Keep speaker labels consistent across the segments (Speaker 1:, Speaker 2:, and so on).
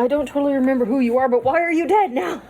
Speaker 1: I don't totally remember who you are, but why are you dead now?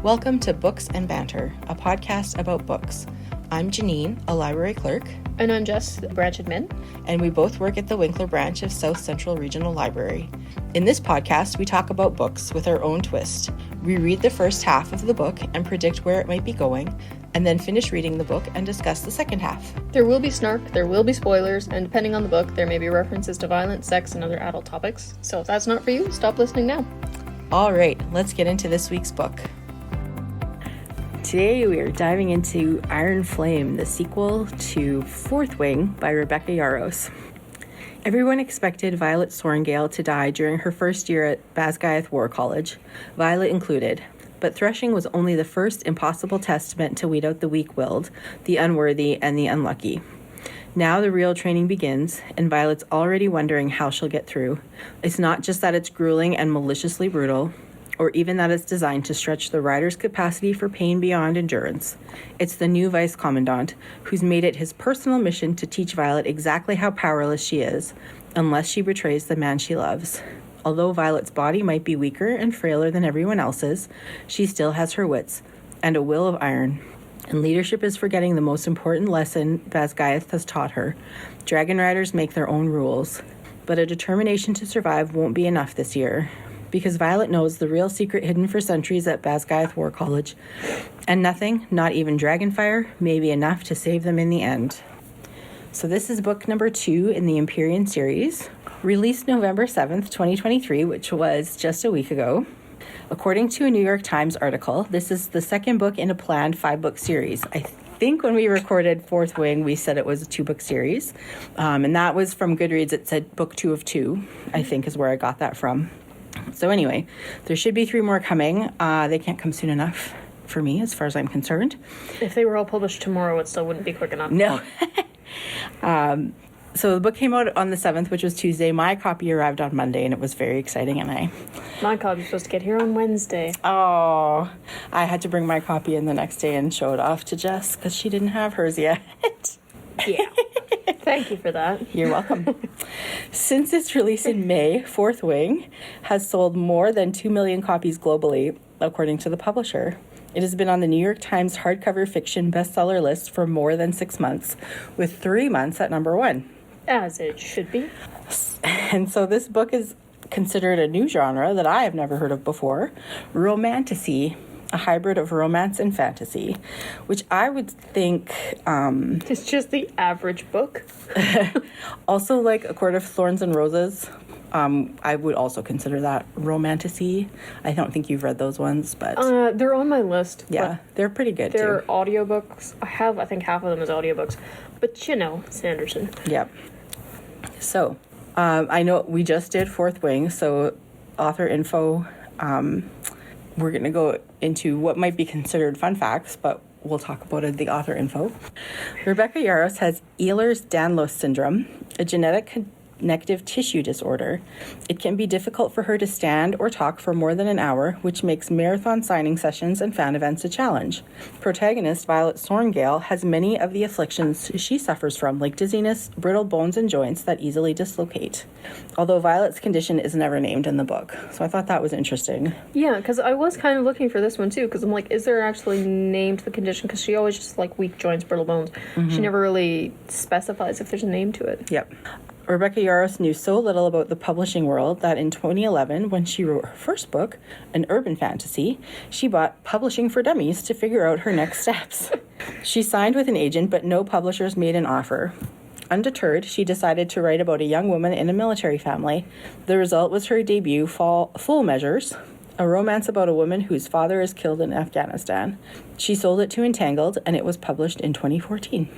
Speaker 2: Welcome to Books and Banter, a podcast about books. I'm Janine, a library clerk.
Speaker 1: And I'm Jess, the branch admin.
Speaker 2: And we both work at the Winkler branch of South Central Regional Library. In this podcast, we talk about books with our own twist. We read the first half of the book and predict where it might be going, and then finish reading the book and discuss the second half.
Speaker 1: There will be snark, there will be spoilers, and depending on the book, there may be references to violence, sex, and other adult topics. So if that's not for you, stop listening now.
Speaker 2: All right, let's get into this week's book. Today we are diving into Iron Flame, the sequel to Fourth Wing by Rebecca Yarros. Everyone expected Violet Sorrengail to die during her first year at Basgiath War College, Violet included. But threshing was only the first impossible test meant to weed out the weak-willed, the unworthy, and the unlucky. Now the real training begins, and Violet's already wondering how she'll get through. It's not just that it's grueling and maliciously brutal, or even that it's designed to stretch the rider's capacity for pain beyond endurance. It's the new vice commandant, who's made it his personal mission to teach Violet exactly how powerless she is, unless she betrays the man she loves. Although Violet's body might be weaker and frailer than everyone else's, she still has her wits, and a will of iron. And leadership is forgetting the most important lesson Basgiath has taught her. Dragon riders make their own rules. But a determination to survive won't be enough this year, because Violet knows the real secret hidden for centuries at Basgiath War College, and nothing, not even dragonfire, may be enough to save them in the end. So this is book number 2 in the Empyrean series, released November 7th, 2023, which was just a week ago. According to a New York Times article, this is the second book in a planned 5-book series. I think when we recorded Fourth Wing, we said it was a 2-book series, and that was from Goodreads. It said book 2 of 2, I think is where I got that from. So anyway, there should be 3 more coming. They can't come soon enough for me, as far as I'm concerned.
Speaker 1: If they were all published tomorrow, it still wouldn't be quick enough.
Speaker 2: No. So the book came out on the 7th, which was Tuesday. My copy arrived on Monday, and it was very exciting. And
Speaker 1: my copy was supposed to get here on Wednesday.
Speaker 2: Oh, I had to bring my copy in the next day and show it off to Jess because she didn't have hers yet.
Speaker 1: Yeah. Thank you for that.
Speaker 2: You're welcome. Since its release in May, Fourth Wing has sold more than 2 million copies globally, according to the publisher. It has been on the New York Times hardcover fiction bestseller list for more than 6 months, with 3 months at number 1.
Speaker 1: As it should be.
Speaker 2: And so this book is considered a new genre that I have never heard of before, romantasy, a hybrid of romance and fantasy, which I would think...
Speaker 1: it's just the average book.
Speaker 2: Also, like A Court of Thorns and Roses, I would also consider that romantasy. I don't think you've read those ones, but...
Speaker 1: they're on my list.
Speaker 2: Yeah, they're pretty good,
Speaker 1: they're
Speaker 2: too.
Speaker 1: audiobooks. I think half of them is audiobooks. But, you know, Sanderson.
Speaker 2: Yep. So, I know we just did Fourth Wing, so author info... we're going to go into what might be considered fun facts, but we'll talk about the author info. Rebecca Yarros has Ehlers-Danlos syndrome, a genetic connective tissue disorder. It can be difficult for her to stand or talk for more than an hour, which makes marathon signing sessions and fan events a challenge. Protagonist Violet Sorrengail has many of the afflictions she suffers from, like dizziness, brittle bones and joints that easily dislocate. Although Violet's condition is never named in the book. So I thought that was interesting.
Speaker 1: Yeah, because I was kind of looking for this one too, because I'm like, is there actually named the condition? Because she always just like weak joints, brittle bones. Mm-hmm. She never really specifies if there's a name to it.
Speaker 2: Yep. Rebecca Yarros knew so little about the publishing world that in 2011, when she wrote her first book, an urban fantasy, she bought Publishing for Dummies to figure out her next steps. She signed with an agent, but no publishers made an offer. Undeterred, she decided to write about a young woman in a military family. The result was her debut, Full Measures, a romance about a woman whose father is killed in Afghanistan. She sold it to Entangled, and it was published in 2014.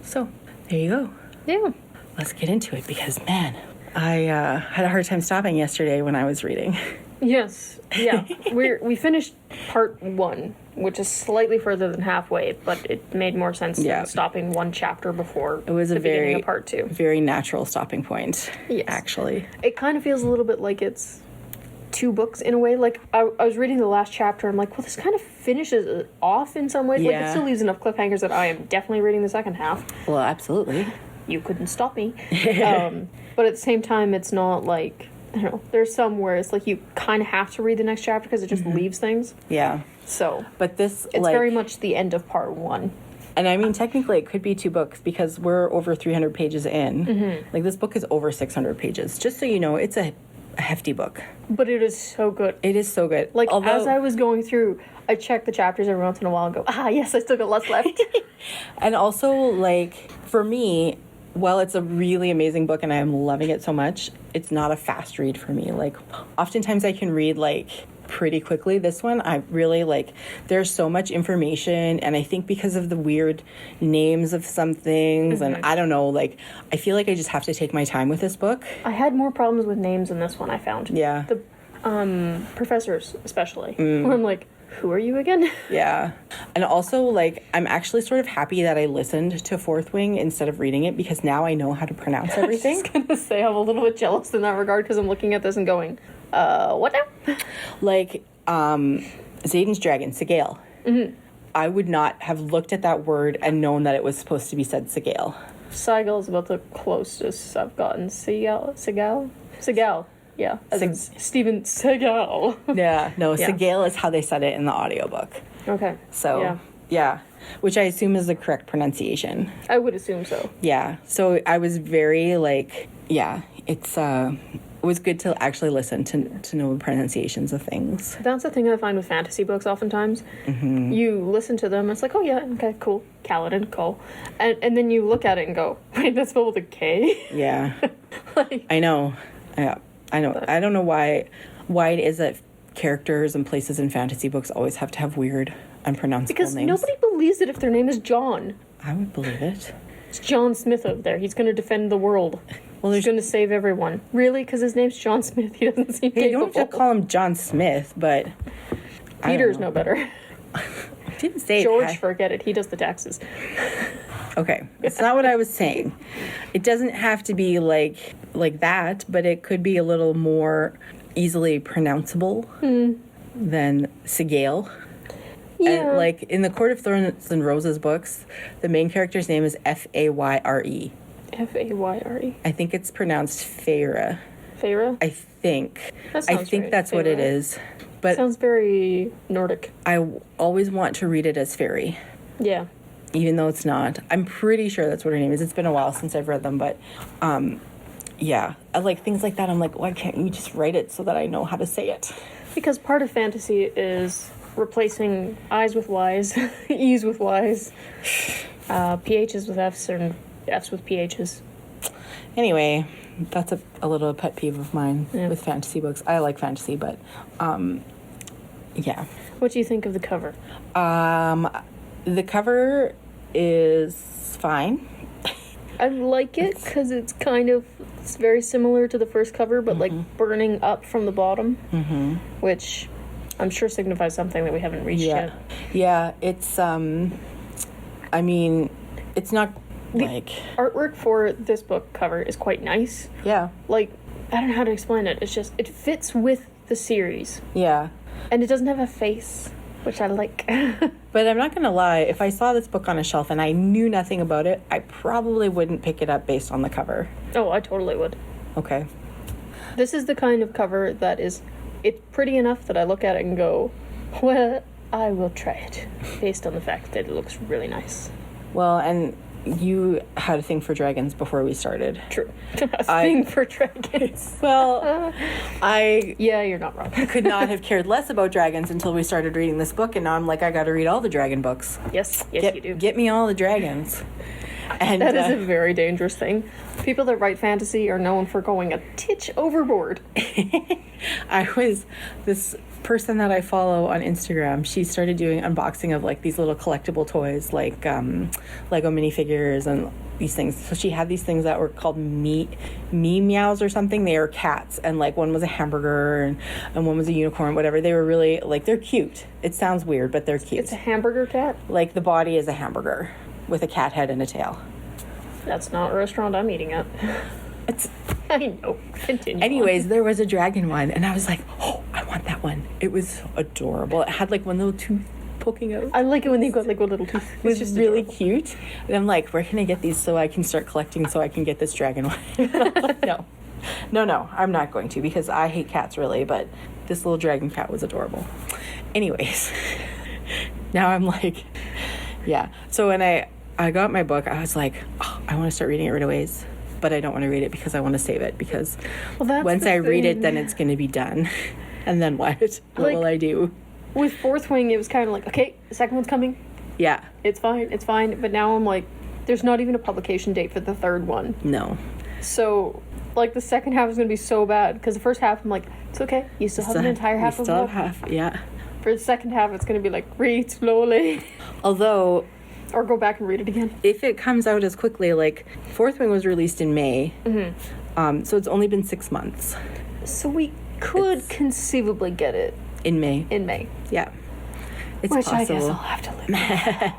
Speaker 2: So, there you go.
Speaker 1: Yeah.
Speaker 2: Let's get into it because, man, I had a hard time stopping yesterday when I was reading.
Speaker 1: Yes. Yeah. We finished part 1, which is slightly further than halfway, but it made more sense than stopping one chapter before
Speaker 2: it was
Speaker 1: the beginning of part 2.
Speaker 2: Very natural stopping point,
Speaker 1: yes.
Speaker 2: Actually.
Speaker 1: It kind of feels a little bit like it's 2 books in a way. Like, I was reading the last chapter, I'm like, well, this kind of finishes it off in some ways.
Speaker 2: Yeah.
Speaker 1: Like, it still leaves enough cliffhangers that I am definitely reading the second half.
Speaker 2: Well, absolutely.
Speaker 1: You couldn't stop me. But at the same time, it's not like, I don't know, there's some where it's like you kind of have to read the next chapter because it just leaves things.
Speaker 2: Yeah.
Speaker 1: So,
Speaker 2: But this,
Speaker 1: it's very much the end of part 1.
Speaker 2: And I mean, technically, it could be 2 books because we're over 300 pages in. Like, this book is over 600 pages. Just so you know, it's a hefty book.
Speaker 1: But it is so good.
Speaker 2: It is so good.
Speaker 1: Like, as I was going through, I checked the chapters every once in a while and go, yes, I still got lots left.
Speaker 2: And also, like, for me, while it's a really amazing book and I am loving it so much, it's not a fast read for me. Like, oftentimes I can read, like, pretty quickly. This one, I really like, there's so much information, and I think because of the weird names of some things, and I don't know, like, I feel like I just have to take my time with this book.
Speaker 1: I had more problems with names in this one, I found.
Speaker 2: Yeah.
Speaker 1: The professors, especially. Where I'm like, who are you again?
Speaker 2: Yeah. And also, like, I'm actually sort of happy that I listened to Fourth Wing instead of reading it, because now I know how to pronounce everything.
Speaker 1: I was going to say, I'm a little bit jealous in that regard, because I'm looking at this and going, what now?
Speaker 2: Like, Xaden's dragon, Sigale. I would not have looked at that word and known that it was supposed to be said Sigale.
Speaker 1: Seagull is about the closest I've gotten. Seagal? Yeah, as in Steven Seagal.
Speaker 2: Yeah, no, Sigale is how they said it in the audiobook.
Speaker 1: Okay.
Speaker 2: So, yeah, which I assume is the correct pronunciation.
Speaker 1: I would assume so.
Speaker 2: Yeah, so I was very, like, it was good to actually listen to know the pronunciations of things.
Speaker 1: That's the thing I find with fantasy books oftentimes. You listen to them, it's like, oh yeah, okay, cool, Kaladin, cool. And then you look at it and go, wait, that's spelled with a K?
Speaker 2: Yeah.
Speaker 1: Like,
Speaker 2: I know. Yeah, I know. I don't know why it is that characters and places in fantasy books always have to have weird, unpronounceable
Speaker 1: because
Speaker 2: names.
Speaker 1: nobody believes it if their name is John.
Speaker 2: I would believe it.
Speaker 1: It's John Smith over there. He's going to defend the world.
Speaker 2: Well,
Speaker 1: he's going to save everyone. Really? Because his name's John Smith. He doesn't seem capable.
Speaker 2: You don't have to call him John Smith, but
Speaker 1: Peter's no better.
Speaker 2: I didn't say
Speaker 1: George, forget it. He does the taxes.
Speaker 2: Okay, it's not what I was saying. It doesn't have to be like that, but it could be a little more easily pronounceable than Sigale.
Speaker 1: Yeah.
Speaker 2: And, like, in the Court of Thorns and Roses books, the main character's name is Fayre.
Speaker 1: Fayre.
Speaker 2: I think it's pronounced Feyre.
Speaker 1: Feyre?
Speaker 2: I think.
Speaker 1: That sounds
Speaker 2: I think
Speaker 1: right.
Speaker 2: that's what it
Speaker 1: Feyre.
Speaker 2: is. But
Speaker 1: Sounds very Nordic.
Speaker 2: I always want to read it as Fairy,
Speaker 1: Yeah.
Speaker 2: even though it's not. I'm pretty sure that's what her name is. It's been a while since I've read them, but yeah. I like things like that. I'm like, why can't you just write it so that I know how to say it?
Speaker 1: Because part of fantasy is replacing I's with Y's, E's with Y's, PH's with F's, and F's with PH's.
Speaker 2: Anyway, that's a little pet peeve of mine with fantasy books. I like fantasy, but yeah.
Speaker 1: What do you think of the cover?
Speaker 2: The cover is fine.
Speaker 1: I like it because it's very similar to the first cover, but like burning up from the bottom, which I'm sure signifies something that we haven't reached yet.
Speaker 2: Yeah, it's, I mean, it's not like...
Speaker 1: Artwork for this book cover is quite nice.
Speaker 2: Yeah.
Speaker 1: Like, I don't know how to explain it. It's just, it fits with the series.
Speaker 2: Yeah.
Speaker 1: And it doesn't have a face, which I like.
Speaker 2: But I'm not going to lie, if I saw this book on a shelf and I knew nothing about it, I probably wouldn't pick it up based on the cover.
Speaker 1: Oh, I totally would.
Speaker 2: Okay.
Speaker 1: This is the kind of cover that is, it's pretty enough that I look at it and go, well, I will try it, based on the fact that it looks really nice.
Speaker 2: Well, and you had a thing for dragons before we started.
Speaker 1: True. A thing for dragons.
Speaker 2: Well,
Speaker 1: Yeah, you're not wrong.
Speaker 2: could not have cared less about dragons until we started reading this book, and now I'm like, I gotta read all the dragon books.
Speaker 1: Yes, you do.
Speaker 2: Get me all the dragons. And
Speaker 1: That is a very dangerous thing. People that write fantasy are known for going a titch overboard.
Speaker 2: This person that I follow on Instagram, she started doing unboxing of like these little collectible toys, like Lego minifigures and these things. So she had these things that were called me meows or something. They were cats, and like one was a hamburger and one was a unicorn, whatever. They were really, like, they're cute. It sounds weird, but they're cute.
Speaker 1: It's a hamburger cat?
Speaker 2: Like the body is a hamburger with a cat head and a tail.
Speaker 1: That's not a restaurant I'm eating at. I know. Continue.
Speaker 2: Anyways, there was a dragon one, and I was like, oh, I want that one. It was adorable. It had like one little tooth poking out.
Speaker 1: I like it when they've got like a little tooth.
Speaker 2: It was just really cute. And I'm like, where can I get these so I can start collecting so I can get this dragon one? No, I'm not going to because I hate cats really, but this little dragon cat was adorable. Anyways, now I'm like, yeah. So when I got my book, I was like, oh, I want to start reading it right away, but I don't want to read it because I want to save it because once I read it, then it's going to be done. And then what? What will I do?
Speaker 1: With Fourth Wing, it was kind of like, okay, the second one's coming.
Speaker 2: Yeah.
Speaker 1: It's fine. But now I'm like, there's not even a publication date for the third one.
Speaker 2: No.
Speaker 1: So, like, the second half is going to be so bad. Because the first half, I'm like, it's okay. You still have an entire half of the book.
Speaker 2: Yeah.
Speaker 1: For the second half, it's going to be like, read slowly.
Speaker 2: Although...
Speaker 1: Or go back and read it again.
Speaker 2: If it comes out as quickly, like, Fourth Wing was released in May. Mm-hmm. So it's only been 6 months.
Speaker 1: So we could conceivably get it.
Speaker 2: In May. Yeah. It's
Speaker 1: Which
Speaker 2: possible.
Speaker 1: I guess I'll have to live with.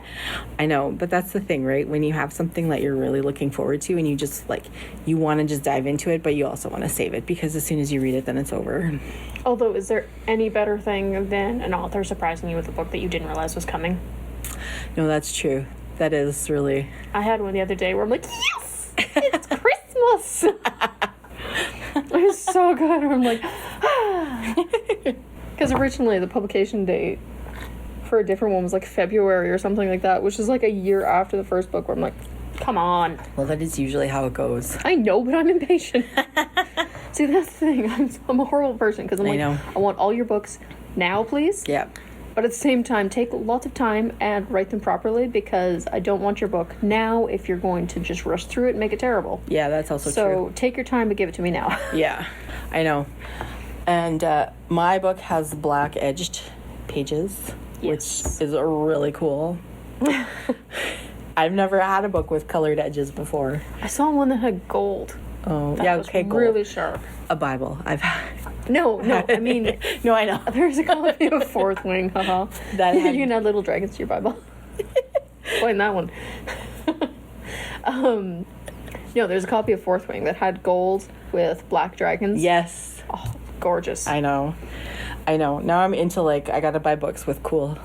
Speaker 2: I know, but that's the thing, right? When you have something that you're really looking forward to and you just, like, you want to just dive into it, but you also want to save it because as soon as you read it, then it's over.
Speaker 1: Although, is there any better thing than an author surprising you with a book that you didn't realize was coming?
Speaker 2: No, that's true. That is really...
Speaker 1: I had one the other day where I'm like, yes! It's Christmas! It was so good. I'm like, because originally the publication date for a different one was like February or something like that, which is like a year after the first book, where I'm like, come on.
Speaker 2: Well, that is usually how it goes.
Speaker 1: I know, but I'm impatient. See, that's the thing. I'm a horrible person because I'm like, I want all your books now, please.
Speaker 2: Yeah.
Speaker 1: But at the same time, take lots of time and write them properly because I don't want your book now if you're going to just rush through it and make it terrible.
Speaker 2: Yeah, that's also true.
Speaker 1: So take your time but give it to me now.
Speaker 2: Yeah, I know. And my book has black edged pages, which is really cool. I've never had a book with colored edges before.
Speaker 1: I saw one that had gold.
Speaker 2: Oh,
Speaker 1: that
Speaker 2: yeah,
Speaker 1: was
Speaker 2: okay, gold.
Speaker 1: Really sharp.
Speaker 2: A Bible. I've had.
Speaker 1: No, I mean...
Speaker 2: No, I know.
Speaker 1: There's a copy of Fourth Wing, haha. You can add little dragons to your Bible. Find that one. No, there's a copy of Fourth Wing that had gold with black dragons.
Speaker 2: Yes.
Speaker 1: Oh, gorgeous.
Speaker 2: I know. Now I'm into, like, I gotta buy books with cool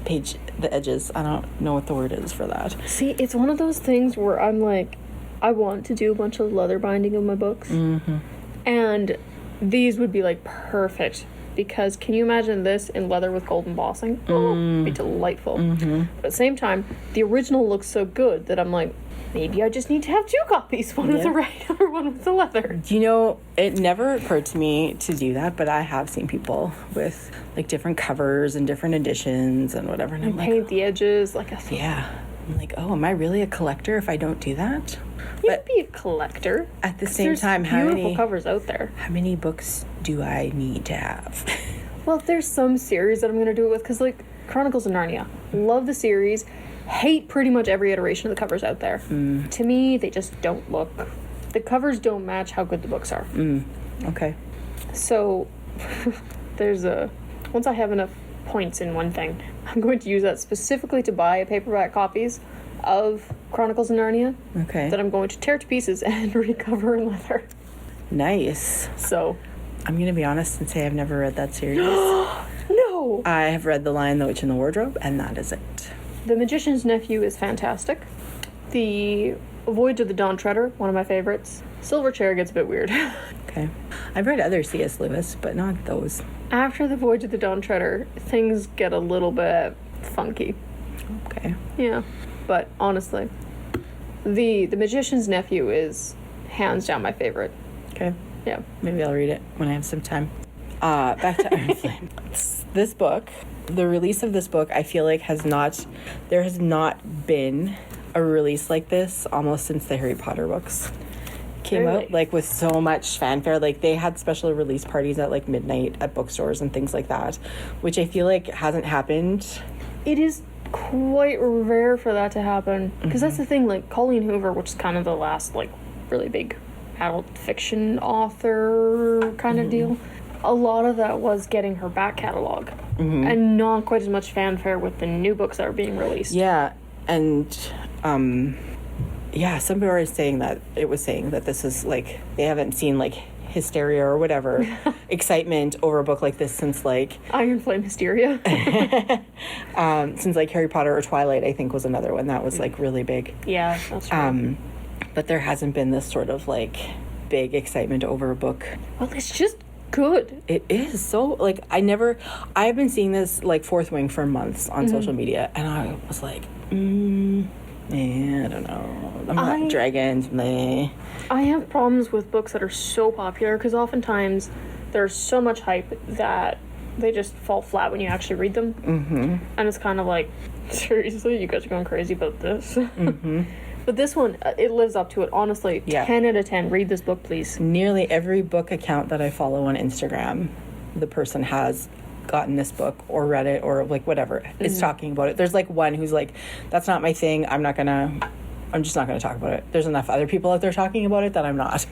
Speaker 2: the edges. I don't know what the word is for that.
Speaker 1: See, it's one of those things where I'm like, I want to do a bunch of leather binding of my books. Mm-hmm. And these would be like perfect because can you imagine this in leather with gold embossing? Oh, it'd be delightful. Mm-hmm. But at the same time, the original looks so good that I'm like, maybe I just need to have 2 copies, one with the regular, one with the leather.
Speaker 2: You know, it never occurred to me to do that, but I have seen people with like different covers and different editions and whatever. And I'm
Speaker 1: paint
Speaker 2: like,
Speaker 1: the edges like a...
Speaker 2: Yeah. I'm like, oh, am I really a collector if I don't do that?
Speaker 1: You'd be a collector.
Speaker 2: At the same time,
Speaker 1: beautiful covers out there.
Speaker 2: How many books do I need to have?
Speaker 1: Well, there's some series that I'm going to do it with, because, like, Chronicles of Narnia. Love the series. Hate pretty much every iteration of the covers out there. To me, they just don't look... The covers don't match how good the books are.
Speaker 2: Okay.
Speaker 1: So, there's a... Once I have enough points in one thing, I'm going to use that specifically to buy paperback copies of Chronicles of Narnia.
Speaker 2: Okay.
Speaker 1: That I'm going to tear to pieces and recover in leather.
Speaker 2: Nice.
Speaker 1: So...
Speaker 2: I'm going to be honest and say I've never read that series.
Speaker 1: No!
Speaker 2: I have read The Lion, the Witch, and the Wardrobe, and that is it.
Speaker 1: The Magician's Nephew is fantastic. The Voyage of the Dawn Treader, one of my favorites. Silver Chair gets a bit weird.
Speaker 2: Okay. I've read other C.S. Lewis, but not those.
Speaker 1: After The Voyage of the Dawn Treader, things get a little bit funky.
Speaker 2: Okay.
Speaker 1: Yeah. But honestly, The Magician's Nephew is hands down my favorite.
Speaker 2: Okay.
Speaker 1: Yeah.
Speaker 2: Maybe I'll read it when I have some time. Back to Iron Flame. This book, the release of this book, I feel like there has not been a release like this almost since the Harry Potter books came out, like with so much fanfare. Like they had special release parties at like midnight at bookstores and things like that, which I feel like hasn't happened.
Speaker 1: It is quite rare for that to happen, because that's the thing, like Colleen Hoover, which is kind of the last like really big adult fiction author kind of deal, a lot of that was getting her back catalog and not quite as much fanfare with the new books that are being released.
Speaker 2: Yeah. And some people are saying that this is like they haven't seen like hysteria or whatever, excitement over a book like this since like
Speaker 1: Iron Flame hysteria.
Speaker 2: Since like Harry Potter or Twilight, I think was another one that was like really big.
Speaker 1: Yeah, that's true.
Speaker 2: But there hasn't been this sort of like big excitement over a book.
Speaker 1: Well, it's just good.
Speaker 2: It is so like I've been seeing this like Fourth Wing for months on social media, and I was like, I don't know. I'm not dragons. Meh.
Speaker 1: I have problems with books that are so popular because oftentimes there's so much hype that they just fall flat when you actually read them. Mm-hmm. And it's kind of like, seriously, you guys are going crazy about this. Mm-hmm. But this one, it lives up to it. Honestly, 10 out of 10. Read this book, please.
Speaker 2: Nearly every book account that I follow on Instagram, the person has gotten this book or read it or like whatever is talking about it. There's like one who's like, that's not my thing. I'm just not gonna talk about it. There's enough other people out there talking about it that I'm not.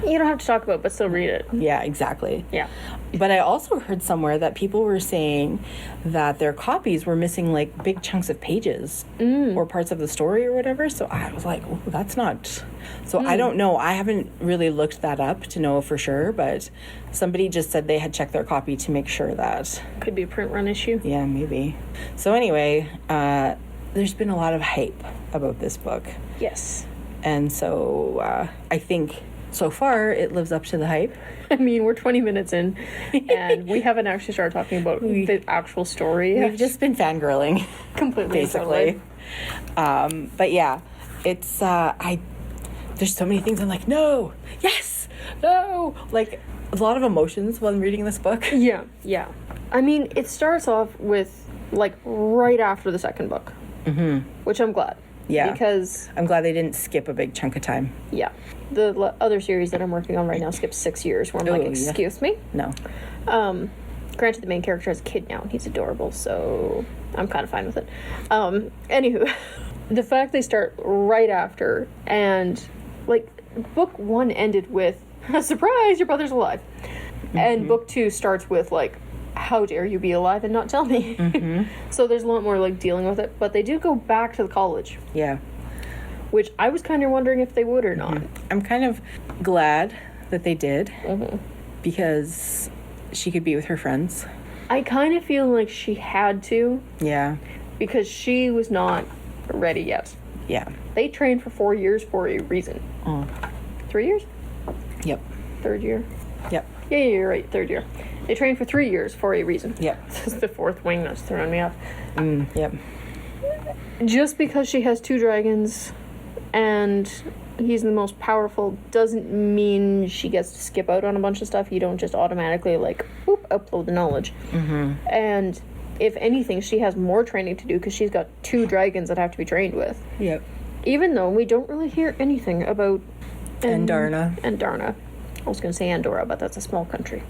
Speaker 1: You don't have to talk about it, but still read it.
Speaker 2: Yeah, exactly.
Speaker 1: Yeah.
Speaker 2: But I also heard somewhere that people were saying that their copies were missing like big chunks of pages or parts of the story or whatever. So I was like, oh, that's not... So I don't know. I haven't really looked that up to know for sure, but somebody just said they had checked their copy to make sure that...
Speaker 1: Could be a print run issue.
Speaker 2: Yeah, maybe. So anyway, there's been a lot of hype about this book.
Speaker 1: Yes.
Speaker 2: And so I think... So far, it lives up to the hype.
Speaker 1: I mean, we're 20 minutes in, and we haven't actually started talking about the actual story.
Speaker 2: We've just been fangirling.
Speaker 1: Completely.
Speaker 2: Basically. But yeah, it's, there's so many things I'm like, no, yes, no. Like, a lot of emotions when reading this book.
Speaker 1: Yeah, yeah. I mean, it starts off with, like, right after the second book. Mm-hmm. Which I'm glad.
Speaker 2: Yeah.
Speaker 1: Because...
Speaker 2: I'm glad they didn't skip a big chunk of time.
Speaker 1: Yeah. The other series that I'm working on right now skips 6 years, where I'm like, excuse me?
Speaker 2: No.
Speaker 1: Granted, the main character is a kid now, and he's adorable, so I'm kind of fine with it. Anywho, the fact they start right after, and, like, book 1 ended with, surprise, your brother's alive. Mm-hmm. And book 2 starts with, like, how dare you be alive and not tell me? Mm-hmm. So there's a lot more, like, dealing with it. But they do go back to the college.
Speaker 2: Yeah.
Speaker 1: Which I was kind of wondering if they would or not.
Speaker 2: I'm kind of glad that they did. Mm-hmm. Because she could be with her friends.
Speaker 1: I kind of feel like she had to.
Speaker 2: Yeah.
Speaker 1: Because she was not ready yet.
Speaker 2: Yeah.
Speaker 1: They trained for 4 years for a reason. 3 years?
Speaker 2: Yep.
Speaker 1: Third year?
Speaker 2: Yep.
Speaker 1: Yeah, you're right. Third year. They trained for 3 years for a reason.
Speaker 2: Yep.
Speaker 1: This is the Fourth Wing that's throwing me off.
Speaker 2: Yep.
Speaker 1: Just because she has 2 dragons and he's the most powerful doesn't mean she gets to skip out on a bunch of stuff. You don't just automatically, like, whoop, upload the knowledge. Mm-hmm. And if anything, she has more training to do because she's got 2 dragons that have to be trained with.
Speaker 2: Yep.
Speaker 1: Even though we don't really hear anything about...
Speaker 2: Andarna.
Speaker 1: I was going to say Andorra, but that's a small country.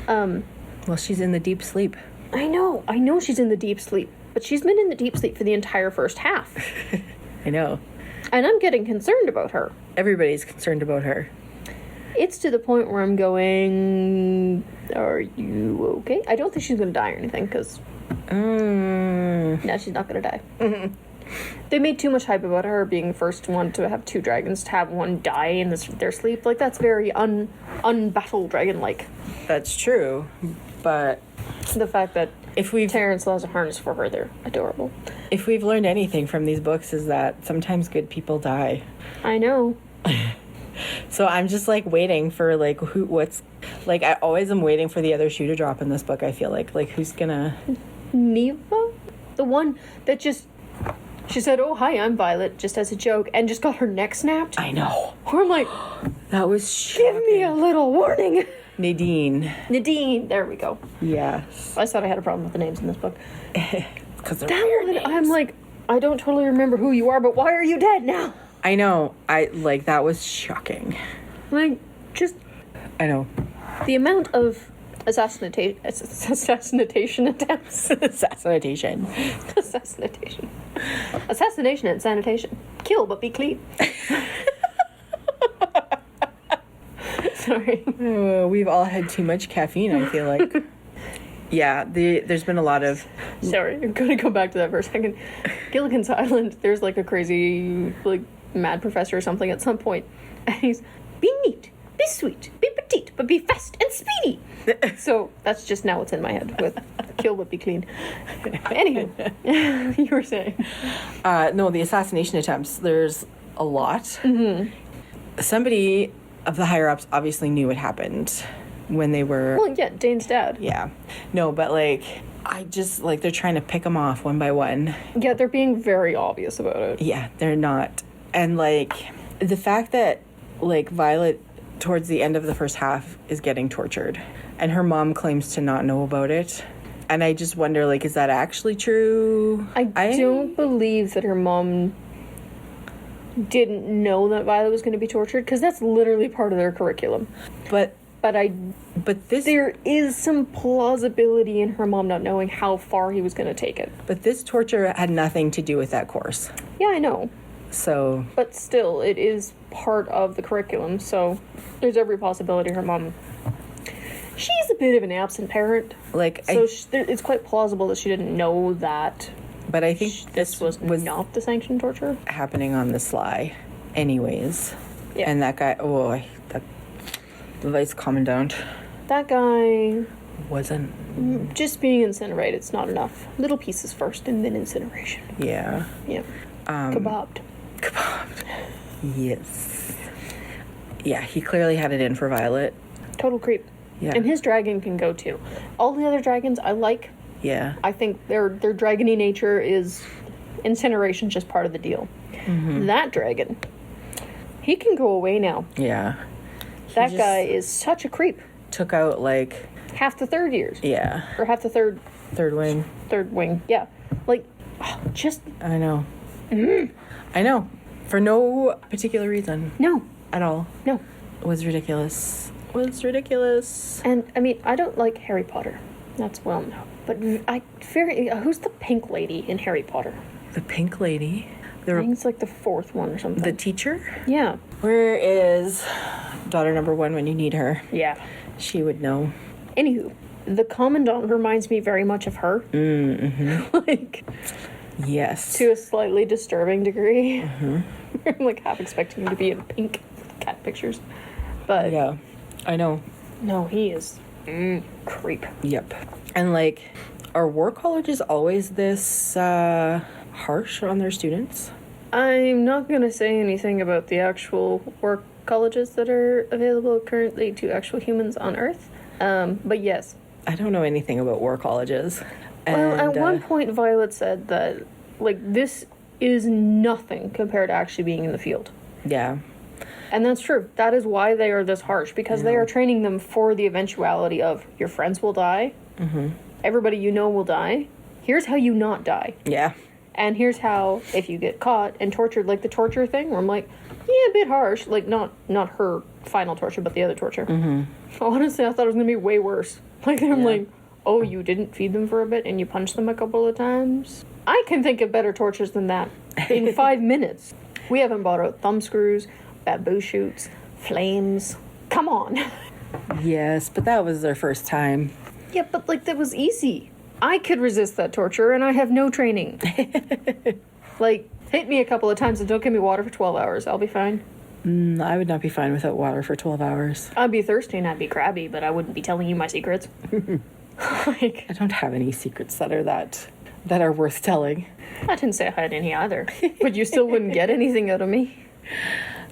Speaker 2: Well, she's in the deep sleep.
Speaker 1: I know she's in the deep sleep. But she's been in the deep sleep for the entire first half.
Speaker 2: I know.
Speaker 1: And I'm getting concerned about her.
Speaker 2: Everybody's concerned about her.
Speaker 1: It's to the point where I'm going, are you okay? I don't think she's going to die or anything, because... No, she's not going to die. Mm-hmm. They made too much hype about her being the first one to have 2 dragons, to have one die in their sleep. Like, that's very unbattle dragon-like.
Speaker 2: That's true, but...
Speaker 1: The fact that Terrence has a harness for her, they're adorable.
Speaker 2: If we've learned anything from these books is that sometimes good people die.
Speaker 1: I know.
Speaker 2: So I'm just, like, waiting for, like, I always am waiting for the other shoe to drop in this book, I feel like. Like, who's gonna...
Speaker 1: Neva? The one that just... She said, oh, hi, I'm Violet, just as a joke, and just got her neck snapped.
Speaker 2: I know.
Speaker 1: Or I'm like...
Speaker 2: That was shocking.
Speaker 1: Give me a little warning.
Speaker 2: Nadine.
Speaker 1: There we go.
Speaker 2: Yes.
Speaker 1: I thought I had a problem with the names in this book.
Speaker 2: Because they're weird names.
Speaker 1: I'm like, I don't totally remember who you are, but why are you dead now?
Speaker 2: I know. That was shocking.
Speaker 1: Like, just...
Speaker 2: I know.
Speaker 1: The amount of assassination attempts.
Speaker 2: Assassination.
Speaker 1: Assassination and sanitation. Kill, but be clean. Sorry.
Speaker 2: We've all had too much caffeine, I feel like. Yeah, there's been a lot of...
Speaker 1: Sorry, I'm going to go back to that for a second. Gilligan's Island, there's like a crazy, like, mad professor or something at some point, and he's, be neat, Be sweet, be petite, but be fast and speedy. So that's just now what's in my head with kill but be clean. Anywho, you were saying.
Speaker 2: No, the assassination attempts, there's a lot. Mm-hmm. Somebody of the higher-ups obviously knew what happened when they were...
Speaker 1: Well, yeah, Dane's dad.
Speaker 2: Yeah. No, but, like, I just, like, they're trying to pick them off one by one.
Speaker 1: Yeah, they're being very obvious about it.
Speaker 2: Yeah, they're not. And, like, the fact that, like, Violet, towards the end of the first half, is getting tortured. And her mom claims to not know about it. And I just wonder, like, is that actually true?
Speaker 1: I don't believe that her mom didn't know that Violet was going to be tortured, because that's literally part of their curriculum. But there is some plausibility in her mom not knowing how far he was going to take it.
Speaker 2: But this torture had nothing to do with that course.
Speaker 1: Yeah, I know.
Speaker 2: So... But
Speaker 1: still, it is part of the curriculum, so there's every possibility her mom... She's a bit of an absent parent.
Speaker 2: Like,
Speaker 1: so it's quite plausible that she didn't know that. But I think this was not the sanctioned torture.
Speaker 2: Happening on the sly, anyways.
Speaker 1: Yeah.
Speaker 2: And that guy, the vice commandant.
Speaker 1: That guy...
Speaker 2: wasn't...
Speaker 1: Just being incinerated, it's not enough. Little pieces first, and then incineration.
Speaker 2: Yeah.
Speaker 1: Yeah. Kebabbed.
Speaker 2: Yes. Yeah, he clearly had it in for Violet.
Speaker 1: Total creep. Yeah. And his dragon can go too. All the other dragons I like.
Speaker 2: Yeah.
Speaker 1: I think their dragony nature is incineration, just part of the deal. Mm-hmm. That dragon, he can go away now.
Speaker 2: Yeah.
Speaker 1: That guy is such a creep.
Speaker 2: Took out like
Speaker 1: half the third years.
Speaker 2: Yeah.
Speaker 1: Or half the third
Speaker 2: wing.
Speaker 1: Third wing. Yeah. Like just
Speaker 2: I know. Mm-hmm. I know. For no particular reason.
Speaker 1: No.
Speaker 2: At all.
Speaker 1: No.
Speaker 2: It was ridiculous.
Speaker 1: And I mean, I don't like Harry Potter. That's well known. But who's the pink lady in Harry Potter?
Speaker 2: The pink lady?
Speaker 1: I think it's like the fourth one or something.
Speaker 2: The teacher?
Speaker 1: Yeah.
Speaker 2: Where is daughter number one when you need her?
Speaker 1: Yeah.
Speaker 2: She would know.
Speaker 1: Anywho, the commandant reminds me very much of her.
Speaker 2: Mm-hmm.
Speaker 1: Like...
Speaker 2: Yes.
Speaker 1: To a slightly disturbing degree. Mm-hmm. I'm like half expecting him to be in pink cat pictures. But...
Speaker 2: Yeah. I know.
Speaker 1: No, he is creep.
Speaker 2: Yep. And like, are war colleges always this harsh on their students?
Speaker 1: I'm not going to say anything about the actual war colleges that are available currently to actual humans on Earth. But yes.
Speaker 2: I don't know anything about war colleges.
Speaker 1: Well, at one point, Violet said that, like, this is nothing compared to actually being in the field.
Speaker 2: Yeah.
Speaker 1: And that's true. That is why they are this harsh, because they are training them for the eventuality of your friends will die, everybody you know will die, here's how you not die.
Speaker 2: Yeah.
Speaker 1: And here's how, if you get caught and tortured, like the torture thing, where I'm like, yeah, a bit harsh. Like, not her final torture, but the other torture. Mm-hmm. Honestly, I thought it was going to be way worse. Like, I'm like, oh, you didn't feed them for a bit and you punched them a couple of times? I can think of better tortures than that in 5 minutes. We haven't bought out thumb screws, bamboo shoots, flames. Come on.
Speaker 2: Yes, but that was their first time.
Speaker 1: Yeah, but, like, that was easy. I could resist that torture, and I have no training. Like, hit me a couple of times and don't give me water for 12 hours. I'll be fine.
Speaker 2: I would not be fine without water for 12 hours.
Speaker 1: I'd be thirsty and I'd be crabby, but I wouldn't be telling you my secrets.
Speaker 2: Like, I don't have any secrets that are worth telling.
Speaker 1: I didn't say I had any either. But you still wouldn't get anything out of me.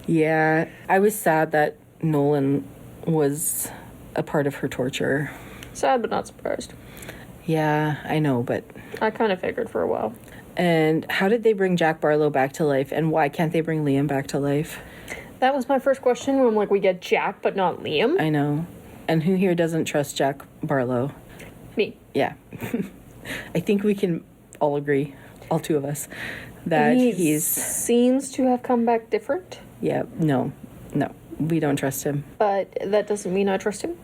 Speaker 2: Yeah, I was sad that Nolan was a part of her torture.
Speaker 1: Sad but not surprised.
Speaker 2: Yeah, I know, but...
Speaker 1: I kind of figured for a while.
Speaker 2: And how did they bring Jack Barlow back to life, and why can't they bring Liam back to life?
Speaker 1: That was my first question, where I'm like, we get Jack but not Liam?
Speaker 2: I know. And who here doesn't trust Jack Barlow?
Speaker 1: Me.
Speaker 2: Yeah. I think we can all agree, all two of us, that he's...
Speaker 1: seems to have come back different.
Speaker 2: Yeah, no, we don't trust him.
Speaker 1: But that doesn't mean I trust him.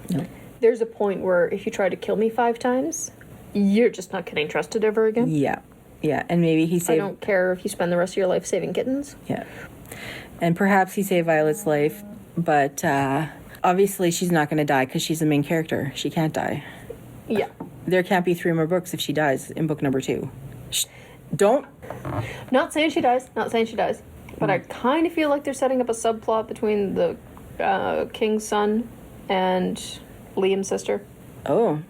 Speaker 2: No.
Speaker 1: There's a point where if you try to kill me 5 times, you're just not getting trusted ever again.
Speaker 2: Yeah, and maybe he saved...
Speaker 1: I don't care if you spend the rest of your life saving kittens.
Speaker 2: Yeah. And perhaps he saved Violet's life, but obviously she's not going to die because she's the main character. She can't die.
Speaker 1: Yeah.
Speaker 2: There can't be 3 more books if she dies in book number 2. Don't...
Speaker 1: Not saying she dies. But I kind of feel like they're setting up a subplot between the King's son and Liam's sister.
Speaker 2: Oh.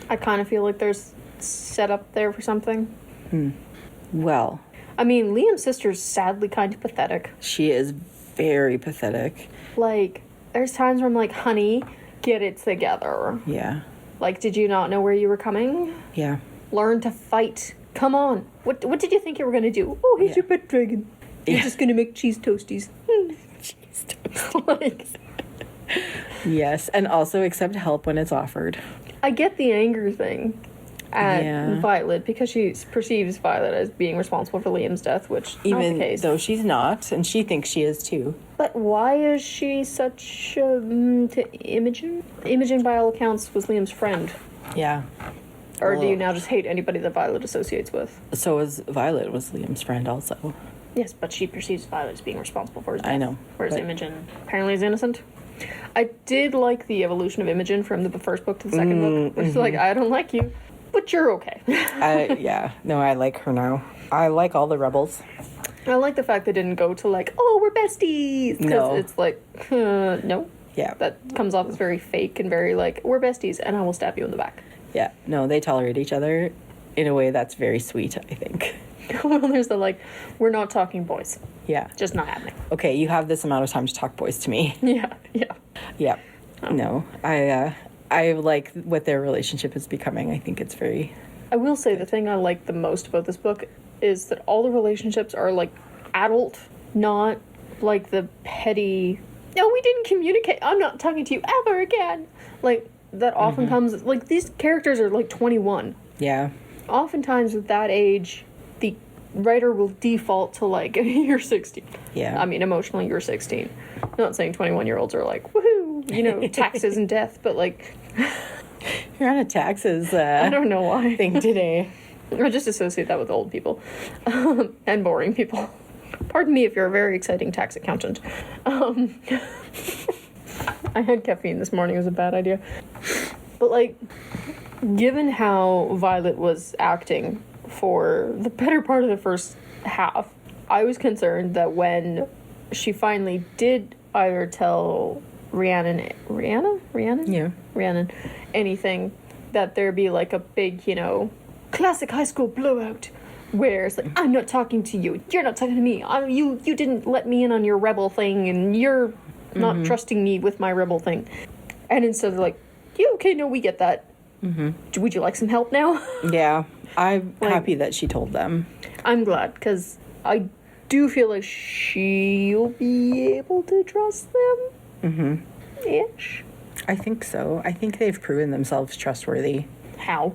Speaker 1: I kind of feel like there's set up there for something.
Speaker 2: Well,
Speaker 1: I mean, Liam's sister's sadly kind of pathetic.
Speaker 2: she is very pathetic.
Speaker 1: Like, there's times where I'm like, honey, get it together.
Speaker 2: Yeah.
Speaker 1: Like, did you not know where you were coming?
Speaker 2: Yeah.
Speaker 1: Learn to fight. Come on. What did you think you were going to do? Oh, he's your pet dragon. You're just going to make cheese toasties.
Speaker 2: Cheese toast.
Speaker 1: Like,
Speaker 2: Yes, and also accept help when it's offered.
Speaker 1: I get the anger thing at Violet because she perceives Violet as being responsible for Liam's death, which is not the
Speaker 2: Even
Speaker 1: case.
Speaker 2: though she's not, and she thinks she is too.
Speaker 1: But why is she such to Imogen? Imogen, by all accounts, was Liam's friend.
Speaker 2: Yeah.
Speaker 1: Or do you now just hate anybody that Violet associates with?
Speaker 2: So was Violet was Liam's friend also.
Speaker 1: Yes, but she perceives Violet as being responsible for his death.
Speaker 2: I know.
Speaker 1: Whereas
Speaker 2: but-
Speaker 1: Imogen apparently is innocent. I did like the evolution of Imogen from the first book to the second book, which is like, I don't like you, but you're okay.
Speaker 2: No, I like her now. I like all the rebels.
Speaker 1: I like the fact they didn't go to like, oh, we're besties. Because
Speaker 2: No.
Speaker 1: it's like, no.
Speaker 2: Yeah.
Speaker 1: That comes off as very fake and very like, we're besties and I will stab you in the back.
Speaker 2: Yeah. No, they tolerate each other in a way that's very sweet, I think.
Speaker 1: Well, there's the like, we're not talking boys.
Speaker 2: Yeah.
Speaker 1: Just not happening.
Speaker 2: Okay, you have this amount of time to talk boys to me.
Speaker 1: Yeah.
Speaker 2: Yeah. No, I like what their relationship is becoming. I think it's very...
Speaker 1: I will say the thing I like the most about this book is that all the relationships are like adult, not like the petty, no, we didn't communicate, I'm not talking to you ever again. Like, that often comes, like, these characters are like 21.
Speaker 2: Yeah.
Speaker 1: Oftentimes at that age, the writer will default to like, you're 16.
Speaker 2: Yeah.
Speaker 1: I mean, emotionally, you're 16. I'm not saying 21-year-olds are like, woohoo, you know, taxes and death, but like...
Speaker 2: You're on a taxes
Speaker 1: I don't know why.
Speaker 2: thing today.
Speaker 1: I just associate that with old people and boring people. Pardon me if you're a very exciting tax accountant. I had caffeine this morning. It was a bad idea. But, like, given how Violet was acting for the better part of the first half, I was concerned that when she finally did either tell Rhiannon anything, that there'd be like a big, you know, classic high school blowout where it's like, I'm not talking to you, you're not talking to me, you didn't let me in on your rebel thing and you're not trusting me with my rebel thing. And instead they're like, yeah, okay, no, we get that. Would you like some help now?
Speaker 2: Yeah, I'm happy that she told them.
Speaker 1: I'm glad, because I do feel like she'll be able to trust them. Ish.
Speaker 2: I think so. I think they've proven themselves trustworthy.
Speaker 1: How?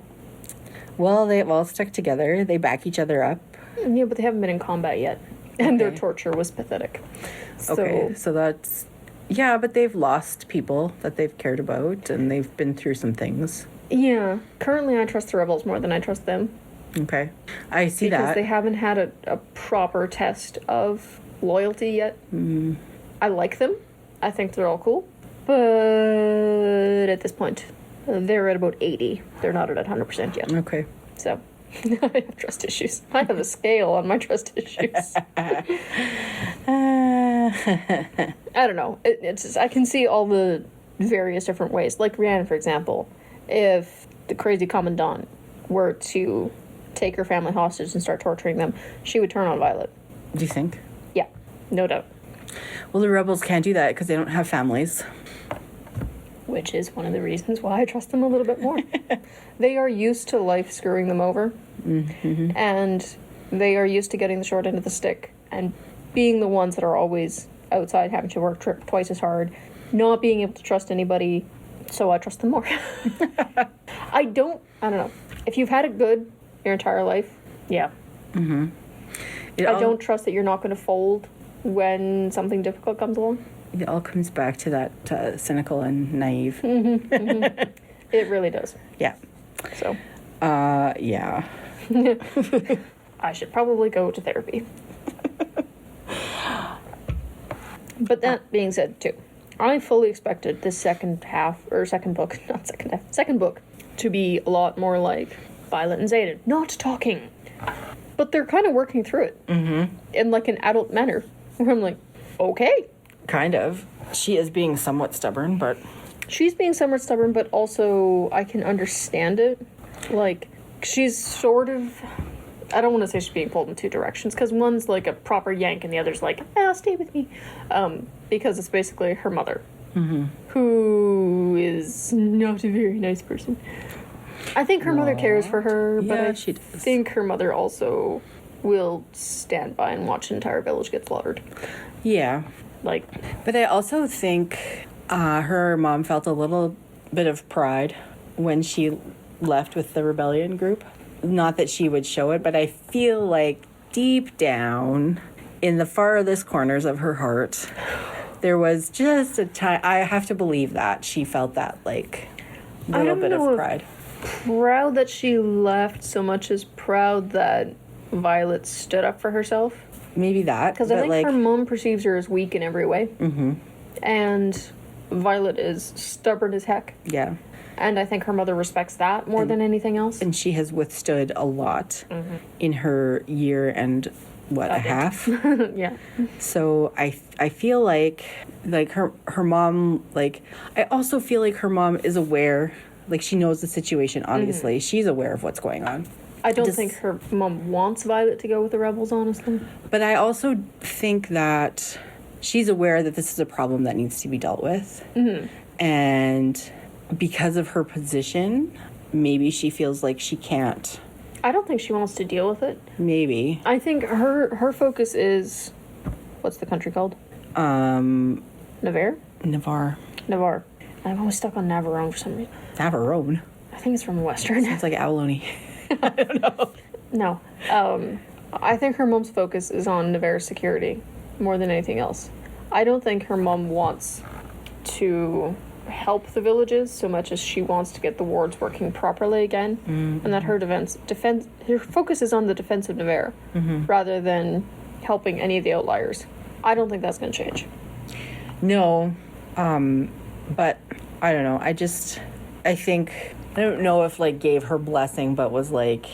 Speaker 2: Well, they've all stuck together. They back each other up.
Speaker 1: Yeah, but they haven't been in combat yet. And their torture was pathetic. So,
Speaker 2: Okay, so that's... Yeah, but they've lost people that they've cared about, and they've been through some things.
Speaker 1: yeah. Currently, I trust the rebels more than I trust them.
Speaker 2: Okay. I see
Speaker 1: Because
Speaker 2: that.
Speaker 1: they haven't had a proper test of loyalty yet. I like them. I think they're all cool. But at this point, they're at about 80. They're not at 100% yet.
Speaker 2: Okay.
Speaker 1: So, I have trust issues. I have a scale on my trust issues. I don't know. It's just, I can see all the various different ways. Like Rhiannon, for example. If the crazy commandant were to take her family hostage and start torturing them, she would turn on Violet.
Speaker 2: Do you think?
Speaker 1: Yeah, no doubt.
Speaker 2: Well, the rebels can't do that because they don't have families.
Speaker 1: Which is one of the reasons why I trust them a little bit more. They are used to life screwing them over. And they are used to getting the short end of the stick and being the ones that are always outside having to work twice as hard, not being able to trust anybody, so I trust them more. I don't know. If you've had it good your entire life, yeah. I don't trust that you're not going to fold when something difficult comes along.
Speaker 2: It all comes back to that cynical and naive.
Speaker 1: It really does.
Speaker 2: Yeah.
Speaker 1: So.
Speaker 2: Yeah.
Speaker 1: I should probably go to therapy. But that being said, too, I fully expected the second book to be a lot more like Violet and Xaden, not talking. But they're kind of working through it in like an adult manner, where I'm like, okay.
Speaker 2: Kind of. She is being somewhat stubborn, but...
Speaker 1: She's being somewhat stubborn, but also I can understand it. Like, she's sort of... I don't want to say she's being pulled in two directions, because one's like a proper yank and the other's like, stay with me. Because it's basically her mother, who is not a very nice person. I think her mother cares for her, but I think her mother also will stand by and watch an entire village get slaughtered.
Speaker 2: Yeah.
Speaker 1: Like,
Speaker 2: but I also think her mom felt a little bit of pride when she left with the rebellion group. Not that she would show it, but I feel like deep down in the farthest corners of her heart, there was just a time. I have to believe that she felt that, like, little bit of pride.
Speaker 1: Proud that she left so much as proud that Violet stood up for herself.
Speaker 2: Maybe that.
Speaker 1: Because I think her mom perceives her as weak in every way. Mm-hmm. And Violet is stubborn as heck. Yeah. And I think her mother respects that more than anything else. And she has withstood a lot in her year and, a half? Yeah. So I feel like her mom, like, I also feel like her mom is aware, like, she knows the situation, obviously. She's aware of what's going on. I don't think her mom wants Violet to go with the rebels, honestly. But I also think that she's aware that this is a problem that needs to be dealt with. Mm-hmm. And because of her position, maybe she feels like she can't. I don't think she wants to deal with it. Maybe. I think her focus is... What's the country called? Navarre? Navarre. I'm always stuck on Navarone for some reason. Navarone? I think it's from Western. It's like abalone. I don't know. No. I think her mom's focus is on Navarre's security more than anything else. I don't think her mom wants to help the villages so much as she wants to get the wards working properly again, and that her her focus is on the defense of Navarre rather than helping any of the outliers. I don't think that's going to change. No, but I don't know. I don't know if, like, gave her blessing, but was like...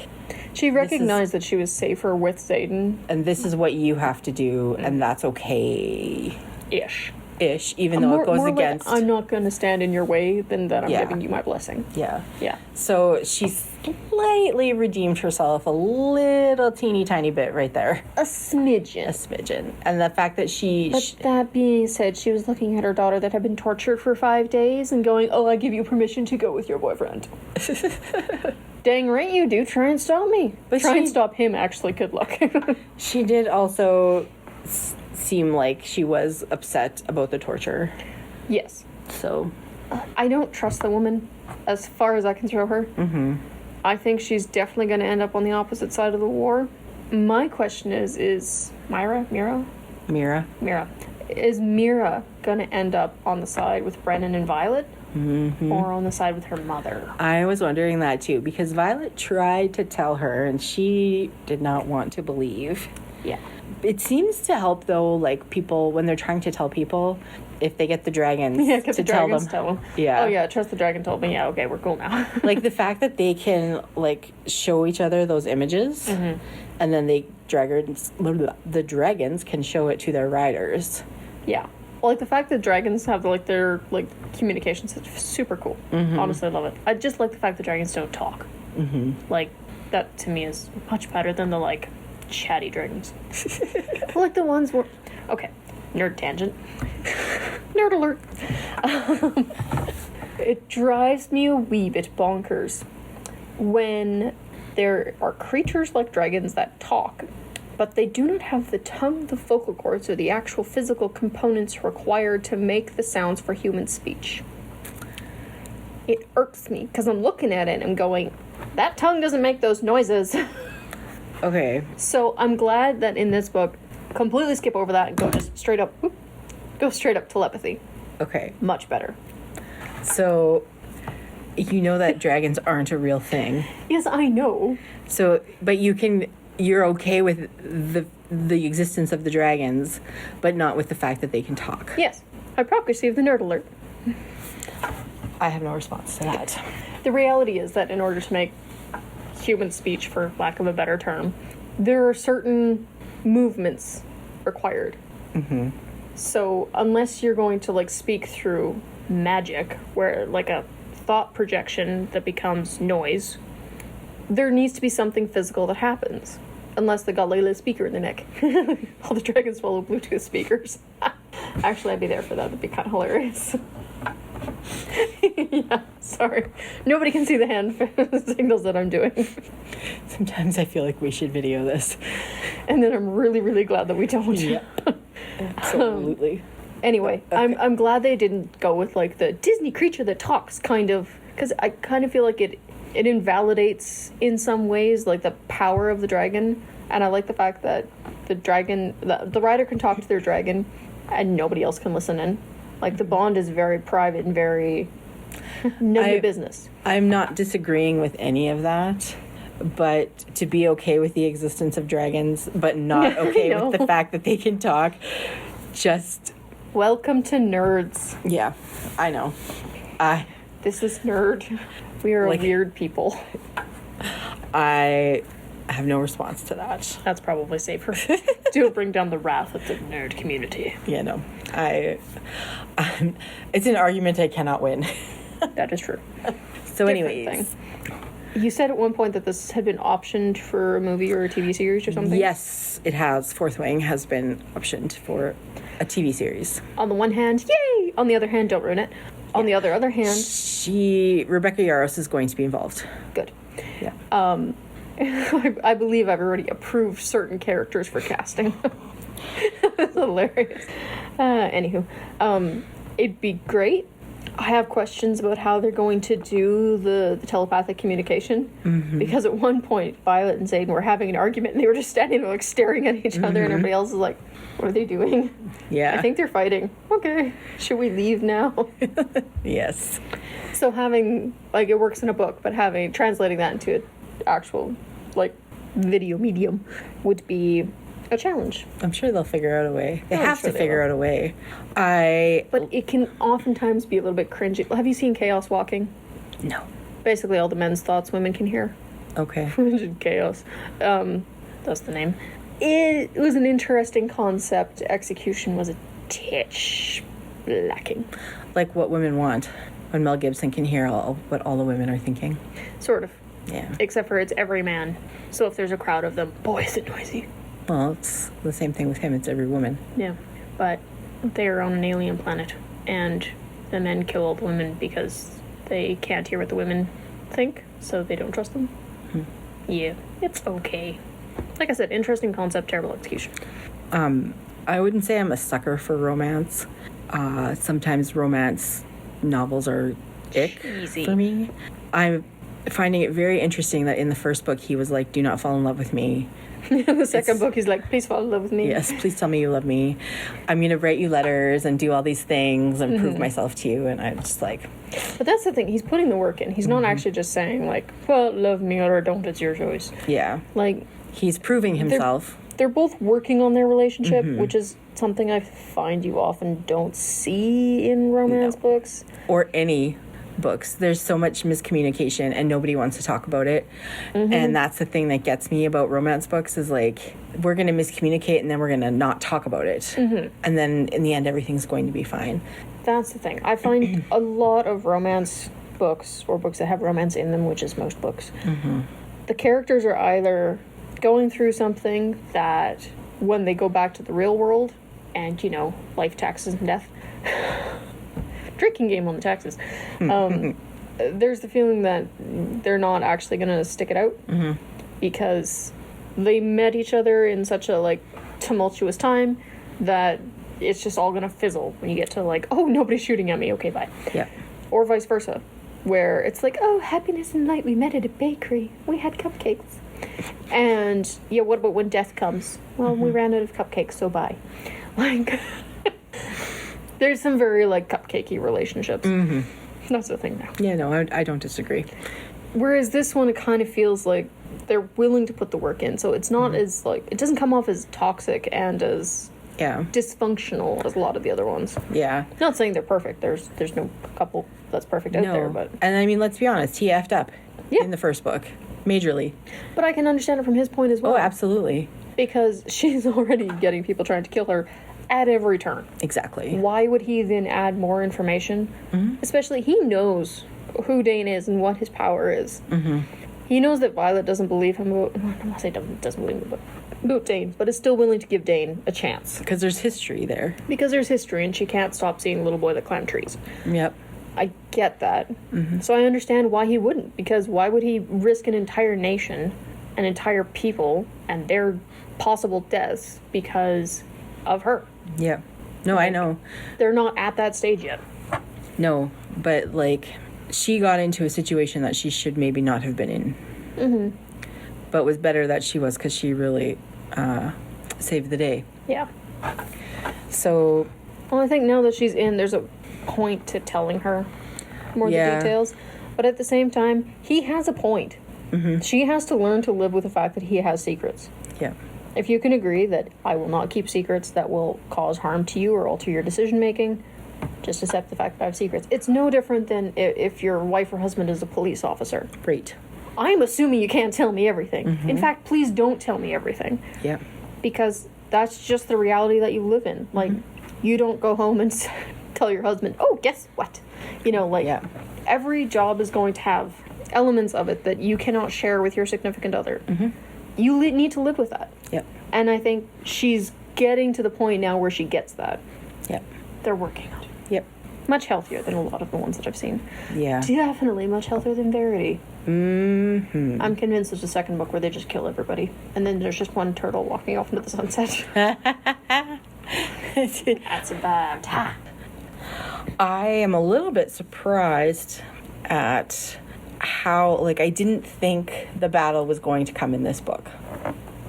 Speaker 1: She recognized that she was safer with Zayden. And this is what you have to do, and that's okay. Ish, even though it goes against... Like, I'm not going to stand in your way, than that I'm giving you my blessing. Yeah. So she slightly redeemed herself a little teeny tiny bit right there. A smidgen. And the fact that But that being said, she was looking at her daughter that had been tortured for 5 days and going, I give you permission to go with your boyfriend. Dang right you do. Try and stop me. But try and stop him, actually. Good luck. She did also... seem like she was upset about the torture. Yes. So... I don't trust the woman as far as I can throw her. Mm-hmm. I think she's definitely going to end up on the opposite side of the war. My question is Mira? Is Mira going to end up on the side with Brennan and Violet? Mm-hmm. Or on the side with her mother? I was wondering that too, because Violet tried to tell her and she did not want to believe. Yeah. It seems to help, though, like, people, when they're trying to tell people, if they get the dragons to tell them. Yeah. Oh, yeah, trust the dragon told me. Yeah, okay, we're cool now. Like, the fact that they can, like, show each other those images, and then the dragons can show it to their riders. Yeah. Well, like, the fact that dragons have, like, their, like, communications is super cool. Mm-hmm. Honestly, I love it. I just like the fact that dragons don't talk. Mm-hmm. Like, that, to me, is much better than the, like... chatty dragons. Like the ones where... Okay, nerd tangent. Nerd alert. It drives me a wee bit bonkers when there are creatures like dragons that talk, but they do not have the tongue, the vocal cords, or the actual physical components required to make the sounds for human speech. It irks me, because I'm looking at it and I'm going, that tongue doesn't make those noises. Okay. So I'm glad that in this book, completely skip over that and go just straight up, go straight up telepathy. Okay. Much better. So, you know that dragons aren't a real thing. Yes, I know. So, but you're okay with the existence of the dragons, but not with the fact that they can talk. Yes. Hypocrisy of the nerd alert. I have no response to that. The reality is that in order to make human speech, for lack of a better term, there are certain movements required. Mm-hmm. So unless you're going to like speak through magic, where like a thought projection that becomes noise, there needs to be something physical that happens. Unless they got like a speaker in the neck. All the dragons follow Bluetooth speakers. Actually, I'd be there for that. That'd be kind of hilarious. Yeah, sorry. Nobody can see the hand signals that I'm doing.
Speaker 2: Sometimes I feel like we should video this.
Speaker 1: And then I'm really, really glad that we don't.
Speaker 2: Yeah. Absolutely.
Speaker 1: Anyway, okay. I'm glad they didn't go with like the Disney creature that talks kind of, because I kind of feel like it invalidates in some ways like the power of the dragon, and I like the fact that the dragon, the rider can talk to their dragon and nobody else can listen in. Like the bond is very private and very none of your business.
Speaker 2: I'm not disagreeing with any of that, but to be okay with the existence of dragons but not okay with the fact that they can talk, just
Speaker 1: welcome to nerds.
Speaker 2: Yeah, I know.
Speaker 1: This is nerd. We are like, a weird people.
Speaker 2: I have no response to that.
Speaker 1: That's probably safer. To bring down the wrath of the nerd community.
Speaker 2: Yeah, no. It's an argument I cannot win.
Speaker 1: That is true.
Speaker 2: So anyways.
Speaker 1: You said at one point that this had been optioned for a movie or a TV series or something?
Speaker 2: Yes, it has. Fourth Wing has been optioned for a TV series. On the
Speaker 1: one hand, yay! On the other hand, don't ruin it. On the other hand...
Speaker 2: Rebecca Yarros is going to be involved.
Speaker 1: Good.
Speaker 2: Yeah.
Speaker 1: I believe I've already approved certain characters for casting. That's hilarious. Anywho, it'd be great. I have questions about how they're going to do the telepathic communication. Mm-hmm. Because at one point, Violet and Zayden were having an argument and they were just standing there like staring at each other, and everybody else is like, what are they doing?
Speaker 2: Yeah.
Speaker 1: I think they're fighting. Okay. Should we leave now?
Speaker 2: Yes.
Speaker 1: So having, like, it works in a book, but translating that into an actual, like, video medium would be a challenge.
Speaker 2: I'm sure they'll figure out a way. They have to figure out a way.
Speaker 1: But it can oftentimes be a little bit cringy. Have you seen Chaos Walking?
Speaker 2: No.
Speaker 1: Basically all the men's thoughts women can hear.
Speaker 2: Okay.
Speaker 1: Chaos. That's the name. It was an interesting concept. Execution was a titch lacking.
Speaker 2: Like what women want. When Mel Gibson can hear what all the women are thinking.
Speaker 1: Sort of.
Speaker 2: Yeah.
Speaker 1: Except for it's every man. So if there's a crowd of them, boy, is it noisy.
Speaker 2: Well, it's the same thing with him. It's every woman.
Speaker 1: Yeah. But they're on an alien planet. And the men kill all the women because they can't hear what the women think. So they don't trust them. Yeah. It's okay. Like I said, interesting concept, terrible execution.
Speaker 2: I wouldn't say I'm a sucker for romance. Sometimes romance novels are ick for me. I'm finding it very interesting that in the first book he was like, do not fall in love with me.
Speaker 1: In the second book he's like, please fall in love with me.
Speaker 2: Yes, please tell me you love me. I'm going to write you letters and do all these things and prove myself to you. And I'm just like...
Speaker 1: But that's the thing, he's putting the work in. He's not actually just saying like, well, love me or don't, it's your choice.
Speaker 2: Yeah.
Speaker 1: Like...
Speaker 2: He's proving himself.
Speaker 1: They're both working on their relationship, which is something I find you often don't see in romance books.
Speaker 2: Or any books. There's so much miscommunication and nobody wants to talk about it. And that's the thing that gets me about romance books is like, we're going to miscommunicate and then we're going to not talk about it. And then in the end, everything's going to be fine.
Speaker 1: That's the thing. I find a lot of romance books or books that have romance in them, which is most books, the characters are either going through something that when they go back to the real world and, you know, life, taxes, and death, drinking game on the taxes, there's the feeling that they're not actually going to stick it out because they met each other in such a, like, tumultuous time that it's just all going to fizzle when you get to, like, oh, nobody's shooting at me, okay, bye.
Speaker 2: Yeah.
Speaker 1: Or vice versa, where it's like, oh, happiness and light, we met at a bakery, we had cupcakes. And yeah, what about when death comes? Well, we ran out of cupcakes, so bye. Like, there's some very like cupcakey relationships. That's the thing now.
Speaker 2: Yeah, no, I don't disagree.
Speaker 1: Whereas this one, it kind of feels like they're willing to put the work in, so it's not as like, it doesn't come off as toxic and as dysfunctional as a lot of the other ones.
Speaker 2: Yeah.
Speaker 1: Not saying they're perfect. There's no couple that's perfect out there, but
Speaker 2: and I mean, let's be honest, he effed up in the first book. Majorly.
Speaker 1: But I can understand it from his point as well.
Speaker 2: Oh, absolutely.
Speaker 1: Because she's already getting people trying to kill her at every turn.
Speaker 2: Exactly.
Speaker 1: Why would he then add more information? Especially, he knows who Dane is and what his power is. He knows that Violet doesn't believe him. I'm not going to say doesn't believe him about Dane, but is still willing to give Dane a chance.
Speaker 2: Because there's history there.
Speaker 1: Because there's history, and she can't stop seeing a little boy that climbed trees.
Speaker 2: Yep.
Speaker 1: I get that. So I understand why he wouldn't. Because why would he risk an entire nation, an entire people, and their possible deaths because of her?
Speaker 2: Yeah. No, I know.
Speaker 1: They're not at that stage yet.
Speaker 2: No, but, like, she got into a situation that she should maybe not have been in. But was better that she was, because she really saved the day.
Speaker 1: Yeah.
Speaker 2: So...
Speaker 1: Well, I think now that she's in, there's a point to telling her more of the details. But at the same time, he has a point. She has to learn to live with the fact that he has secrets.
Speaker 2: Yeah.
Speaker 1: If you can agree that I will not keep secrets that will cause harm to you or alter your decision making, just accept the fact that I have secrets. It's no different than if your wife or husband is a police officer.
Speaker 2: Right.
Speaker 1: I'm assuming you can't tell me everything. In fact, please don't tell me everything.
Speaker 2: Yeah.
Speaker 1: Because that's just the reality that you live in. Like, you don't go home and tell your husband, oh, guess what? You know, like, every job is going to have elements of it that you cannot share with your significant other. You need to live with that.
Speaker 2: Yep.
Speaker 1: And I think she's getting to the point now where she gets that.
Speaker 2: Yep.
Speaker 1: They're working on it.
Speaker 2: Yep.
Speaker 1: Much healthier than a lot of the ones that I've seen.
Speaker 2: Yeah.
Speaker 1: Definitely much healthier than Verity. I'm convinced there's a second book where they just kill everybody. And then there's just one turtle walking off into the sunset. That's a bad tap.
Speaker 2: I am a little bit surprised at how, like, I didn't think the battle was going to come in this book.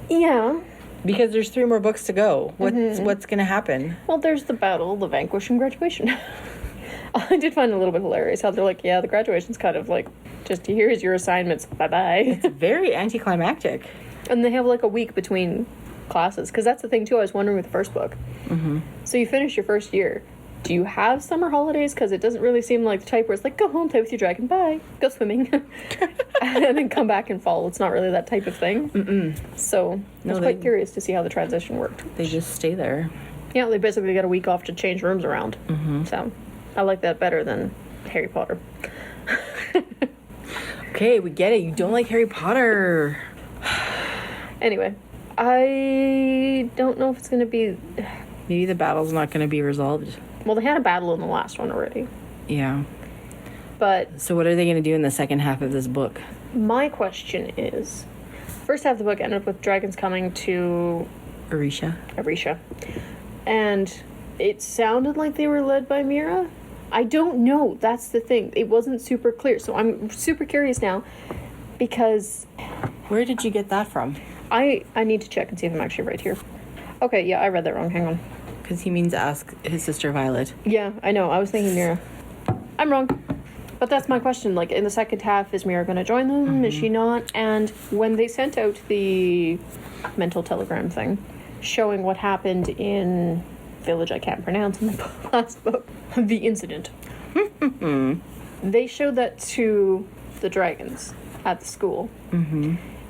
Speaker 1: Yeah.
Speaker 2: Because there's 3 more books to go. What's going to happen?
Speaker 1: Well, there's the battle, the vanquish, and graduation. I did find it a little bit hilarious how they're like, yeah, the graduation's kind of like, just here's your assignments, bye-bye.
Speaker 2: It's very anticlimactic.
Speaker 1: And they have like a week between classes, because that's the thing too, I was wondering with the first book. So you finish your first year. Do you have summer holidays? Because it doesn't really seem like the type where it's like, go home, play with your dragon, bye, go swimming, and then come back in fall. It's not really that type of thing. So I was quite curious to see how the transition worked.
Speaker 2: They just stay there.
Speaker 1: Yeah, they basically got a week off to change rooms around. So I like that better than Harry Potter.
Speaker 2: Okay, we get it. You don't like Harry Potter.
Speaker 1: Anyway, I don't know if it's going to be...
Speaker 2: Maybe the battle's not going to be resolved.
Speaker 1: Well, they had a battle in the last one already.
Speaker 2: Yeah.
Speaker 1: But...
Speaker 2: So what are they going to do in the second half of this book?
Speaker 1: My question is... First half of the book ended up with dragons coming to... Arisha. And it sounded like they were led by Mira. I don't know. That's the thing. It wasn't super clear. So I'm super curious now. Because...
Speaker 2: Where did you get that from?
Speaker 1: I need to check and see if I'm actually right here. Okay, yeah, I read that wrong. Hang on.
Speaker 2: Because he means to ask his sister Violet.
Speaker 1: Yeah, I know. I was thinking Mira. I'm wrong. But that's my question. Like, in the second half, is Mira going to join them? Is she not? And when they sent out the mental telegram thing, showing what happened in village I can't pronounce in the last book, the incident, they showed that to the dragons at the school.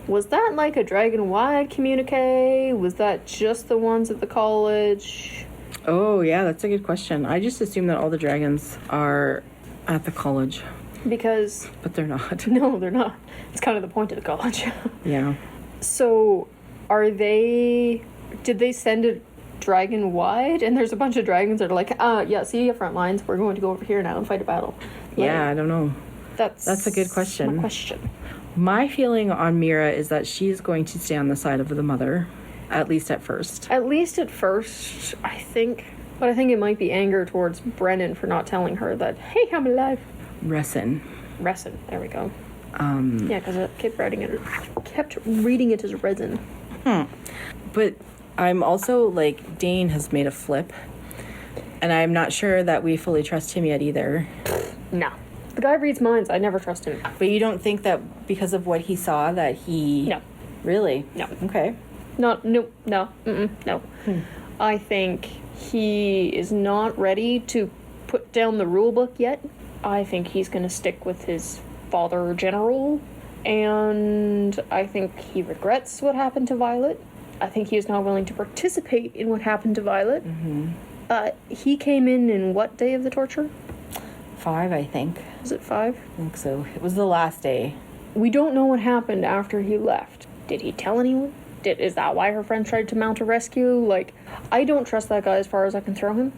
Speaker 1: Was that like a dragon-wide communique? Was that just the ones at the college?
Speaker 2: Oh, yeah, that's a good question. I just assume that all the dragons are at the college.
Speaker 1: Because...
Speaker 2: But they're not.
Speaker 1: No, they're not. It's kind of the point of the college.
Speaker 2: Yeah.
Speaker 1: So, are they... Did they send it dragon-wide? And there's a bunch of dragons that are like, yeah, see you front lines. We're going to go over here now and fight a battle. Like,
Speaker 2: yeah, I don't know.
Speaker 1: That's
Speaker 2: a good question.
Speaker 1: My question.
Speaker 2: My feeling on Mira is that she's going to stay on the side of the mother, at least at first.
Speaker 1: At least at first, I think. But I think it might be anger towards Brennan for not telling her that, hey, I'm alive.
Speaker 2: Resin,
Speaker 1: there we go. Yeah, because I kept reading it as resin.
Speaker 2: But I'm also, like, Dane has made a flip. And I'm not sure that we fully trust him yet either.
Speaker 1: No. The guy reads minds. I never trust him.
Speaker 2: But you don't think that because of what he saw that he...
Speaker 1: No.
Speaker 2: Really?
Speaker 1: No.
Speaker 2: Okay.
Speaker 1: No. I think he is not ready to put down the rule book yet. I think he's going to stick with his father general. And I think he regrets what happened to Violet. I think he is not willing to participate in what happened to Violet. He came in what day of the torture?
Speaker 2: 5, I think.
Speaker 1: Was it 5?
Speaker 2: I think so. It was the last day.
Speaker 1: We don't know what happened after he left. Did he tell anyone? Is that why her friend tried to mount a rescue? Like, I don't trust that guy as far as I can throw him.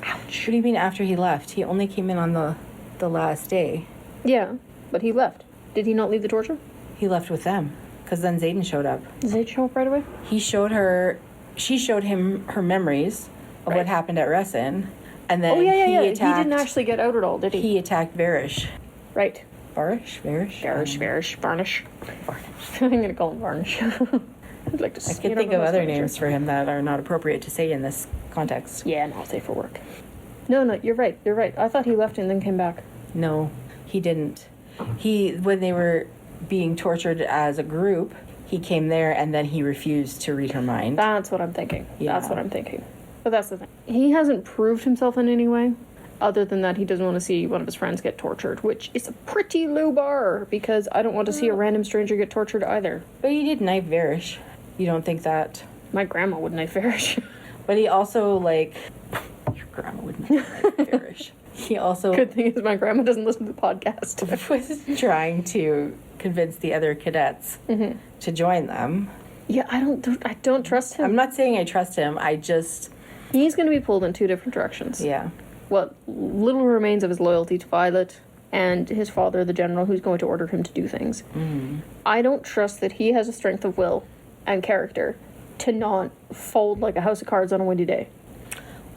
Speaker 2: Ouch. What do you mean after he left? He only came in on the last day.
Speaker 1: Yeah, but he left. Did he not leave the torture?
Speaker 2: He left with them. Because then Zayden showed up.
Speaker 1: Did Zayden show up right away?
Speaker 2: She showed him her memories of what happened at Ressin. And then he attacked...
Speaker 1: He didn't actually get out at all, did he?
Speaker 2: He attacked Varish.
Speaker 1: Right.
Speaker 2: Varnish?
Speaker 1: Varnish. I'm going to call him Varnish. I'd like to.
Speaker 2: I could think of other names for him that are not appropriate to say in this context.
Speaker 1: Yeah, no, safe for work. No, you're right. I thought he left and then came back.
Speaker 2: No, he didn't. When they were being tortured as a group, he came there and then he refused to read her mind.
Speaker 1: That's what I'm thinking.
Speaker 2: Yeah.
Speaker 1: That's what I'm thinking. But that's the thing. He hasn't proved himself in any way, other than that he doesn't want to see one of his friends get tortured, which is a pretty low bar, because I don't want to see a random stranger get tortured either.
Speaker 2: But he did knife Varish. You don't think that?
Speaker 1: My grandma would knife Varish.
Speaker 2: But he also, your grandma would knife Varish. He also...
Speaker 1: Good thing is my grandma doesn't listen to the podcast.
Speaker 2: was trying to convince the other cadets to join them.
Speaker 1: Yeah, I don't trust him.
Speaker 2: I'm not saying I trust him. I just...
Speaker 1: He's going to be pulled in 2 different directions.
Speaker 2: Yeah.
Speaker 1: What little remains of his loyalty to Violet and his father, the general, who's going to order him to do things. I don't trust that he has a strength of will and character to not fold like a house of cards on a windy day.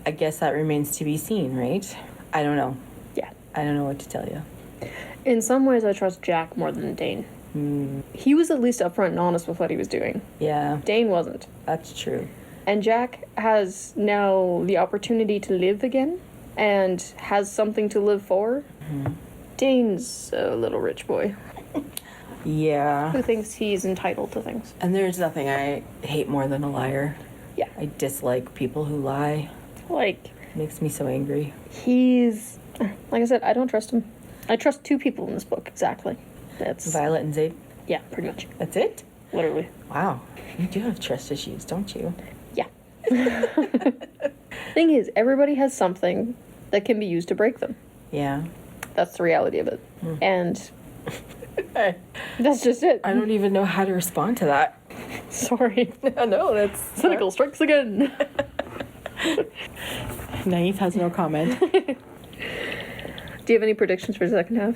Speaker 2: I guess that remains to be seen, right? I don't know.
Speaker 1: Yeah.
Speaker 2: I don't know what to tell you.
Speaker 1: In some ways, I trust Jack more than Dane. He was at least upfront and honest with what he was doing.
Speaker 2: Yeah.
Speaker 1: Dane wasn't.
Speaker 2: That's true.
Speaker 1: And Jack has now the opportunity to live again and has something to live for. Dane's a little rich boy.
Speaker 2: Yeah.
Speaker 1: Who thinks he's entitled to things.
Speaker 2: And there's nothing I hate more than a liar.
Speaker 1: Yeah.
Speaker 2: I dislike people who lie.
Speaker 1: Like...
Speaker 2: Makes me so angry.
Speaker 1: He's... Like I said, I don't trust him. I trust 2 people in this book, exactly. That's...
Speaker 2: Violet and Zayd?
Speaker 1: Yeah, pretty much.
Speaker 2: That's it?
Speaker 1: Literally.
Speaker 2: Wow. You do have trust issues, don't you?
Speaker 1: Yeah. Thing is, everybody has something that can be used to break them.
Speaker 2: Yeah.
Speaker 1: That's the reality of it. And... that's just it.
Speaker 2: I don't even know how to respond to that.
Speaker 1: Sorry.
Speaker 2: No, that's...
Speaker 1: Cynical strikes again.
Speaker 2: Naïve has no comment.
Speaker 1: Do you have any predictions for the second half?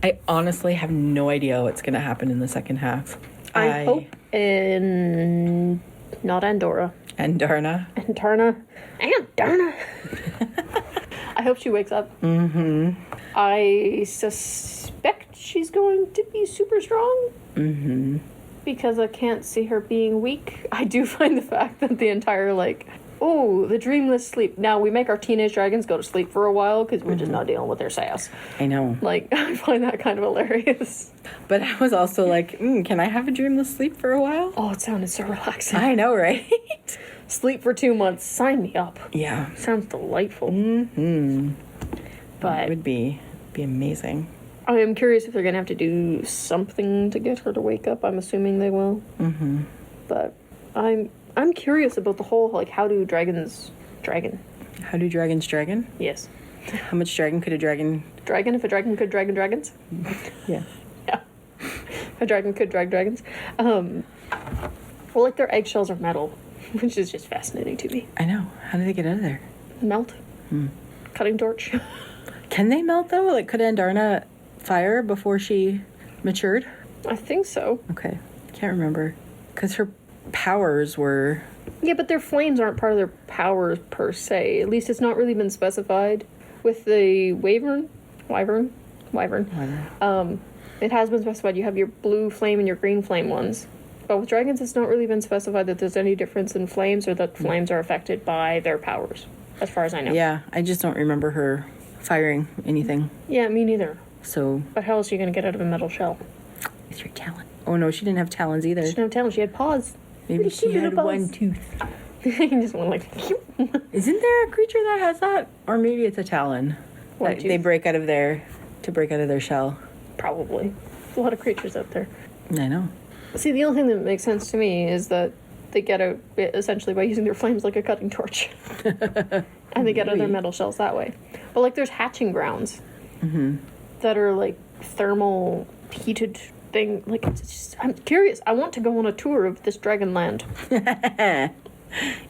Speaker 2: I honestly have no idea what's going to happen in the second half.
Speaker 1: I hope in... Not Andorra.
Speaker 2: Andarna.
Speaker 1: Andarna. I hope she wakes up. I suspect she's going to be super strong. Because I can't see her being weak. I do find the fact that the entire, the dreamless sleep. Now, we make our teenage dragons go to sleep for a while because we're just not dealing with their sass.
Speaker 2: I know.
Speaker 1: I find that kind of hilarious.
Speaker 2: But I was also like, can I have a dreamless sleep for a while?
Speaker 1: Oh, it sounded so relaxing.
Speaker 2: I know, right?
Speaker 1: Sleep for 2 months. Sign me up.
Speaker 2: Yeah.
Speaker 1: Sounds delightful. But
Speaker 2: it would be amazing.
Speaker 1: I am curious if they're going to have to do something to get her to wake up. I'm assuming they will. But I'm curious about the whole, how do dragons dragon?
Speaker 2: How do dragons dragon?
Speaker 1: Yes.
Speaker 2: How much dragon could a dragon...
Speaker 1: Dragon? If a dragon could dragon dragons?
Speaker 2: Yeah.
Speaker 1: Yeah. If a dragon could drag dragons. Well, their eggshells are metal, which is just fascinating to me.
Speaker 2: I know. How do they get out of there?
Speaker 1: Melt. Cutting torch.
Speaker 2: Can they melt, though? Could Andarna fire before she matured?
Speaker 1: I think so.
Speaker 2: Okay. Can't remember. Because her powers were...
Speaker 1: Yeah, but their flames aren't part of their powers per se. At least it's not really been specified. With the wyvern. It has been specified. You have your blue flame and your green flame ones. But with dragons, it's not really been specified that there's any difference in flames or that flames are affected by their powers, as far as I know.
Speaker 2: Yeah, I just don't remember her firing anything.
Speaker 1: Yeah, me neither.
Speaker 2: So...
Speaker 1: But how else are you going to get out of a metal shell?
Speaker 2: With your talon. Oh, no, she didn't have talons either.
Speaker 1: She didn't have talons. She had paws.
Speaker 2: Maybe she had one tooth.
Speaker 1: You just went
Speaker 2: Isn't there a creature that has that? Or maybe it's a talon.
Speaker 1: One tooth.
Speaker 2: They break out of their shell.
Speaker 1: Probably. There's a lot of creatures out there.
Speaker 2: I know.
Speaker 1: See, the only thing that makes sense to me is that they get out essentially by using their flames like a cutting torch. And they get out their metal shells that way. But, like, there's hatching grounds that are, like, thermal heated thing. Like, it's just, I'm curious. I want to go on a tour of this dragon land.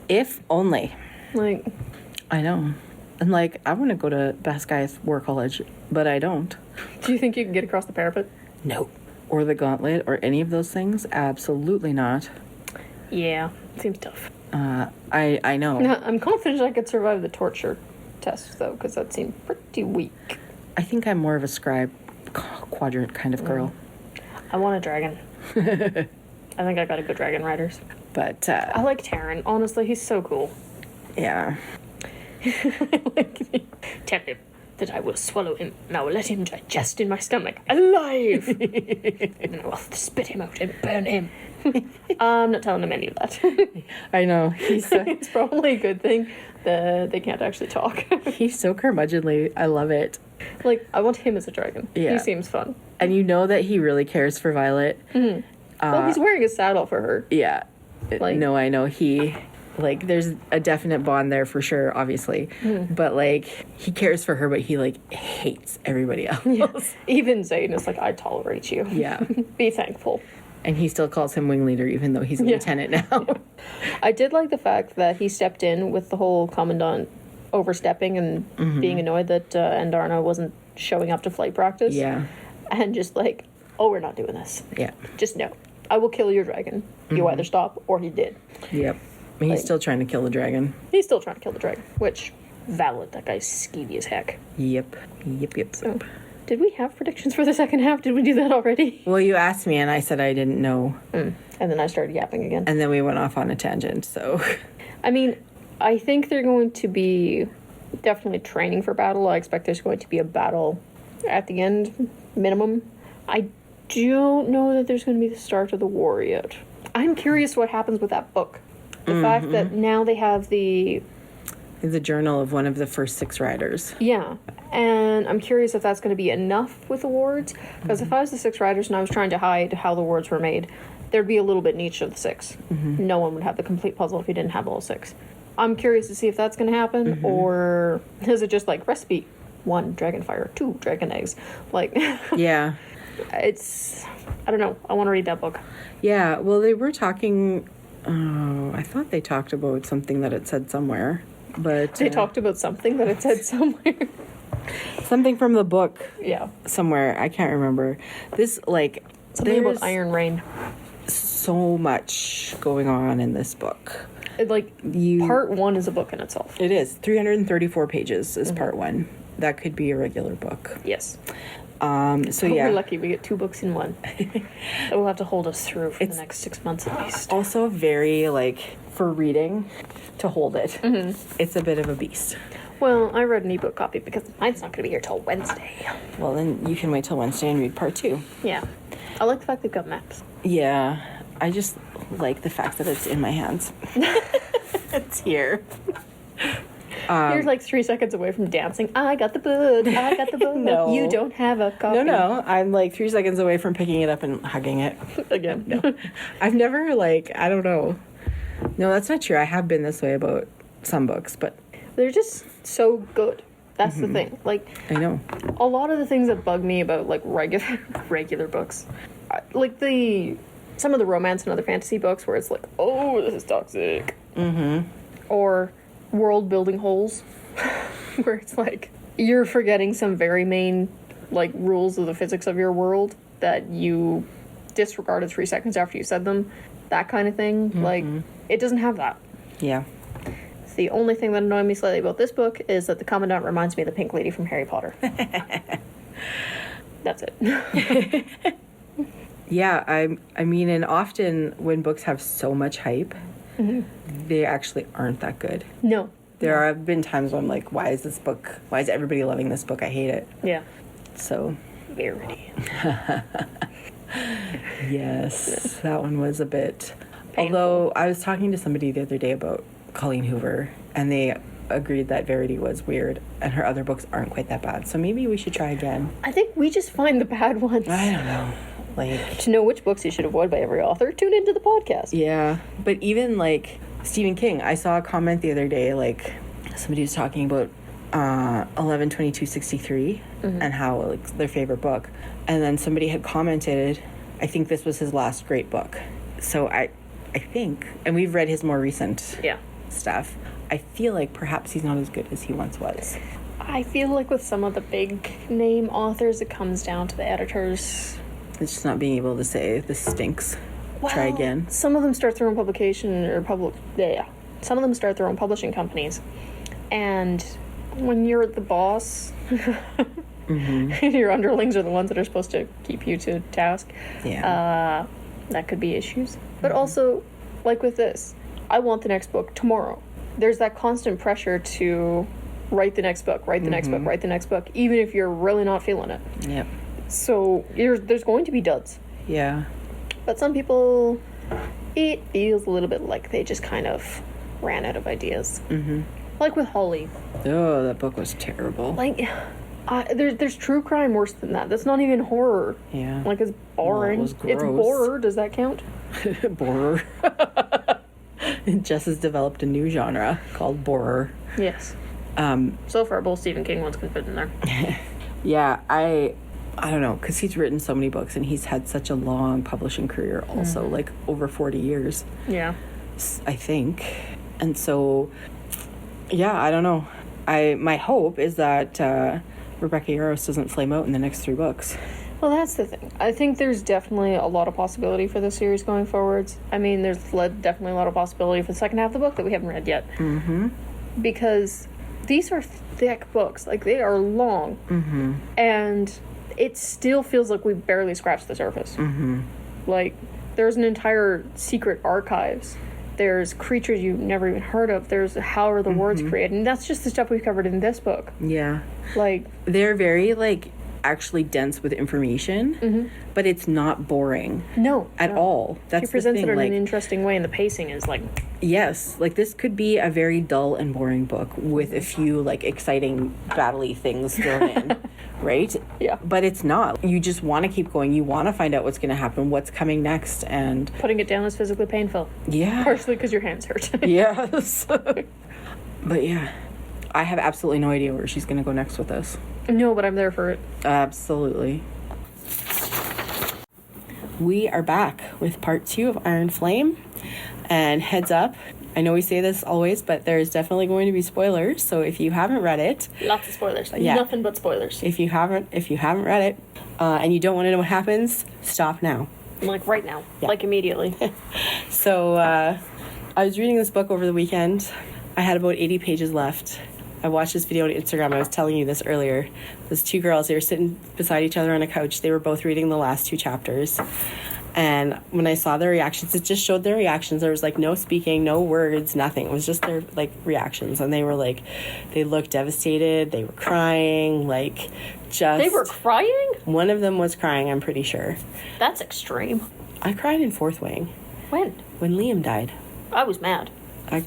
Speaker 2: If only.
Speaker 1: Like,
Speaker 2: I know. And, like, I want to go to Basgiath War College, but I don't.
Speaker 1: do you think you can get across the parapet?
Speaker 2: No. Or the gauntlet, or any of those things? Absolutely not.
Speaker 1: Yeah, seems tough.
Speaker 2: I know.
Speaker 1: I'm confident I could survive the torture test, though, because that seemed pretty weak.
Speaker 2: I think I'm more of a scribe quadrant kind of girl.
Speaker 1: I want a dragon. I think I got a good dragon riders.
Speaker 2: But,
Speaker 1: I like Terran. Honestly, he's so cool.
Speaker 2: yeah.
Speaker 1: Tell him that I will swallow him, and I will let him digest in my stomach, alive! And I will spit him out and burn him. I'm not telling him any of that.
Speaker 2: I know. He's so,
Speaker 1: It's probably a good thing that they can't actually talk.
Speaker 2: he's so curmudgeonly. I love it.
Speaker 1: Like, I want him as a dragon.
Speaker 2: Yeah.
Speaker 1: He seems fun.
Speaker 2: And you know that he really cares for Violet.
Speaker 1: Well, he's wearing a saddle for her.
Speaker 2: Yeah.
Speaker 1: Like-
Speaker 2: No, I know. He, like, there's a definite bond there for sure, obviously. But, like, he cares for her, but he, like, hates everybody else.
Speaker 1: Even Zane is like, I tolerate you.
Speaker 2: Yeah.
Speaker 1: Be thankful.
Speaker 2: And he still calls him wing leader, even though he's a lieutenant now.
Speaker 1: I did like the fact that he stepped in with the whole commandant overstepping and being annoyed that Andarna wasn't showing up to flight practice.
Speaker 2: Yeah.
Speaker 1: And just like, oh, we're not doing this.
Speaker 2: Yeah.
Speaker 1: Just no. I will kill your dragon. You either stop or he did.
Speaker 2: Yep. He's
Speaker 1: Like-
Speaker 2: still trying to kill the dragon.
Speaker 1: He's still trying to kill the dragon, which, valid. That guy's skeevy as heck.
Speaker 2: Yep.
Speaker 1: So, did we have predictions for the second half? Did we do that already?
Speaker 2: Well, you asked me, and I said I didn't know.
Speaker 1: And then I started yapping again.
Speaker 2: And then we went off on a tangent, so...
Speaker 1: I mean, I think they're going to be definitely training for battle. I expect there's going to be a battle at the end, minimum. I don't know that there's going to be the start of the war yet. I'm curious what happens with that book. The fact that now they have the
Speaker 2: journal of one of the first 6 riders.
Speaker 1: Yeah, and I'm curious if that's going to be enough with the wards. Because if I was the 6 riders and I was trying to hide how the wards were made, there'd be a little bit in each of the 6. No one would have the complete puzzle if you didn't have all 6. I'm curious to see if that's going to happen, or is it just like recipe 1 dragon fire, 2 dragon eggs? Like,
Speaker 2: Yeah.
Speaker 1: it's, I don't know. I want to read that book.
Speaker 2: Yeah, well, they were talking... Oh, I thought they talked about something that it said somewhere. But
Speaker 1: They talked about something that it said somewhere.
Speaker 2: something from the book
Speaker 1: Yeah,
Speaker 2: somewhere. I can't remember. This, like...
Speaker 1: something
Speaker 2: there's
Speaker 1: about Iron Rain.
Speaker 2: so much going on in this book.
Speaker 1: Like, part 1 is a book in itself.
Speaker 2: It is. 334 pages is part 1. That could be a regular book.
Speaker 1: Yes.
Speaker 2: So yeah.
Speaker 1: We're lucky we get 2 books in one. That will have to hold us through for the next 6 months at least.
Speaker 2: Also very, like, for reading, to hold it. It's a bit of a beast.
Speaker 1: Well, I read an ebook copy because mine's not going to be here till Wednesday.
Speaker 2: Well, then you can wait till Wednesday and read part 2.
Speaker 1: Yeah. I like the fact they've got maps.
Speaker 2: Yeah. I just like the fact that it's in my hands. It's here.
Speaker 1: You're like 3 seconds away from dancing. I got the book. I got the book.
Speaker 2: No.
Speaker 1: You don't have a copy.
Speaker 2: No. I'm like 3 seconds away from picking it up and hugging it.
Speaker 1: Again, no.
Speaker 2: I've never, like, I don't know. No, that's not true. I have been this way about some books, but...
Speaker 1: They're just so good. That's the thing. Like,
Speaker 2: I know.
Speaker 1: a lot of the things that bug me about, like, regular books, like some of the romance and other fantasy books where it's like, oh, this is toxic. Or world building holes where it's like you're forgetting some very main, like, rules of the physics of your world that you disregarded 3 seconds after you said them. That kind of thing. Like, it doesn't have that.
Speaker 2: Yeah.
Speaker 1: The only thing that annoyed me slightly about this book is that the Commandant reminds me of the Pink Lady from Harry Potter. That's it.
Speaker 2: Yeah, I mean, and often when books have so much hype, they actually aren't that good.
Speaker 1: No.
Speaker 2: There have been times when I'm like, why is everybody loving this book? I hate it.
Speaker 1: Yeah.
Speaker 2: So,
Speaker 1: Verity.
Speaker 2: yes, that one was a bit...
Speaker 1: Painful.
Speaker 2: Although, I was talking to somebody the other day about Colleen Hoover, and they agreed that Verity was weird, and her other books aren't quite that bad. So maybe we should try again.
Speaker 1: I think we just find the bad ones.
Speaker 2: I don't know. Like,
Speaker 1: to know which books you should avoid by every author, tune into the podcast.
Speaker 2: yeah. But even, like, Stephen King, I saw a comment the other day, like, somebody was talking about 11/22/63 and how, like, their favorite book. And then somebody had commented, I think this was his last great book. So I think, and we've read his more recent stuff, I feel like perhaps he's not as good as he once was.
Speaker 1: I feel like with some of the big name authors, it comes down to the editors.
Speaker 2: It's just not being able to say, this stinks.
Speaker 1: Well,
Speaker 2: Try again.
Speaker 1: Some of them start their own some of them start their own publishing companies. And when you're the boss, your underlings are the ones that are supposed to keep you to task.
Speaker 2: Yeah.
Speaker 1: That could be issues. But also, like with this, I want the next book tomorrow. There's that constant pressure to write the next book, write the next book, write the next book, even if you're really not feeling it.
Speaker 2: Yep.
Speaker 1: So there's going to be duds.
Speaker 2: Yeah.
Speaker 1: But some people, it feels a little bit like they just kind of ran out of ideas. Like with Holly.
Speaker 2: Oh, that book was terrible.
Speaker 1: Like, there's true crime worse than that. That's not even horror.
Speaker 2: Yeah.
Speaker 1: Like, it's boring.
Speaker 2: Well, it was gross.
Speaker 1: It's horror. Does that count?
Speaker 2: Borer. Jess has developed a new genre called borer.
Speaker 1: Yes. So far, both Stephen King ones can fit in there.
Speaker 2: Yeah, I don't know, because he's written so many books and he's had such a long publishing career also, like over 40 years.
Speaker 1: Yeah.
Speaker 2: I think. And so, yeah, I don't know. My hope is that Rebecca Yarros doesn't flame out in the next 3 books.
Speaker 1: Well, that's the thing. I think there's definitely a lot of possibility for this series going forwards. I mean, there's definitely a lot of possibility for the second half of the book that we haven't read yet. Because these are thick books. Like, they are long. And it still feels like we barely scratched the surface. Like, there's an entire secret archives. There's creatures you've never even heard of. There's how are the words created. And that's just the stuff we've covered in this book.
Speaker 2: Yeah.
Speaker 1: Like,
Speaker 2: they're very, like, actually dense with information, but it's not boring.
Speaker 1: No.
Speaker 2: At all. That's
Speaker 1: she presents
Speaker 2: the thing.
Speaker 1: it in an interesting way, and the pacing is, like...
Speaker 2: Yes. Like, this could be a very dull and boring book with a few, like, exciting, battle-y things thrown in. Right?
Speaker 1: Yeah.
Speaker 2: But it's not. You just want to keep going. You want to find out what's going to happen, what's coming next, and...
Speaker 1: Putting it down is physically painful.
Speaker 2: Yeah.
Speaker 1: Partially because your hands hurt.
Speaker 2: Yes. But yeah, I have absolutely no idea where she's going to go next with this.
Speaker 1: No, but I'm there for it.
Speaker 2: Absolutely. We are back with part 2 of Iron Flame. And heads up, I know we say this always, but there's definitely going to be spoilers. So if you haven't read it...
Speaker 1: Lots of spoilers.
Speaker 2: Yeah.
Speaker 1: Nothing but spoilers.
Speaker 2: If you haven't read it, and you don't want to know what happens, stop now.
Speaker 1: Like right now.
Speaker 2: Yeah.
Speaker 1: Like immediately.
Speaker 2: So I was reading this book over the weekend. I had about 80 pages left. I watched this video on Instagram. I was telling you this earlier. There's 2 girls. They were sitting beside each other on a couch. They were both reading the last 2 chapters. And when I saw their reactions, it just showed their reactions. There was, like, no speaking, no words, nothing. It was just their, like, reactions. And they were, like, they looked devastated. They were crying, like, just...
Speaker 1: They were crying?
Speaker 2: One of them was crying, I'm pretty sure.
Speaker 1: That's extreme.
Speaker 2: I cried in Fourth Wing.
Speaker 1: When?
Speaker 2: When Liam died.
Speaker 1: I was mad.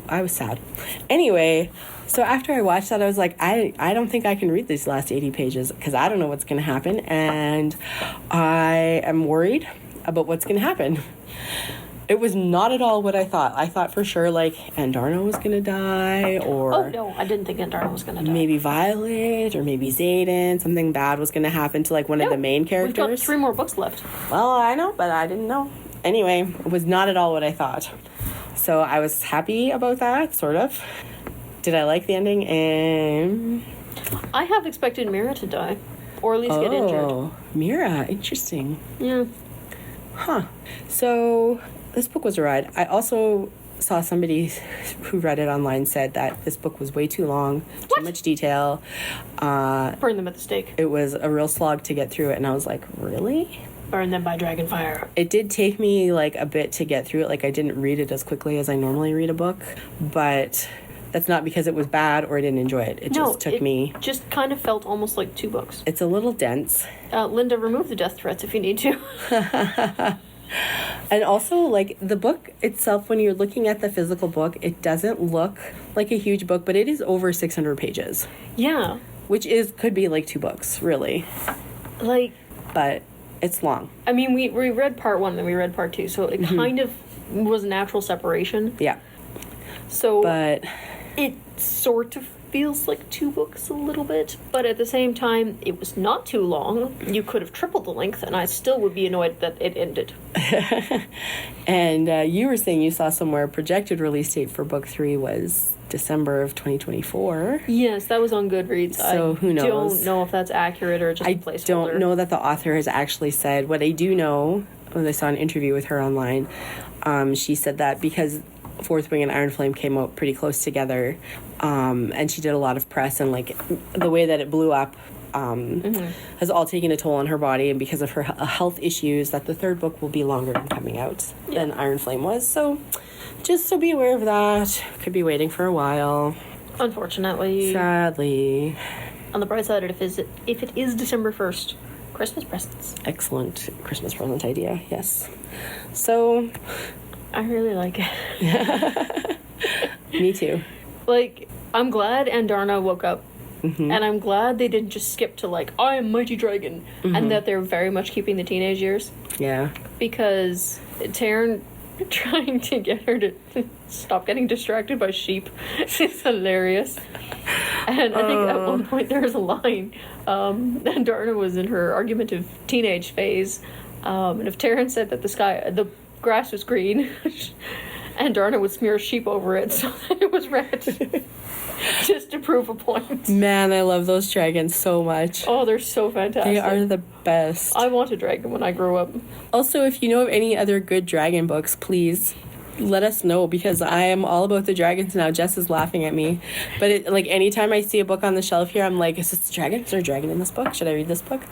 Speaker 2: I was sad. Anyway, so after I watched that, I was like, I don't think I can read these last 80 pages because I don't know what's going to happen. And I am worried about what's going to happen. It was not at all what I thought. I thought for sure, like, Andarno was going to die, or...
Speaker 1: Oh, no, I didn't think Andarno was going to die.
Speaker 2: Maybe Violet, or maybe Xaden. Something bad was going to happen to, like, one of the main characters.
Speaker 1: We've got 3 more books left.
Speaker 2: Well, I know, but I didn't know. Anyway, it was not at all what I thought. So I was happy about that, sort of. Did I like the ending?
Speaker 1: I have expected Mira to die. Or at least get injured.
Speaker 2: Oh, Mira. Interesting.
Speaker 1: Yeah.
Speaker 2: Huh. So... this book was a ride. I also saw somebody who read it online said that this book was way too long, too much detail.
Speaker 1: Burn them at the stake.
Speaker 2: It was a real slog to get through it, and I was like, really?
Speaker 1: Burn them by dragonfire.
Speaker 2: It did take me, like, a bit to get through it. Like, I didn't read it as quickly as I normally read a book, but that's not because it was bad or I didn't enjoy it. It just took me...
Speaker 1: just kind of felt almost like 2 books.
Speaker 2: It's a little dense.
Speaker 1: Linda, remove the death threats if you need to.
Speaker 2: And also, like, the book itself, when you're looking at the physical book, it doesn't look like a huge book, but it is over 600 pages.
Speaker 1: Yeah.
Speaker 2: Which could be like 2 books, really.
Speaker 1: Like...
Speaker 2: But It's long.
Speaker 1: I mean, we read part 1 and then we read part 2, so it kind of was a natural separation.
Speaker 2: Yeah.
Speaker 1: So
Speaker 2: But
Speaker 1: it sort of feels like 2 books a little bit, but at the same time, it was not too long. You could have tripled the length, and I still would be annoyed that it ended.
Speaker 2: And you were saying you saw somewhere projected release date for book 3 was December of 2024.
Speaker 1: Yes, that was on Goodreads.
Speaker 2: So who knows?
Speaker 1: I don't know if that's accurate or just a placeholder.
Speaker 2: I don't know that the author has actually said. What I do know, when I saw an interview with her online, she said that because Fourth Wing and Iron Flame came out pretty close together, and she did a lot of press, and like the way that it blew up has all taken a toll on her body, and because of her health issues, that the third book will be longer in coming out than Iron Flame was. So just so be aware of that. Could be waiting for a while.
Speaker 1: Unfortunately.
Speaker 2: Sadly.
Speaker 1: On the bright side, if it is December 1st, Christmas presents.
Speaker 2: Excellent Christmas present idea, yes. So
Speaker 1: I really like it.
Speaker 2: Me too.
Speaker 1: Like, I'm glad Andarna woke up. And I'm glad they didn't just skip to, like, I am Mighty Dragon. And that they're very much keeping the teenage years.
Speaker 2: Yeah.
Speaker 1: Because Taryn trying to get her to stop getting distracted by sheep is hilarious. And I think at one point there was a line. Andarna was in her argumentative teenage phase. And if Taryn said that the grass was green, and Darna would smear sheep over it so that it was red. Just to prove a point.
Speaker 2: Man, I love those dragons so much.
Speaker 1: Oh, they're so fantastic.
Speaker 2: They are the best.
Speaker 1: I want a dragon when I grow up.
Speaker 2: Also, if you know of any other good dragon books, please let us know, because I am all about the dragons now. Jess is laughing at me. But anytime I see a book on the shelf here, I'm like, is this a dragon? Is there a dragon in this book? Should I read this book?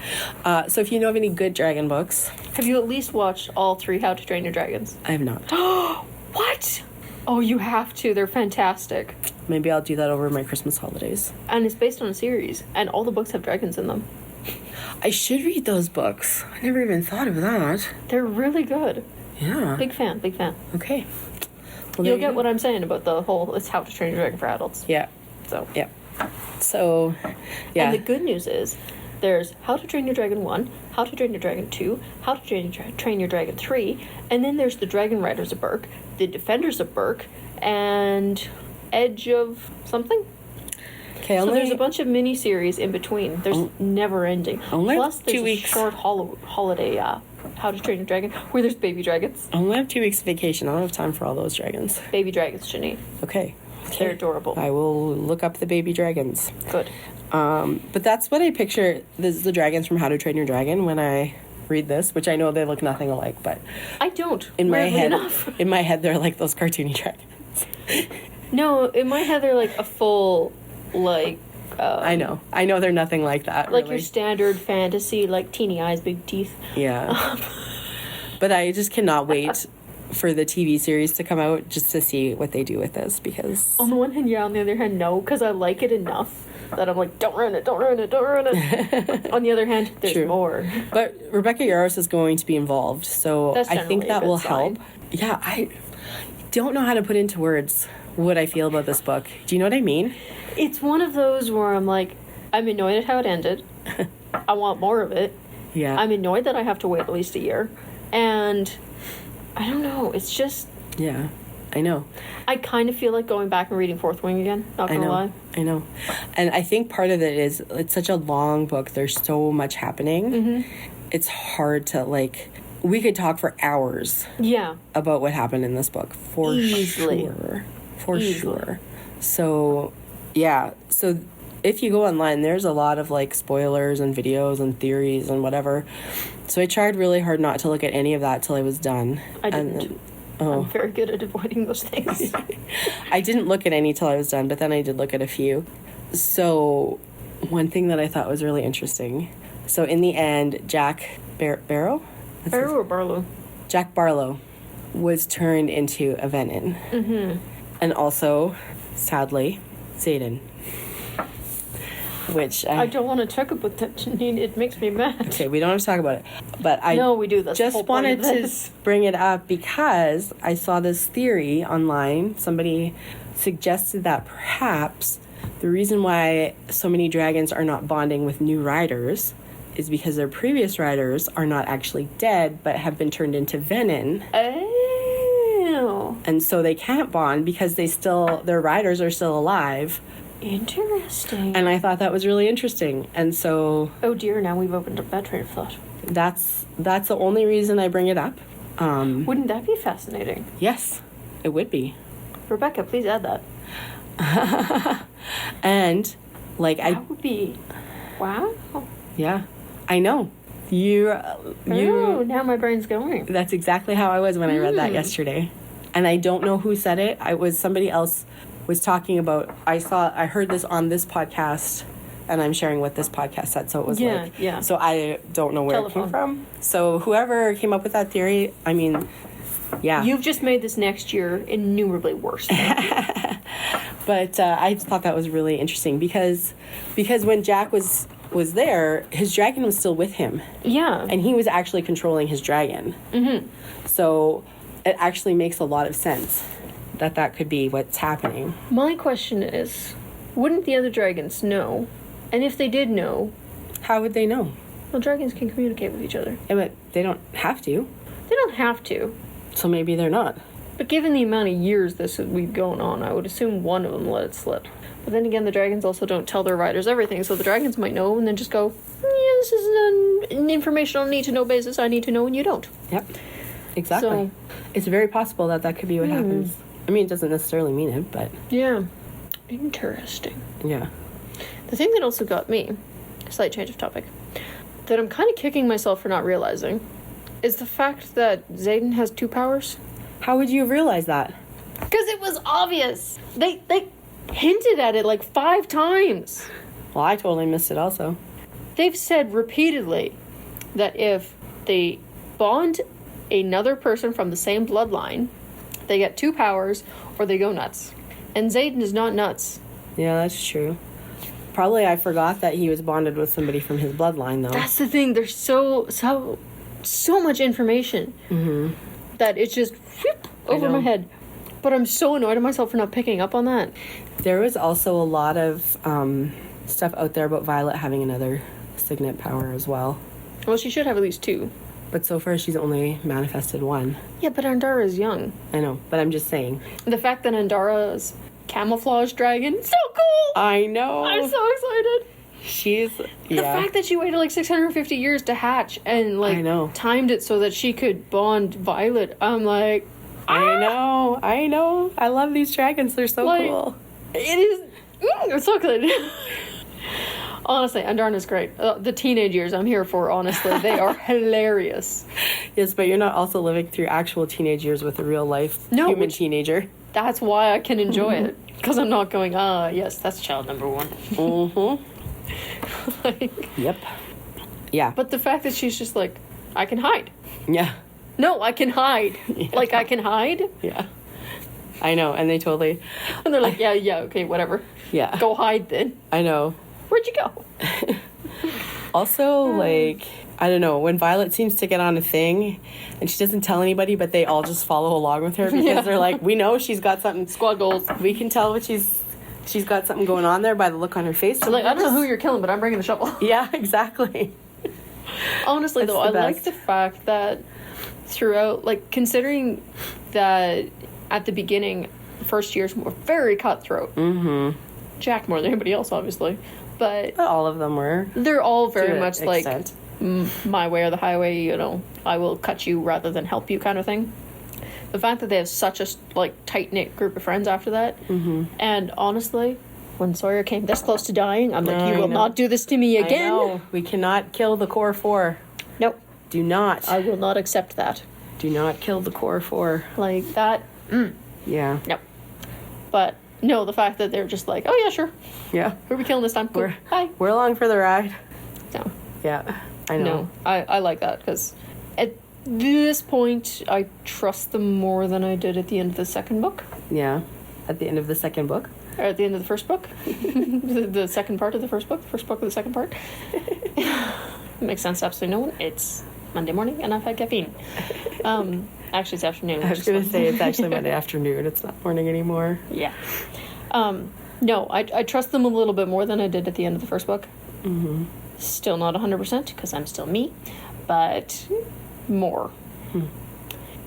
Speaker 2: So if you know of any good dragon books.
Speaker 1: Have you at least watched all 3 How to Train Your Dragons?
Speaker 2: I have not.
Speaker 1: What? Oh, you have to. They're fantastic.
Speaker 2: Maybe I'll do that over my Christmas holidays.
Speaker 1: And it's based on a series, and all the books have dragons in them.
Speaker 2: I should read those books. I never even thought of that.
Speaker 1: They're really good.
Speaker 2: Yeah.
Speaker 1: Big fan.
Speaker 2: Okay. Well,
Speaker 1: You'll get what I'm saying about the whole it's How to Train Your Dragon for adults.
Speaker 2: Yeah.
Speaker 1: So.
Speaker 2: Yeah. So, yeah.
Speaker 1: And the good news is there's How to Train Your Dragon 1, How to Train Your Dragon 2, How to Train Your Dragon 3, and then there's the Dragon Riders of Berk, the Defenders of Berk, and Edge of something.
Speaker 2: Okay,
Speaker 1: so there's a bunch of mini-series in between. There's never ending.
Speaker 2: Only
Speaker 1: Plus there's
Speaker 2: 2 weeks.
Speaker 1: A short holiday How to Train Your Dragon where there's baby dragons.
Speaker 2: I only have 2 weeks vacation. I don't have time for all those dragons.
Speaker 1: Baby dragons, Janine.
Speaker 2: Okay.
Speaker 1: They're adorable.
Speaker 2: I will look up the baby dragons.
Speaker 1: Good.
Speaker 2: But that's what I picture the dragons from How to Train Your Dragon when I read this, which I know they look nothing alike, but
Speaker 1: I don't.
Speaker 2: In my head,
Speaker 1: enough.
Speaker 2: In my head, they're like those cartoony dragons.
Speaker 1: No, in my head they're like a full, like.
Speaker 2: I know they're nothing like that.
Speaker 1: Like
Speaker 2: really.
Speaker 1: your standard fantasy, like teeny eyes, big teeth.
Speaker 2: Yeah. But I just cannot wait for the TV series to come out just to see what they do with this, because
Speaker 1: on the one hand, yeah. On the other hand, no, because I like it enough that I'm like, don't ruin it. But on the other hand, there's more.
Speaker 2: But Rebecca Yarros is going to be involved, so I think that will help. Yeah, I don't know how to put into words what I feel about this book. Do you know what I mean?
Speaker 1: It's one of those where I'm like, I'm annoyed at how it ended. I want more of it.
Speaker 2: Yeah.
Speaker 1: I'm annoyed that I have to wait at least a year. And I don't know, it's just...
Speaker 2: Yeah, I know.
Speaker 1: I kind of feel like going back and reading Fourth Wing again, not gonna lie.
Speaker 2: I know. And I think part of it is it's such a long book. There's so much happening. It's hard to, like... We could talk for hours.
Speaker 1: Yeah.
Speaker 2: About what happened in this book. For sure. For sure. So, yeah. So, if you go online, there's a lot of, like, spoilers and videos and theories and whatever. So, I tried really hard not to look at any of that till I was done.
Speaker 1: I didn't. I'm very good at avoiding those things.
Speaker 2: I didn't look at any till I was done, but then I did look at a few. So, one thing that I thought was really interesting. So, in the end, Jack Barrow?
Speaker 1: Barrow or Barlow?
Speaker 2: Jack Barlow was turned into a venom. And also, sadly, Xaden. Which
Speaker 1: I don't want to talk about that, Janine. It makes me mad.
Speaker 2: Okay, we don't have to talk about it. But I
Speaker 1: no, we do. That's
Speaker 2: just wanted to bring it up because I saw this theory online. Somebody suggested that perhaps the reason why so many dragons are not bonding with new riders is because their previous riders are not actually dead, but have been turned into venom.
Speaker 1: Oh.
Speaker 2: And so they can't bond because their riders are still alive.
Speaker 1: Interesting.
Speaker 2: And I thought that was really interesting. And so...
Speaker 1: Oh dear, now we've opened up that train of thought.
Speaker 2: That's the only reason I bring it up.
Speaker 1: Wouldn't that be fascinating?
Speaker 2: Yes, it would be.
Speaker 1: Rebecca, please add that.
Speaker 2: And, like,
Speaker 1: that would be... Wow.
Speaker 2: Yeah, I know.
Speaker 1: Oh, now my brain's going.
Speaker 2: That's exactly how I was when I read that yesterday. And I don't know who said it. Somebody else was talking about... I heard this on this podcast, and I'm sharing what this podcast said, so it was
Speaker 1: Yeah.
Speaker 2: So I don't know where it came from. So whoever came up with that theory, I mean, yeah.
Speaker 1: You've just made this next year innumerably worse.
Speaker 2: But I just thought that was really interesting because when Jack was there, his dragon was still with him.
Speaker 1: Yeah.
Speaker 2: And he was actually controlling his dragon. Mm-hmm. So it actually makes a lot of sense that could be what's happening.
Speaker 1: My question is, wouldn't the other dragons know? And if they did know...
Speaker 2: How would they know?
Speaker 1: Well, dragons can communicate with each other.
Speaker 2: Yeah, but they don't have to.
Speaker 1: They don't have to.
Speaker 2: So maybe they're not.
Speaker 1: But given the amount of years this has been going on, I would assume one of them let it slip. But then again, the dragons also don't tell their riders everything, so the dragons might know and then just go, yeah, this is an informational need-to-know basis. I need to know and you don't.
Speaker 2: Yep. Exactly. So, it's very possible that could be what happens. I mean, it doesn't necessarily mean it, but...
Speaker 1: Yeah. Interesting.
Speaker 2: Yeah.
Speaker 1: The thing that also got me, slight change of topic, that I'm kind of kicking myself for not realizing, is the fact that Xaden has 2 powers.
Speaker 2: How would you have realized that?
Speaker 1: Because it was obvious. They hinted at it like 5 times.
Speaker 2: Well, I totally missed it also.
Speaker 1: They've said repeatedly that if they bond another person from the same bloodline, they get 2 powers or they go nuts. And Xaden is not nuts.
Speaker 2: Yeah, that's true. Probably I forgot that he was bonded with somebody from his bloodline, though.
Speaker 1: That's the thing. There's so much information that it's just over my head. But I'm so annoyed at myself for not picking up on that.
Speaker 2: There was also a lot of stuff out there about Violet having another signet power as well.
Speaker 1: Well, she should have at least 2.
Speaker 2: But so far, she's only manifested 1.
Speaker 1: Yeah, but Andara is young.
Speaker 2: I know, but I'm just saying.
Speaker 1: The fact that Andara's camouflage dragon, so cool!
Speaker 2: I know!
Speaker 1: I'm so excited! The fact that she waited like 650 years to hatch and like timed it so that she could bond Violet, I'm like...
Speaker 2: I know! I love these dragons, they're so cool.
Speaker 1: It is... I'm so excited. Honestly, Andarna's great. The teenage years I'm here for, honestly. They are hilarious.
Speaker 2: Yes, but you're not also living through actual teenage years with a real-life human teenager.
Speaker 1: That's why I can enjoy it. Because I'm not going, yes, that's child number 1.
Speaker 2: Mm-hmm. Yep. Yeah.
Speaker 1: But the fact that she's just like, I can hide.
Speaker 2: Yeah.
Speaker 1: No, I can hide. Yeah. Like, I can hide?
Speaker 2: Yeah. I know, and they totally...
Speaker 1: And they're like, yeah, okay, whatever.
Speaker 2: Yeah.
Speaker 1: Go hide then.
Speaker 2: I know.
Speaker 1: Where'd you go?
Speaker 2: Also, like, I don't know, when Violet seems to get on a thing, and she doesn't tell anybody, but they all just follow along with her because they're like, we know she's got something.
Speaker 1: Squad goals.
Speaker 2: We can tell what she's got something going on there by the look on her face.
Speaker 1: So like, I don't know who you're killing, but I'm bringing the shovel.
Speaker 2: Yeah, exactly.
Speaker 1: Honestly, though, I like the fact that throughout, like, considering that at the beginning, the first years were very cutthroat. Mm-hmm. Jack more than anybody else, obviously. But
Speaker 2: all of them were.
Speaker 1: They're all very much like, my way or the highway, you know, I will cut you rather than help you kind of thing. The fact that they have such a, like, tight-knit group of friends after that. Mm-hmm. And honestly, when Sawyer came this close to dying, I'm like, you will not do this to me again.
Speaker 2: I know. We cannot kill the core 4.
Speaker 1: Nope.
Speaker 2: Do not.
Speaker 1: I will not accept that.
Speaker 2: Do not kill the core 4.
Speaker 1: Like, that.
Speaker 2: Yeah.
Speaker 1: Nope. But... no, the fact that they're just like, oh yeah, sure.
Speaker 2: Yeah.
Speaker 1: Who are we killing this time? Cool. Bye.
Speaker 2: We're along for the ride.
Speaker 1: No.
Speaker 2: Yeah, I know.
Speaker 1: No, I like that because at this point, I trust them more than I did at the end of the second book.
Speaker 2: Yeah. At the end of the second book?
Speaker 1: Or at the end of the first book. the second part of the first book. The first book of the second part. Makes sense to absolutely no one. It's Monday morning and I've had caffeine. Actually, it's afternoon.
Speaker 2: I was going to say it's actually Monday afternoon. It's not morning anymore.
Speaker 1: Yeah. No, I trust them a little bit more than I did at the end of the first book. Mm-hmm. Still not 100% because I'm still me, but more.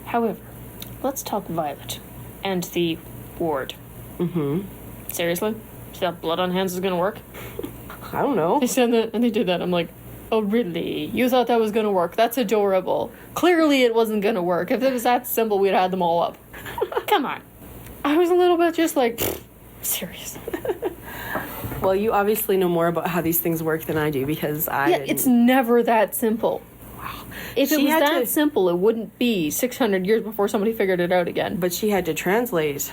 Speaker 1: However, let's talk Violet and the ward. Seriously? So that blood on hands is gonna work?
Speaker 2: I don't know.
Speaker 1: They said that and they did that. I'm like, oh really? You thought that was gonna work? That's adorable. Clearly it wasn't gonna work. If it was that simple, we'd have had them all up. Come on. I was a little bit just like, serious.
Speaker 2: Well, you obviously know more about how these things work than I do because
Speaker 1: it's never that simple.
Speaker 2: Wow.
Speaker 1: If it was that simple, it wouldn't be 600 years before somebody figured it out again.
Speaker 2: But she had to translate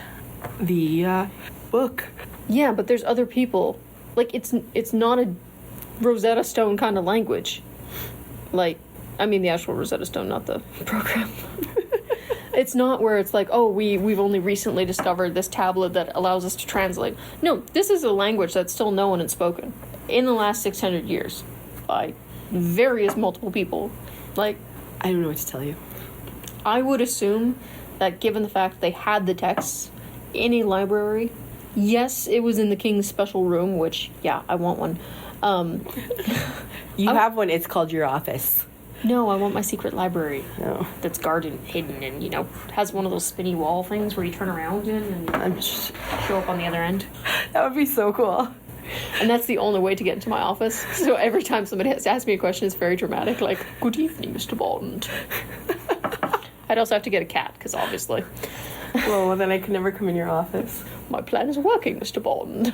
Speaker 2: the book.
Speaker 1: Yeah, but there's other people. Like, it's not a Rosetta Stone kind of language. Like, I mean the actual Rosetta Stone, not the program. It's not where it's like, oh, we've only recently discovered this tablet that allows us to translate. No, this is a language that's still known and spoken in the last 600 years by various multiple people. Like,
Speaker 2: I don't know what to tell you.
Speaker 1: I would assume that given the fact they had the texts in a library, yes, it was in the king's special room, which, yeah, I want one.
Speaker 2: You have one, it's called your office.
Speaker 1: No, I want my secret library.
Speaker 2: No.
Speaker 1: That's guarded and hidden and, has one of those spinny wall things where you turn around in and show up on the other end.
Speaker 2: That would be so cool.
Speaker 1: And that's the only way to get into my office. So every time somebody has to ask me a question, it's very dramatic. Like, good evening, Mr. Bond. I'd also have to get a cat, because obviously.
Speaker 2: Well, then I could never come in your office.
Speaker 1: My plan is working, Mr. Bond.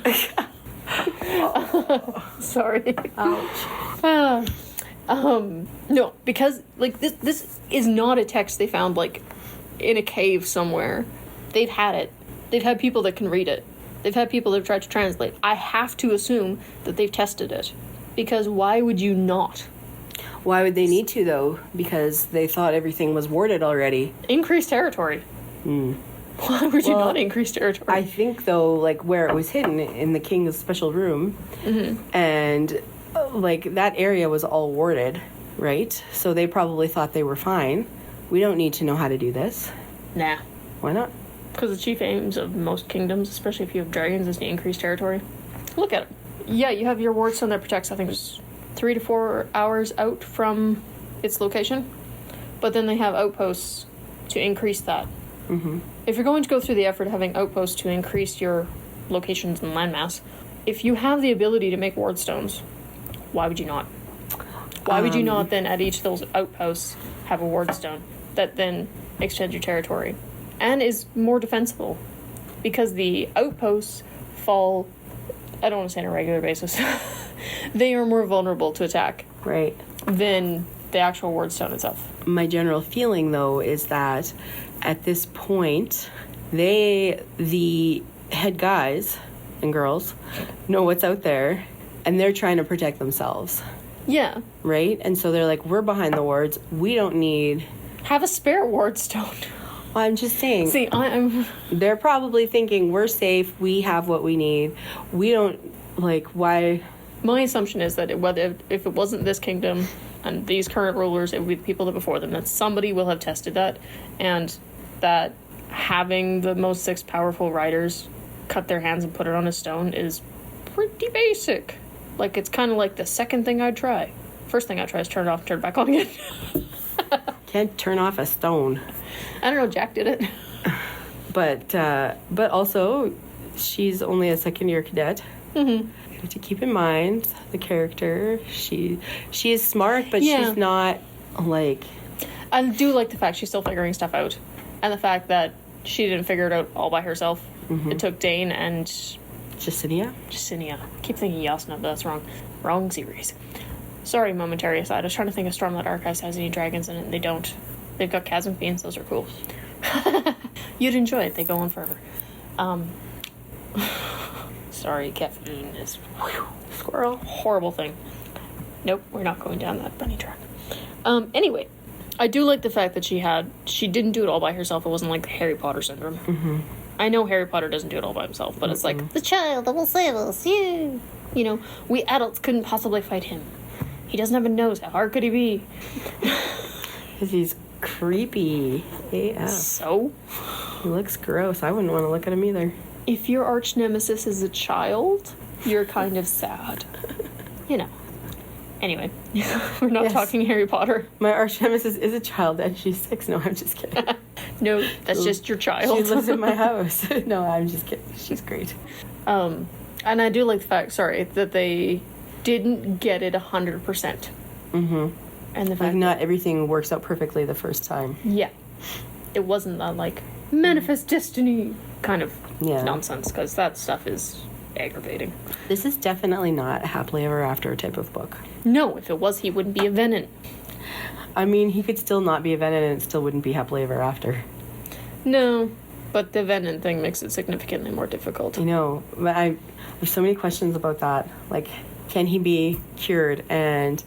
Speaker 1: Sorry.
Speaker 2: Ouch.
Speaker 1: No, because, like, this is not a text they found, like, in a cave somewhere. They've had it. They've had people that can read it. They've had people that have tried to translate. I have to assume that they've tested it. Because why would you not?
Speaker 2: Why would they need to, though? Because they thought everything was warded already.
Speaker 1: Increase territory. Why would you not increase territory?
Speaker 2: I think, though, like, where it was hidden in the king's special room, and, like, that area was all warded, right? So they probably thought they were fine. We don't need to know how to do this.
Speaker 1: Nah.
Speaker 2: Why not?
Speaker 1: Because the chief aims of most kingdoms, especially if you have dragons, is to increase territory. Look at it. Yeah, you have your ward stone that protects, I think it's 3 to 4 hours out from its location. But then they have outposts to increase that. If you're going to go through the effort of having outposts to increase your locations and landmass, if you have the ability to make ward stones, why would you not? Why would you not then at each of those outposts have a ward stone that then extends your territory and is more defensible? Because the outposts fall, I don't want to say on a regular basis, they are more vulnerable to attack.
Speaker 2: Right.
Speaker 1: Than the actual ward stone itself.
Speaker 2: My general feeling, though, is that at this point, the head guys and girls, know what's out there, and they're trying to protect themselves.
Speaker 1: Yeah.
Speaker 2: Right? And so they're like, we're behind the wards. We don't need...
Speaker 1: Have a spare ward stone.
Speaker 2: Well, I'm just saying.
Speaker 1: See, I'm...
Speaker 2: They're probably thinking, we're safe, we have what we need. We don't, like, why...
Speaker 1: My assumption is that if it wasn't this kingdom and these current rulers, it would be the people that before them, that somebody will have tested that, and that having the most 6 powerful riders cut their hands and put it on a stone is pretty basic. Like, it's kind of like the second thing I'd try. First thing I'd try is turn it off and turn it back on again.
Speaker 2: Can't turn off a stone.
Speaker 1: I don't know, Jack did it.
Speaker 2: But also, she's only a second-year cadet. You have to keep in mind the character. She is smart, but she's not, like...
Speaker 1: I do like the fact she's still figuring stuff out. And the fact that she didn't figure it out all by herself. It took Dane and...
Speaker 2: Jacinia?
Speaker 1: Keep thinking Yasna, but that's wrong. Wrong series. Sorry, momentary aside. I was trying to think if Stormlight Archives has any dragons in it, and they don't. They've got Chasm Fiends. Those are cool. You'd enjoy it. They go on forever. Sorry, caffeine is...
Speaker 2: Squirrel.
Speaker 1: Horrible thing. Nope, we're not going down that bunny track. Anyway, I do like the fact that she didn't do it all by herself. It wasn't like the Harry Potter syndrome. I know Harry Potter doesn't do it all by himself, but it's like, the child that will save us, you know, we adults couldn't possibly fight him. He doesn't have a nose. How hard could he be?
Speaker 2: Because he's creepy AF.
Speaker 1: So?
Speaker 2: He looks gross. I wouldn't want to look at him either.
Speaker 1: If your arch nemesis is a child, you're kind of sad. You know. Anyway, we're not
Speaker 2: Yes.
Speaker 1: talking Harry Potter.
Speaker 2: My arch nemesis is a child and she's 6. No, I'm just kidding.
Speaker 1: No, that's just your child.
Speaker 2: She lives in my house. No, I'm just kidding. She's great.
Speaker 1: And I do like the fact, that they didn't get it 100%.
Speaker 2: Mm-hmm.
Speaker 1: And the
Speaker 2: Like,
Speaker 1: fact
Speaker 2: not everything works out perfectly the first time.
Speaker 1: yeah, it wasn't that, like, manifest destiny kind of nonsense, because that stuff is aggravating.
Speaker 2: This is definitely not a happily ever after type of book.
Speaker 1: No, if it was, he wouldn't be a Venom.
Speaker 2: I mean, he could still not be a Venom and it still wouldn't be happily ever after.
Speaker 1: No, but the Venom thing makes it significantly more difficult.
Speaker 2: I know, but I have so many questions about that. Like, can he be cured, and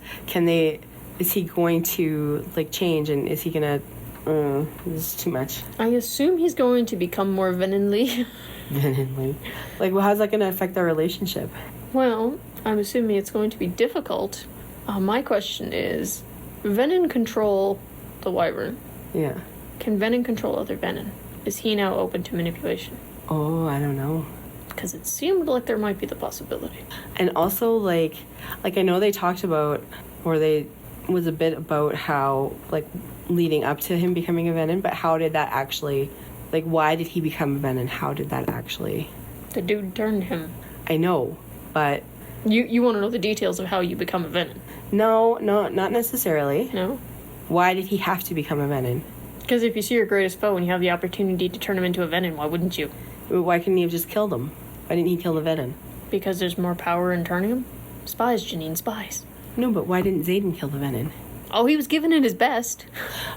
Speaker 2: is he going to, like, change, and is he gonna, this is too much.
Speaker 1: I assume he's going to become more Venomly.
Speaker 2: Venomly. Like, well, how's that gonna affect their relationship?
Speaker 1: Well, I'm assuming it's going to be difficult. My question is, Venom control the Wyvern?
Speaker 2: Yeah.
Speaker 1: Can Venom control other Venom? Is he now open to manipulation?
Speaker 2: Oh, I don't know.
Speaker 1: Because it seemed like there might be the possibility.
Speaker 2: And also, like I know they talked about, or they was a bit about how, like, leading up to him becoming a Venom, but how did that actually, like, why did he become a Venom? How did that actually...
Speaker 1: The dude turned him.
Speaker 2: I know, but...
Speaker 1: You want to know the details of how you become a Venom?
Speaker 2: No, not necessarily.
Speaker 1: No?
Speaker 2: Why did he have to become a Venom?
Speaker 1: Because if you see your greatest foe and you have the opportunity to turn him into a Venom, why wouldn't you?
Speaker 2: Why couldn't he have just killed him? Why didn't he kill the Venom?
Speaker 1: Because there's more power in turning him? Spies, Janine, spies.
Speaker 2: No, but why didn't Xaden kill the Venom?
Speaker 1: Oh, he was giving it his best.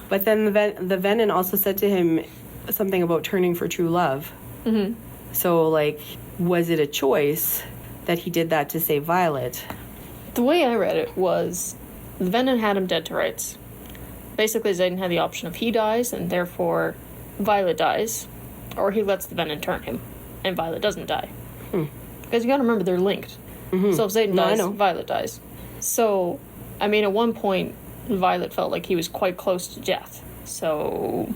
Speaker 2: But then the Venom also said to him something about turning for true love.
Speaker 1: Mm-hmm.
Speaker 2: So, like, was it a choice that he did that to save Violet?
Speaker 1: The way I read it was, the Venom had him dead to rights. Basically, Xaden had the option of he dies, and therefore Violet dies, or he lets the Venom turn him, and Violet doesn't die. Because you gotta remember, they're linked. Mm-hmm. So if Xaden dies, Violet dies. So, I mean, at one point, Violet felt like he was quite close to death. So...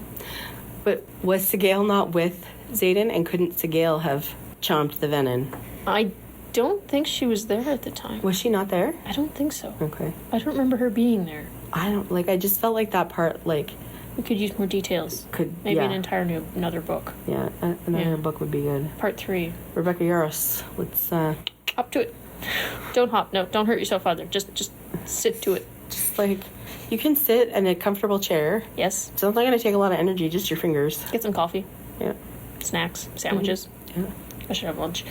Speaker 2: But was Sigale not with Xaden, and couldn't Sigale have chomped the Venom?
Speaker 1: I don't think she was there at the time.
Speaker 2: Was she not there?
Speaker 1: I don't think so.
Speaker 2: Okay.
Speaker 1: I don't remember her being there.
Speaker 2: I just felt like that part, like...
Speaker 1: We could use more details. Maybe an entire another book.
Speaker 2: Yeah, another book would be good.
Speaker 1: Part 3.
Speaker 2: Rebecca Yarros. Let's,
Speaker 1: Up to it. Don't hop. No, don't hurt yourself either. Just sit to it.
Speaker 2: Just, like, you can sit in a comfortable chair.
Speaker 1: Yes.
Speaker 2: So it's not going to take a lot of energy, just your fingers.
Speaker 1: Get some coffee.
Speaker 2: Yeah.
Speaker 1: Snacks. Sandwiches.
Speaker 2: Mm-hmm. Yeah.
Speaker 1: I should have lunch.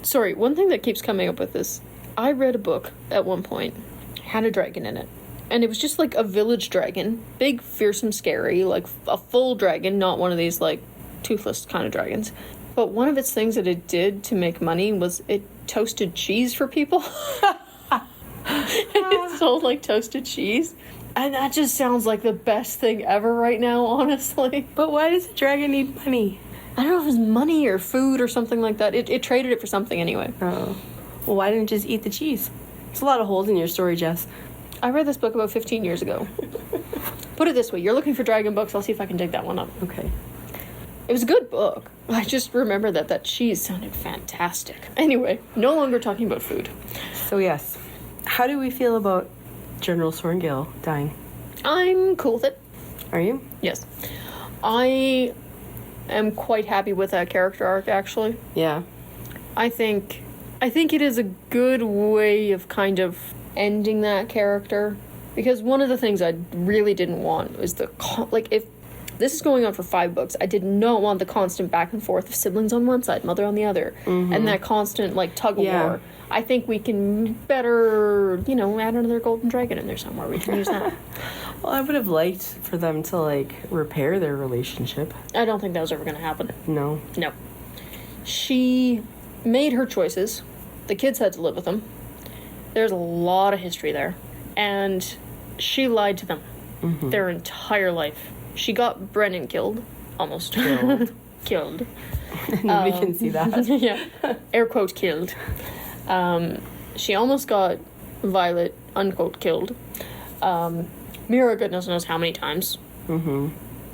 Speaker 1: Sorry, one thing that keeps coming up with this. I read a book at one point. Had a dragon in it. And it was just like a village dragon. Big, fearsome, scary. Like a full dragon. Not one of these, like, toothless kind of dragons. But one of its things that it did to make money was it toasted cheese for people. It sold, like, toasted cheese. And that just sounds like the best thing ever right now, honestly.
Speaker 2: But why does a dragon need money?
Speaker 1: I don't know if it was money or food or something like that. It traded it for something anyway.
Speaker 2: Oh. Well, why didn't it just eat the cheese? There's a lot of holes in your story, Jess.
Speaker 1: I read this book about 15 years ago. Put it this way. You're looking for dragon books. I'll see if I can dig that one up.
Speaker 2: Okay.
Speaker 1: It was a good book. I just remember that cheese sounded fantastic. Anyway, no longer talking about food.
Speaker 2: So, yes. How do we feel about General Sorengale dying?
Speaker 1: I'm cool with it.
Speaker 2: Are you?
Speaker 1: Yes. I am quite happy with that character arc, actually.
Speaker 2: Yeah.
Speaker 1: I think it is a good way of kind of ending that character, because one of the things I really didn't want was if this is going on for 5 books, I did not want the constant back and forth of siblings on one side, mother on the other, and that constant, like, tug of war. I think we can better, add another golden dragon in there somewhere. We can use that.
Speaker 2: Well, I would have liked for them to, like, repair their relationship.
Speaker 1: I don't think that was ever going to happen.
Speaker 2: No.
Speaker 1: She made her choices. The kids had to live with them. There's a lot of history there. And she lied to them their entire life. She got Brennan killed. Almost. Killed.
Speaker 2: Nobody can see that.
Speaker 1: Yeah. Air quote, killed. She almost got Violet, unquote, killed. Mira, goodness knows how many times.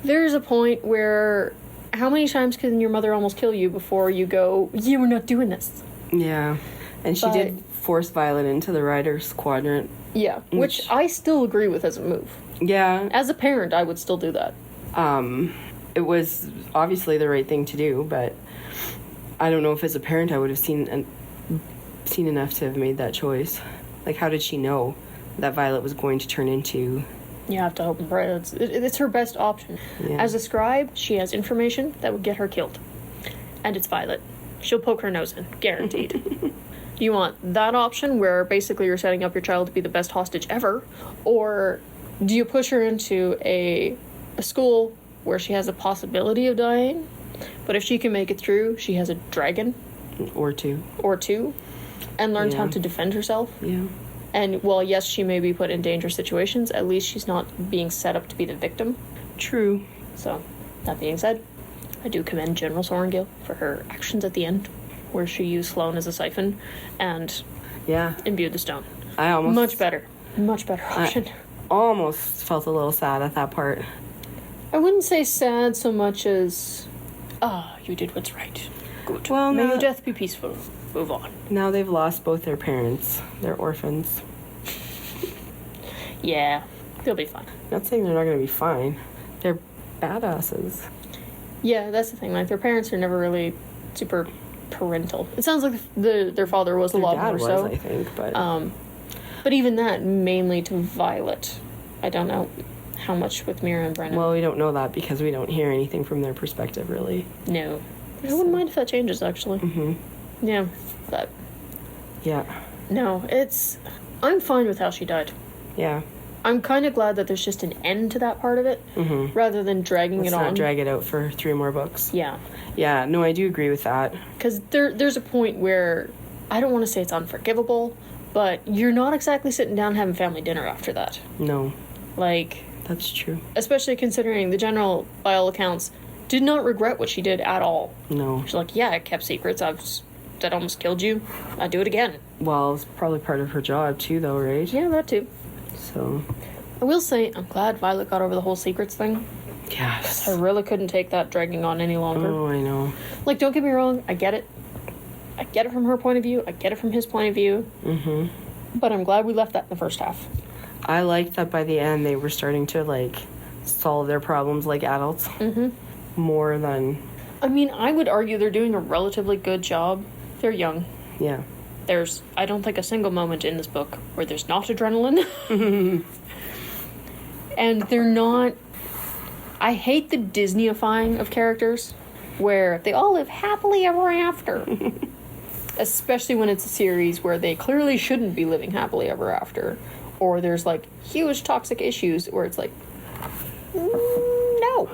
Speaker 1: There's a point where, how many times can your mother almost kill you before you go, yeah, we're not doing this?
Speaker 2: Yeah. And she did force Violet into the Riders' Quadrant
Speaker 1: Yeah, which I still agree with as a move.
Speaker 2: Yeah.
Speaker 1: As a parent, I would still do that.
Speaker 2: It was obviously the right thing to do, but I don't know if as a parent I would have seen enough to have made that choice. Like, how did she know that Violet was going to turn into...
Speaker 1: You have to hope and pray. It's her best option.
Speaker 2: Yeah.
Speaker 1: As a scribe, she has information that would get her killed. And it's Violet. She'll poke her nose in. Guaranteed. Do you want that option where basically you're setting up your child to be the best hostage ever? Or do you push her into a school where she has a possibility of dying, but if she can make it through, she has a dragon?
Speaker 2: Or two.
Speaker 1: And learns how to defend herself?
Speaker 2: Yeah.
Speaker 1: And, well, yes, she may be put in dangerous situations. At least she's not being set up to be the victim.
Speaker 2: True.
Speaker 1: So, that being said, I do commend General Sorrengail for her actions at the end, where she used Sloane as a siphon and imbued the stone. Much better option.
Speaker 2: I almost felt a little sad at that part.
Speaker 1: I wouldn't say sad so much as, you did what's right. Good.
Speaker 2: Well,
Speaker 1: may your death be peaceful. Move on.
Speaker 2: Now they've lost both their parents. They're orphans.
Speaker 1: Yeah, they'll be fine.
Speaker 2: Not saying they're not going to be fine. They're badasses.
Speaker 1: Yeah, that's the thing. Like, their parents are never really super parental. It sounds like their father was a lot more so.
Speaker 2: I think, but...
Speaker 1: But even that, mainly to Violet. I don't know how much with Mira and Brennan.
Speaker 2: Well, we don't know that because we don't hear anything from their perspective, really.
Speaker 1: No. I wouldn't mind if that changes, actually.
Speaker 2: Mm-hmm.
Speaker 1: Yeah, but...
Speaker 2: Yeah.
Speaker 1: No, I'm fine with how she died.
Speaker 2: Yeah.
Speaker 1: I'm kind of glad that there's just an end to that part of it, rather than dragging it on.
Speaker 2: Let's not drag it out for 3 more books.
Speaker 1: Yeah.
Speaker 2: Yeah, no, I do agree with that.
Speaker 1: Because there's a point where, I don't want to say it's unforgivable, but you're not exactly sitting down having family dinner after that.
Speaker 2: No.
Speaker 1: Like...
Speaker 2: That's true.
Speaker 1: Especially considering the general, by all accounts, did not regret what she did at all.
Speaker 2: No.
Speaker 1: She's like, yeah, I kept secrets. That almost killed you. I'd do it again.
Speaker 2: Well, it's probably part of her job, too, though, right?
Speaker 1: Yeah, that too.
Speaker 2: So...
Speaker 1: I will say, I'm glad Violet got over the whole secrets thing.
Speaker 2: Yes.
Speaker 1: I really couldn't take that dragging on any longer.
Speaker 2: Oh, I know.
Speaker 1: Like, don't get me wrong, I get it. I get it from her point of view. I get it from his point of view.
Speaker 2: Mm-hmm.
Speaker 1: But I'm glad we left that in the first half.
Speaker 2: I liked that by the end they were starting to, like, solve their problems like adults.
Speaker 1: Mm-hmm.
Speaker 2: More than...
Speaker 1: I mean, I would argue they're doing a relatively good job. They're young.
Speaker 2: Yeah.
Speaker 1: There's, I don't think, a single moment in this book where there's not adrenaline. And they're not... I hate the Disneyifying of characters, where they all live happily ever after. Especially when it's a series where they clearly shouldn't be living happily ever after. Or there's, like, huge toxic issues where it's like... No.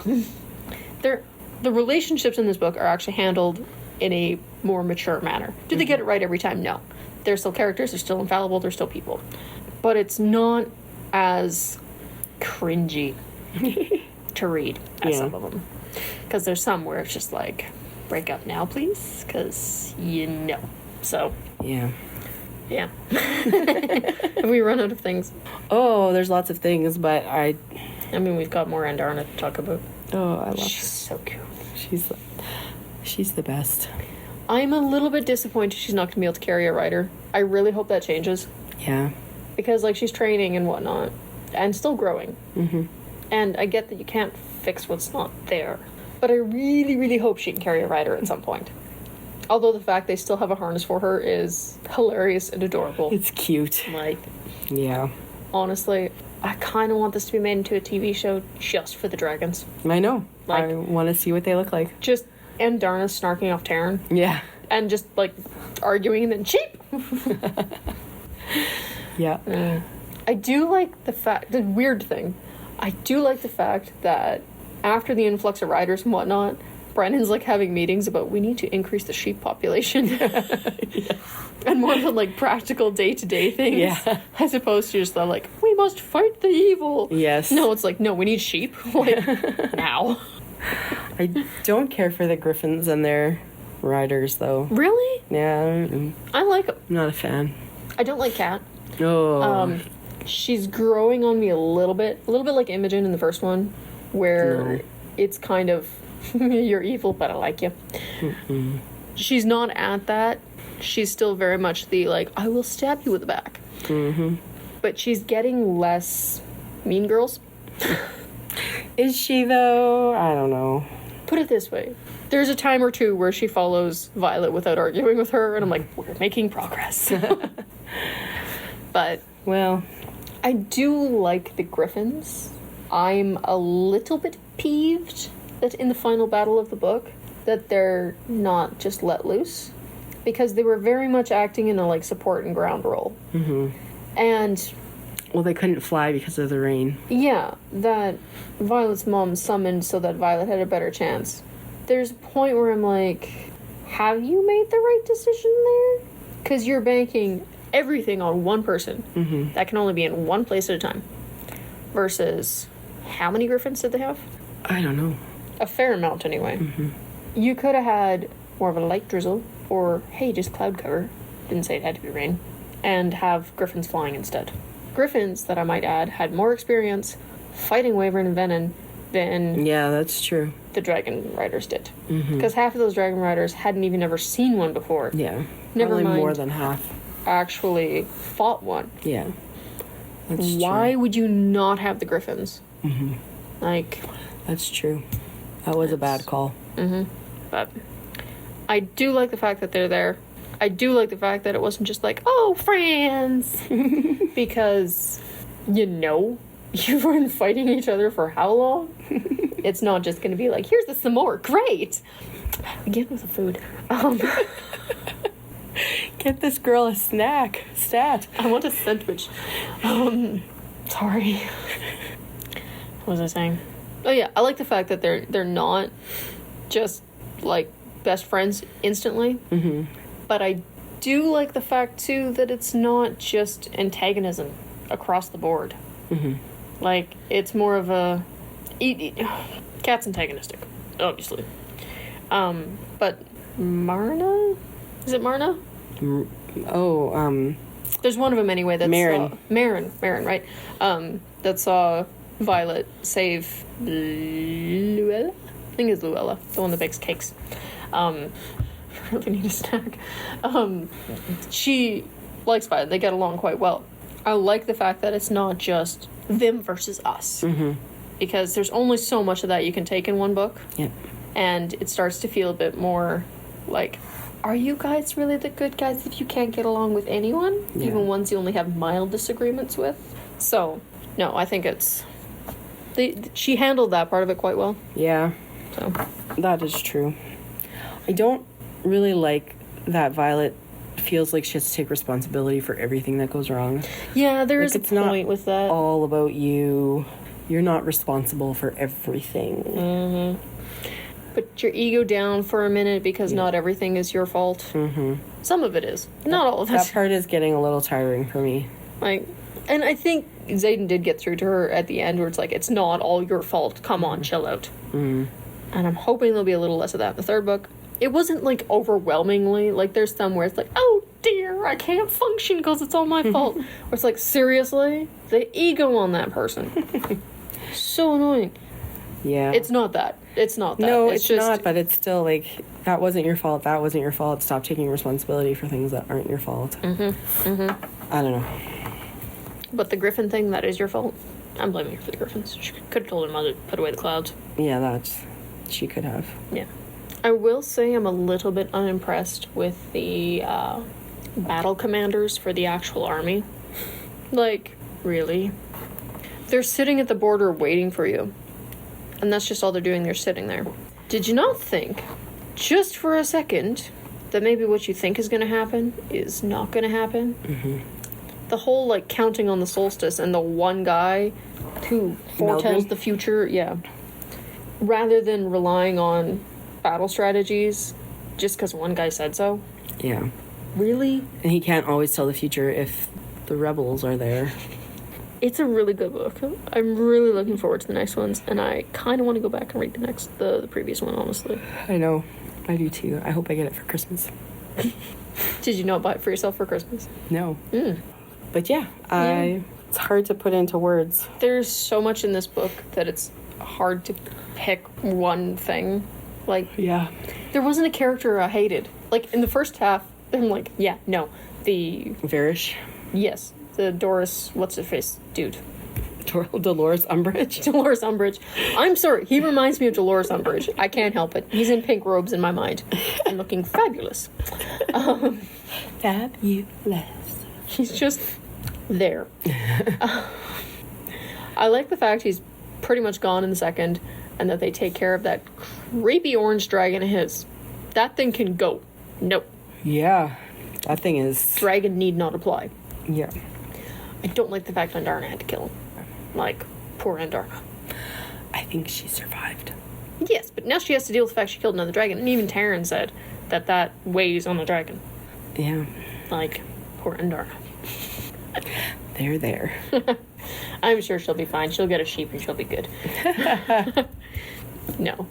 Speaker 1: The relationships in this book are actually handled in a more mature manner. Do they get it right every time? No. They're still characters, they're still infallible, they're still people. But it's not as cringy to read as some of them. Because there's some where it's just like, break up now, please, because you know. So,
Speaker 2: yeah.
Speaker 1: Have we run out of things?
Speaker 2: Oh, there's lots of things, but I
Speaker 1: mean, we've got more Andarna to talk about.
Speaker 2: Oh, I love her.
Speaker 1: She's so cute.
Speaker 2: She's the best.
Speaker 1: I'm a little bit disappointed she's not going to be able to carry a rider. I really hope that changes.
Speaker 2: Yeah.
Speaker 1: Because, like, she's training and whatnot. And still growing.
Speaker 2: Mm-hmm.
Speaker 1: And I get that you can't fix what's not there. But I really, really hope she can carry a rider at some point. Although the fact they still have a harness for her is hilarious and adorable.
Speaker 2: It's cute.
Speaker 1: Like,
Speaker 2: yeah.
Speaker 1: Honestly, I kind of want this to be made into a TV show just for the dragons.
Speaker 2: I know.
Speaker 1: Like,
Speaker 2: I want to see what they look like.
Speaker 1: Just Andarna snarking off Taryn.
Speaker 2: Yeah.
Speaker 1: And just, like, arguing and then cheap!
Speaker 2: Yeah.
Speaker 1: I do like the weird thing, I do like the fact that after the influx of riders and whatnot, Brennan's, like, having meetings about, we need to increase the sheep population.
Speaker 2: Yes.
Speaker 1: And more than, like, practical day-to-day things.
Speaker 2: Yeah.
Speaker 1: As opposed to just the, like, we must fight the evil.
Speaker 2: Yes.
Speaker 1: No, it's like, no, we need sheep. Like, now.
Speaker 2: I don't care for the griffins and their riders, though.
Speaker 1: Really?
Speaker 2: Yeah.
Speaker 1: I like them.
Speaker 2: I'm not a fan.
Speaker 1: I don't like Kat.
Speaker 2: Oh.
Speaker 1: She's growing on me a little bit like Imogen in the first one, where it's kind of, you're evil, but I like you.
Speaker 2: Mm-mm.
Speaker 1: She's not at that. She's still very much the, like, I will stab you with the back.
Speaker 2: Mm-hmm.
Speaker 1: but she's getting less Mean Girls.
Speaker 2: Is she, though? I don't know.
Speaker 1: Put it this way. There's a time or two where she follows Violet without arguing with her, and I'm like, we're making progress. But,
Speaker 2: well,
Speaker 1: I do like the Griffins. I'm a little bit peeved that in the final battle of the book, that they're not just let loose. Because they were very much acting in a, like, support and ground role.
Speaker 2: Mm-hmm.
Speaker 1: And...
Speaker 2: well, they couldn't fly because of the rain.
Speaker 1: yeah, that Violet's mom summoned so that Violet had a better chance. There's a point where I'm like, have you made the right decision there? Because you're banking everything on one person.
Speaker 2: Mm-hmm.
Speaker 1: That can only be in one place at a time. Versus, how many Griffins did they have?
Speaker 2: I don't know.
Speaker 1: A fair amount, anyway.
Speaker 2: Mm-hmm.
Speaker 1: You could have had more of a light drizzle, or, hey, just cloud cover. Didn't say it had to be rain. And have Griffins flying instead. Griffins, that I might add, had more experience fighting Wyvern and Venom than...
Speaker 2: yeah, that's true.
Speaker 1: the Dragon Riders did.
Speaker 2: Mm-hmm.
Speaker 1: Because half of those Dragon Riders hadn't even ever seen one before.
Speaker 2: Yeah.
Speaker 1: Never
Speaker 2: Probably
Speaker 1: mind
Speaker 2: more than half.
Speaker 1: actually fought one.
Speaker 2: Yeah. That's
Speaker 1: Why
Speaker 2: true.
Speaker 1: would you not have the Griffins?
Speaker 2: Mm-hmm.
Speaker 1: Like...
Speaker 2: that's true. That was a bad call.
Speaker 1: mm-hmm. But I do like the fact that they're there. I do like the fact that it wasn't just like, oh, friends! Because, you've been fighting each other for how long? It's not just going to be like, here's the some more. Great! Again with the food.
Speaker 2: Get this girl a snack. Stat.
Speaker 1: I want a sandwich. Sorry. What was I saying? Oh yeah, I like the fact that they're not just like best friends instantly.
Speaker 2: Mm-hmm.
Speaker 1: But I do like the fact too that it's not just antagonism across the board.
Speaker 2: Mm-hmm.
Speaker 1: Like it's more of a cat's antagonistic, obviously. But Marna? Is it Marna? There's one of them anyway that's...
Speaker 2: Marin,
Speaker 1: right? That saw Violet save Luella? I think it's Luella, the one that bakes cakes. I really need a snack. She likes Violet. They get along quite well. I like the fact that it's not just them versus us.
Speaker 2: Mm-hmm.
Speaker 1: Because there's only so much of that you can take in one book.
Speaker 2: Yeah.
Speaker 1: And it starts to feel a bit more like... are you guys really the good guys if you can't get along with anyone? Yeah. Even ones you only have mild disagreements with? So, no, I think it's... she handled that part of it quite well.
Speaker 2: Yeah.
Speaker 1: So
Speaker 2: that is true. I don't really like that Violet feels like she has to take responsibility for everything that goes wrong.
Speaker 1: Yeah, there is a point with that.
Speaker 2: It's not all about you. You're not responsible for everything.
Speaker 1: Mm-hmm. Put your ego down for a minute because not everything is your fault.
Speaker 2: Mm-hmm.
Speaker 1: Some of it is. Not all of it.
Speaker 2: That part is getting a little tiring for me.
Speaker 1: And I think Xaden did get through to her at the end where it's like, it's not all your fault. Come on, chill out.
Speaker 2: Mm-hmm.
Speaker 1: And I'm hoping there'll be a little less of that in the third book. It wasn't, like, overwhelmingly. Like, there's some where it's like, oh, dear, I can't function because it's all my fault. Where it's like, seriously? The ego on that person. So annoying.
Speaker 2: Yeah.
Speaker 1: It's not that. It's not that.
Speaker 2: No, it's just not, but it's still, like, that wasn't your fault. That wasn't your fault. Stop taking responsibility for things that aren't your fault.
Speaker 1: Mm-hmm. Mm-hmm.
Speaker 2: I don't know.
Speaker 1: But the Griffin thing, that is your fault. I'm blaming her for the Griffins. She could have told her mother to put away the clouds.
Speaker 2: Yeah, she could have.
Speaker 1: Yeah. I will say I'm a little bit unimpressed with the battle commanders for the actual army. Like, really? They're sitting at the border waiting for you. And that's just all they're doing. They're sitting there. Did you not think, just for a second, that maybe what you think is going to happen is not going to happen?
Speaker 2: Mm-hmm.
Speaker 1: The whole, like, counting on the solstice and the one guy who foretells the future, yeah. Rather than relying on battle strategies just because one guy said so.
Speaker 2: Yeah.
Speaker 1: Really?
Speaker 2: And he can't always tell the future if the rebels are there.
Speaker 1: It's a really good book. I'm really looking forward to the next ones, and I kind of want to go back and read the previous one, honestly.
Speaker 2: I know. I do too. I hope I get it for Christmas.
Speaker 1: Did you not buy it for yourself for Christmas?
Speaker 2: No.
Speaker 1: Mm.
Speaker 2: But yeah, it's hard to put into words.
Speaker 1: There's so much in this book that it's hard to pick one thing. Like,
Speaker 2: yeah.
Speaker 1: There wasn't a character I hated. Like, in the first half, I'm like, yeah, no. The...
Speaker 2: Varish?
Speaker 1: Yes. the Doris, what's her face, dude.
Speaker 2: Dolores Umbridge.
Speaker 1: Dolores Umbridge. I'm sorry, he reminds me of Dolores Umbridge. I can't help it. He's in pink robes in my mind and looking fabulous.
Speaker 2: Fabulous.
Speaker 1: He's just there. I like the fact he's pretty much gone in the second, and that they take care of that creepy orange dragon of his. That thing can go. Nope.
Speaker 2: Yeah. That thing is...
Speaker 1: Dragon need not apply.
Speaker 2: Yeah.
Speaker 1: I don't like the fact Andarna had to kill him. Like, poor Andarna.
Speaker 2: I think she survived.
Speaker 1: Yes, but now she has to deal with the fact she killed another dragon, and even Taryn said that weighs on the dragon.
Speaker 2: Yeah.
Speaker 1: Like, poor Andarna.
Speaker 2: They're there.
Speaker 1: I'm sure she'll be fine. She'll get a sheep and she'll be good. No.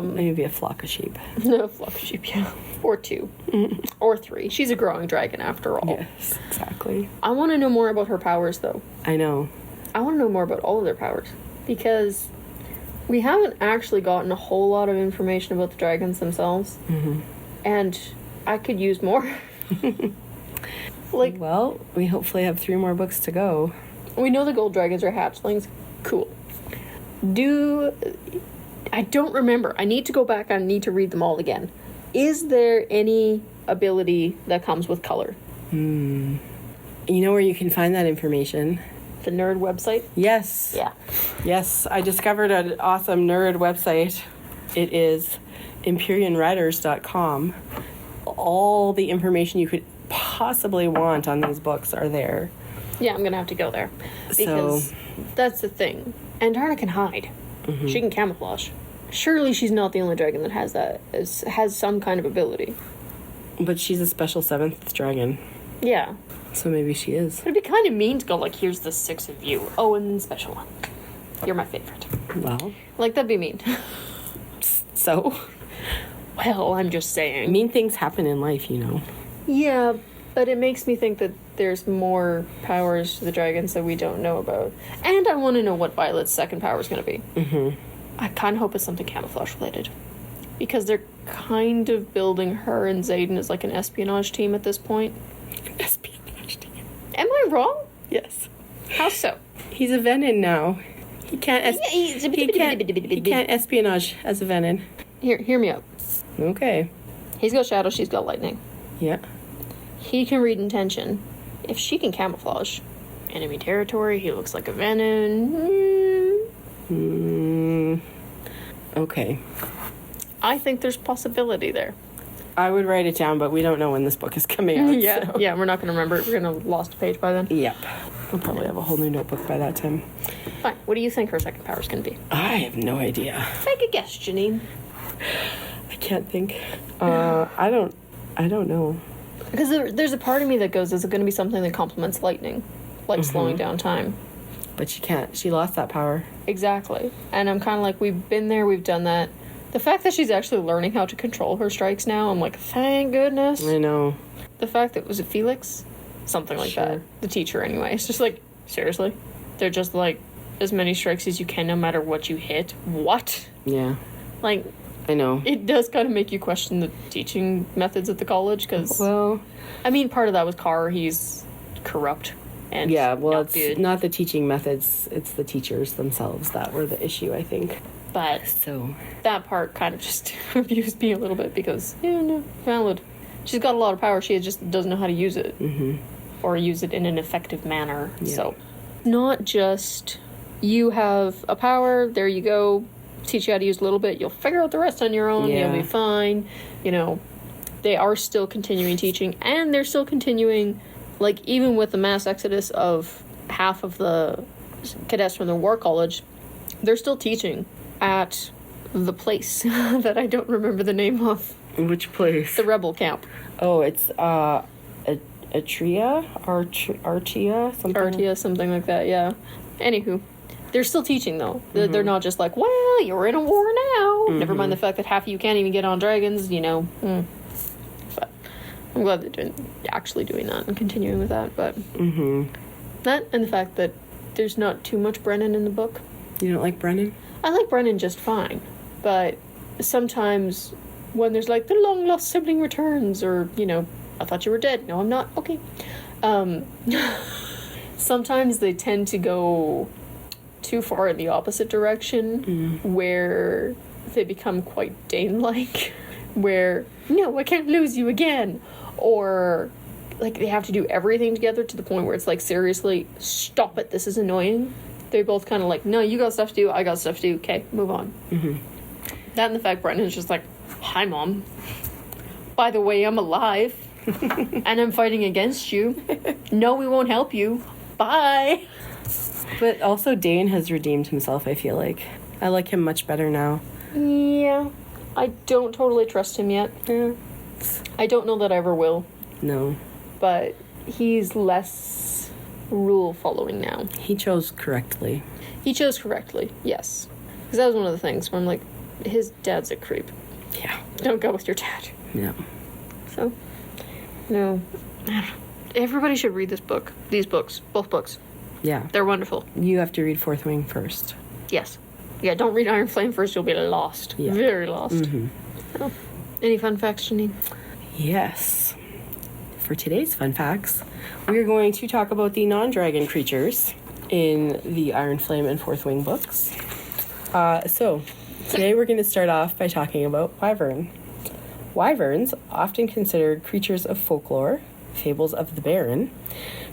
Speaker 2: Maybe a flock of sheep.
Speaker 1: No, a flock of sheep, yeah. Or 2. Or 3. She's a growing dragon after all.
Speaker 2: Yes, exactly.
Speaker 1: I want to know more about her powers, though.
Speaker 2: I know.
Speaker 1: I want to know more about all of their powers. Because we haven't actually gotten a whole lot of information about the dragons themselves. Mm-hmm. And I could use more.
Speaker 2: Well, we hopefully have 3 more books to go.
Speaker 1: We know the gold dragons are hatchlings. Cool. I don't remember. I need to go back. I need to read them all again. Is there any ability that comes with color?
Speaker 2: You know where you can find that information?
Speaker 1: The nerd website?
Speaker 2: Yes.
Speaker 1: Yeah.
Speaker 2: Yes, I discovered an awesome nerd website. It is EmpyreanWriters.com. All the information you could possibly want on these books are there.
Speaker 1: Yeah, I'm going to have to go there. Because that's the thing. Andarna can hide. Mm-hmm. She can camouflage. Surely she's not the only dragon that has some kind of ability.
Speaker 2: But she's a special 7th dragon.
Speaker 1: Yeah.
Speaker 2: So maybe she is.
Speaker 1: It'd be kind of mean to go, like, here's the 6 of you. Oh, and special one. You're my favorite.
Speaker 2: Well.
Speaker 1: Like, that'd be mean.
Speaker 2: So?
Speaker 1: Well, I'm just saying.
Speaker 2: Mean things happen in life, you know.
Speaker 1: Yeah, but it makes me think that there's more powers to the dragons that we don't know about. And I want to know what Violet's second power is going to be. Mm-hmm. I kind of hope it's something camouflage related. Because they're kind of building her and Xaden as like an espionage team at this point.
Speaker 2: An espionage team?
Speaker 1: Am I wrong?
Speaker 2: Yes.
Speaker 1: How so?
Speaker 2: He's a Venin now. He can't espionage as a Venin.
Speaker 1: Hear me out.
Speaker 2: Okay.
Speaker 1: He's got shadow, she's got lightning.
Speaker 2: Yeah.
Speaker 1: He can read intention. If she can camouflage enemy territory, he looks like a Venin.
Speaker 2: Okay.
Speaker 1: I think there's possibility there.
Speaker 2: I would write it down, but we don't know when this book is coming out.
Speaker 1: Yeah,
Speaker 2: so.
Speaker 1: Yeah, we're not going to remember it. We're going to have lost a page by then.
Speaker 2: Yep. We'll probably have a whole new notebook by that time.
Speaker 1: Fine. What do you think her second power is going to be?
Speaker 2: I have no idea.
Speaker 1: Take a guess, Janine.
Speaker 2: I can't think. I don't know.
Speaker 1: Because there's a part of me that goes, is it going to be something that complements lightning? Like slowing down time.
Speaker 2: But she can't. She lost that power.
Speaker 1: Exactly. And I'm kind of like, we've been there, we've done that. The fact that she's actually learning how to control her strikes now, I'm like, thank goodness.
Speaker 2: I know.
Speaker 1: The fact that, was it Felix? Something like that. The teacher, anyway. It's just like, seriously? They're just like, as many strikes as you can, no matter what you hit? What?
Speaker 2: Yeah.
Speaker 1: Like,
Speaker 2: I know.
Speaker 1: it does kind of make you question the teaching methods at the college, because,
Speaker 2: well,
Speaker 1: I mean, part of that was Carr, he's corrupt. And
Speaker 2: yeah, well,
Speaker 1: it's
Speaker 2: good. Not the teaching methods, it's the teachers themselves that were the issue, I think.
Speaker 1: But
Speaker 2: so
Speaker 1: that part kind of just abused me a little bit because, yeah, no, valid. She's got a lot of power. She just doesn't know how to use it. Mm-hmm. Or use it in an effective manner. Yeah. So, not just you have a power, there you go, teach you how to use a little bit, you'll figure out the rest on your own, you'll be fine. You know, they are still continuing teaching, and they're still continuing, like, even with the mass exodus of half of the cadets from the War College, they're still teaching at the place that I don't remember the name of.
Speaker 2: Which place?
Speaker 1: The rebel camp.
Speaker 2: Oh, it's Archia,
Speaker 1: something like that. Yeah. Anywho, they're still teaching though. They're not just like, well, you're in a war now. Never mind the fact that half of you can't even get on dragons. You know. But I'm glad they're actually doing that and continuing with that. But that and the fact that there's not too much Brennan in the book.
Speaker 2: You don't like Brennan?
Speaker 1: I like Brennan just fine, but sometimes when there's like the long lost sibling returns, or, you know, I thought you were dead. No, I'm not. Okay. sometimes they tend to go too far in the opposite direction, where they become quite Dane-like, where, no, I can't lose you again, or, like, they have to do everything together to the point where it's like, seriously, stop it, this is annoying. They're both kind of like, no, you got stuff to do, I got stuff to do, okay, move on. That and the fact Brendan's just like, hi, Mom. By the way, I'm alive, and I'm fighting against you. No, we won't help you. Bye.
Speaker 2: But also Dane has redeemed himself, I feel like. I like him much better now.
Speaker 1: Yeah. I don't totally trust him yet.
Speaker 2: Yeah.
Speaker 1: I don't know that I ever will.
Speaker 2: No.
Speaker 1: But he's less rule-following now.
Speaker 2: He chose correctly.
Speaker 1: He chose correctly, yes. Because that was one of the things where I'm like, his dad's a creep.
Speaker 2: Yeah.
Speaker 1: Don't go with your dad.
Speaker 2: Yeah.
Speaker 1: So, no. Everybody should read this book. These books. Both books.
Speaker 2: Yeah.
Speaker 1: They're wonderful.
Speaker 2: You have to read Fourth Wing first.
Speaker 1: Yes. Yeah, don't read Iron Flame first. You'll be lost.
Speaker 2: Yeah.
Speaker 1: Very lost. Oh. Any fun facts, Janine?
Speaker 2: Yes. For today's fun facts, we are going to talk about the non-dragon creatures in the Iron Flame and Fourth Wing books. So, today we're going to start off by talking about wyvern. Wyverns, often considered creatures of folklore, fables of the Baron,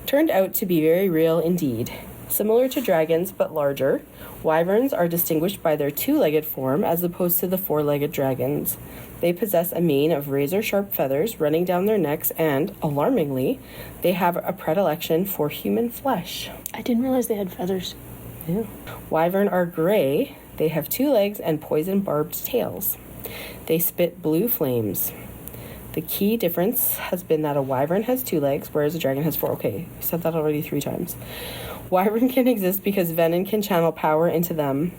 Speaker 2: turned out to be very real indeed. Similar to dragons but larger, wyverns are distinguished by their two-legged form as opposed to the four-legged dragons. They possess a mane of razor-sharp feathers running down their necks and, alarmingly, they have a predilection for human flesh.
Speaker 1: I didn't realize they had feathers.
Speaker 2: Yeah. Wyvern are gray. They have 2 legs and poison-barbed tails. They spit blue flames. The key difference has been that a wyvern has 2 legs, whereas a dragon has 4. Okay, I said that already 3 times. Wyvern can exist because venom can channel power into them,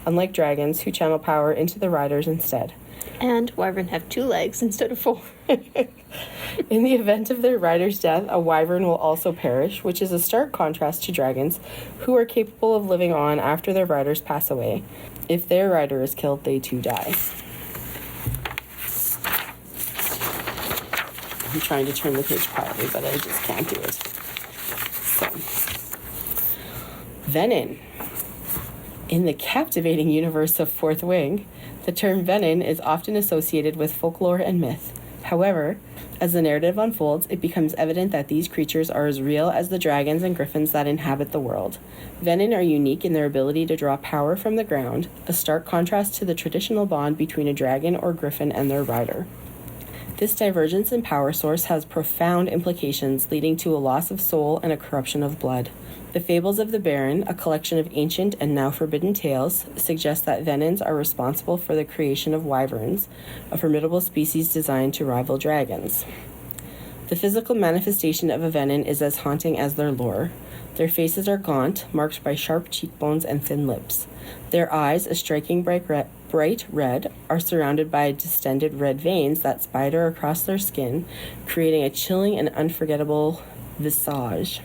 Speaker 2: unlike dragons who channel power into the riders instead.
Speaker 1: And wyvern have 2 legs instead of 4.
Speaker 2: In the event of their rider's death, a wyvern will also perish, which is a stark contrast to dragons, who are capable of living on after their riders pass away. If their rider is killed, they too die. I'm trying to turn the page quietly, but I just can't do it. So, venin. In the captivating universe of Fourth Wing, the term venin is often associated with folklore and myth. However, as the narrative unfolds, it becomes evident that these creatures are as real as the dragons and griffins that inhabit the world. Venin are unique in their ability to draw power from the ground, a stark contrast to the traditional bond between a dragon or griffin and their rider. This divergence in power source has profound implications, leading to a loss of soul and a corruption of blood. The Fables of the Baron, a collection of ancient and now forbidden tales, suggest that venins are responsible for the creation of wyverns, a formidable species designed to rival dragons. The physical manifestation of a venin is as haunting as their lore. Their faces are gaunt, marked by sharp cheekbones and thin lips. Their eyes, a striking bright red, are surrounded by distended red veins that spider across their skin, creating a chilling and unforgettable visage.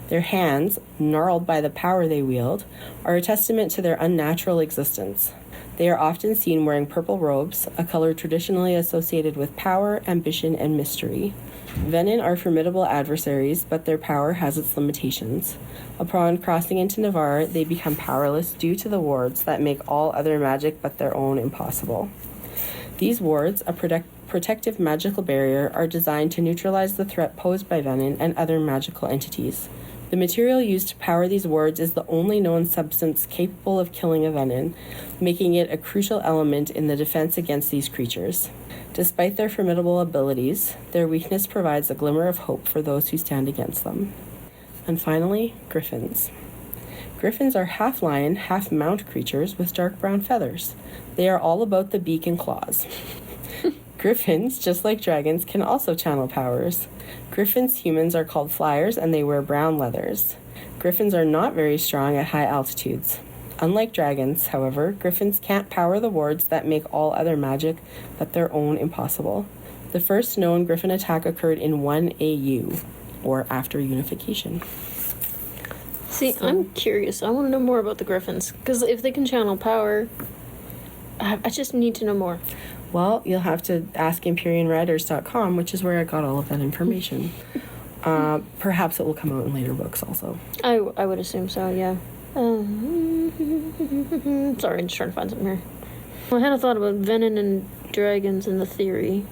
Speaker 2: Their hands, gnarled by the power they wield, are a testament to their unnatural existence. They are often seen wearing purple robes, a color traditionally associated with power, ambition, and mystery. Venin are formidable adversaries, but their power has its limitations. Upon crossing into Navarre, they become powerless due to the wards that make all other magic but their own impossible. These wards, a protective magical barrier, are designed to neutralize the threat posed by venin and other magical entities. The material used to power these wards is the only known substance capable of killing a venin, making it a crucial element in the defense against these creatures. Despite their formidable abilities, their weakness provides a glimmer of hope for those who stand against them. And finally, griffins. Griffins are half lion, half mount creatures with dark brown feathers. They are all about the beak and claws. Griffins, just like dragons, can also channel powers. Griffins' humans are called flyers, and they wear brown leathers. Griffins are not very strong at high altitudes. Unlike dragons, however, griffins can't power the wards that make all other magic but their own impossible. The first known griffin attack occurred in 1 AU, or after unification.
Speaker 1: See, I'm curious. I want to know more about the griffins, because if they can channel power, I just need to know more.
Speaker 2: Well, you'll have to ask EmpyreanRiders.com, which is where I got all of that information. Perhaps it will come out in later books also.
Speaker 1: I would assume so, yeah. Sorry, I'm just trying to find something here. Well, I had a thought about venom and dragons and the theory.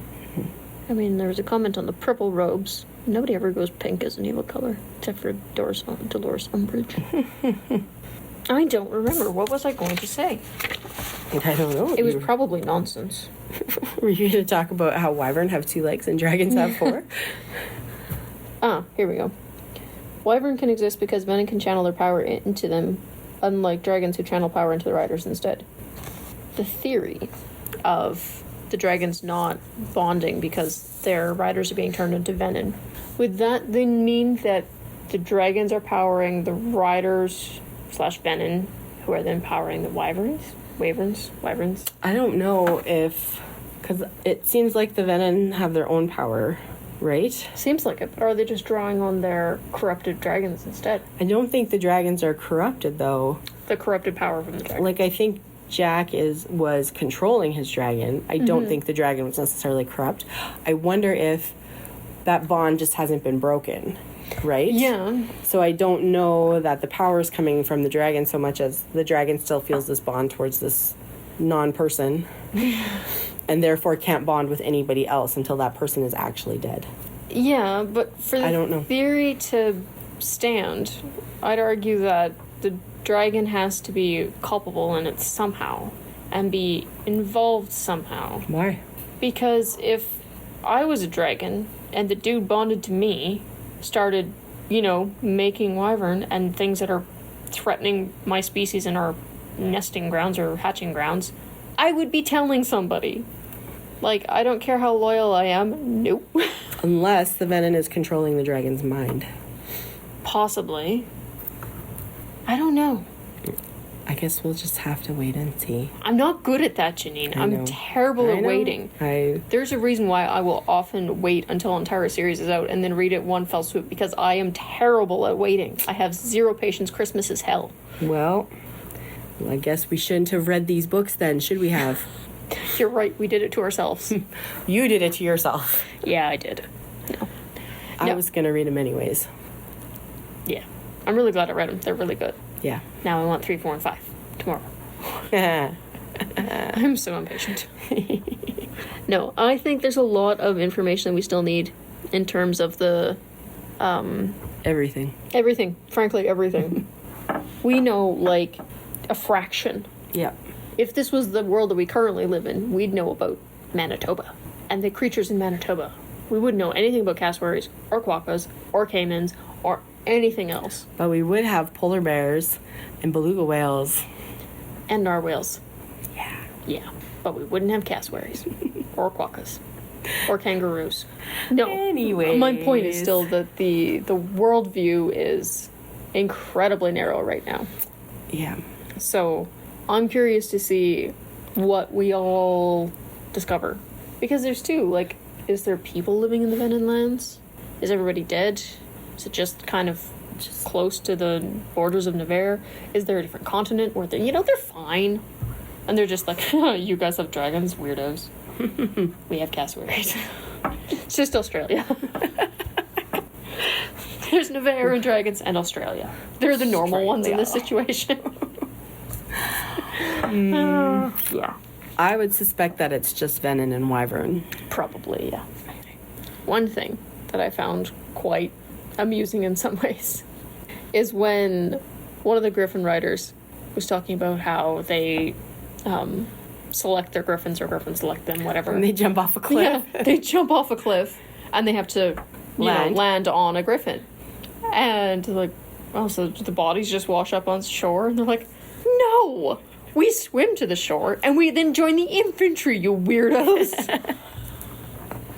Speaker 1: I mean, there was a comment on the purple robes. Nobody ever goes pink as an evil color, except for Dolores Umbridge. I don't remember. What was I going to say?
Speaker 2: I don't know.
Speaker 1: It was probably nonsense.
Speaker 2: Were you going to talk about how wyvern have 2 legs and dragons have 4?
Speaker 1: Here we go. Wyvern can exist because venom can channel their power into them, unlike dragons who channel power into the riders instead. The theory of the dragons not bonding because their riders are being turned into venom, would that then mean that the dragons are powering the riders / venom, who are then powering the wyverns? Wyverns?
Speaker 2: I don't know if... Because it seems like the venom have their own power, right?
Speaker 1: Seems like it, but are they just drawing on their corrupted dragons instead?
Speaker 2: I don't think the dragons are corrupted, though.
Speaker 1: The corrupted power from the dragon.
Speaker 2: Like, I think Jack was controlling his dragon. I don't think the dragon was necessarily corrupt. I wonder if that bond just hasn't been broken, right?
Speaker 1: Yeah.
Speaker 2: So I don't know that the power is coming from the dragon so much as the dragon still feels this bond towards this non-person and therefore can't bond with anybody else until that person is actually dead.
Speaker 1: Yeah, but for
Speaker 2: I don't know.
Speaker 1: the theory to stand, I'd argue that the dragon has to be culpable in it somehow and be involved somehow.
Speaker 2: Why?
Speaker 1: Because if I was a dragon and the dude bonded to me, started, making wyvern and things that are threatening my species in our nesting grounds or hatching grounds, I would be telling somebody. Like, I don't care how loyal I am. Nope.
Speaker 2: Unless the venom is controlling the dragon's mind.
Speaker 1: Possibly. I don't know.
Speaker 2: I guess we'll just have to wait and see.
Speaker 1: I'm not good at that, Janine. I'm terrible at waiting. There's a reason why I will often wait until an entire series is out and then read it one fell swoop, because I am terrible at waiting. I have zero patience. Christmas is hell.
Speaker 2: Well, I guess we shouldn't have read these books then, should we have?
Speaker 1: You're right. We did it to ourselves.
Speaker 2: You did it to yourself.
Speaker 1: Yeah, I did. No.
Speaker 2: I was going to read them anyways.
Speaker 1: Yeah. I'm really glad I read them. They're really good.
Speaker 2: Yeah.
Speaker 1: Now I want 3, 4, and 5 tomorrow. I'm so impatient. No, I think there's a lot of information that we still need in terms of the...
Speaker 2: everything.
Speaker 1: Everything. Frankly, everything. We know, like, a fraction.
Speaker 2: Yeah.
Speaker 1: If this was the world that we currently live in, we'd know about Manitoba and the creatures in Manitoba. We wouldn't know anything about cassowaries or quokkas or caimans or anything else.
Speaker 2: But we would have polar bears and beluga whales.
Speaker 1: And narwhals.
Speaker 2: Yeah.
Speaker 1: Yeah. But we wouldn't have cassowaries or quokkas or kangaroos. No.
Speaker 2: Anyway.
Speaker 1: My point is still that the worldview is incredibly narrow right now.
Speaker 2: Yeah.
Speaker 1: So I'm curious to see what we all discover. Because there's two, like, is there people living in the Venom lands? Is everybody dead? Is it just kind of just close to the borders of Nevers? Is there a different continent where they're fine? And they're just like, you guys have dragons, weirdos. We have cassowaries. It's just Australia. There's Nevers and dragons and Australia. They're the normal ones in this situation. Yeah.
Speaker 2: I would suspect that it's just venom and wyvern.
Speaker 1: Probably, yeah. One thing that I found quite amusing in some ways is when one of the Griffin riders was talking about how they select their griffins or griffins select them, whatever.
Speaker 2: And they jump off a cliff.
Speaker 1: Yeah, they jump off a cliff and they have to land on a griffin. And like, so the bodies just wash up on shore, and they're like, no! We swim to the shore, and we then join the infantry, you weirdos.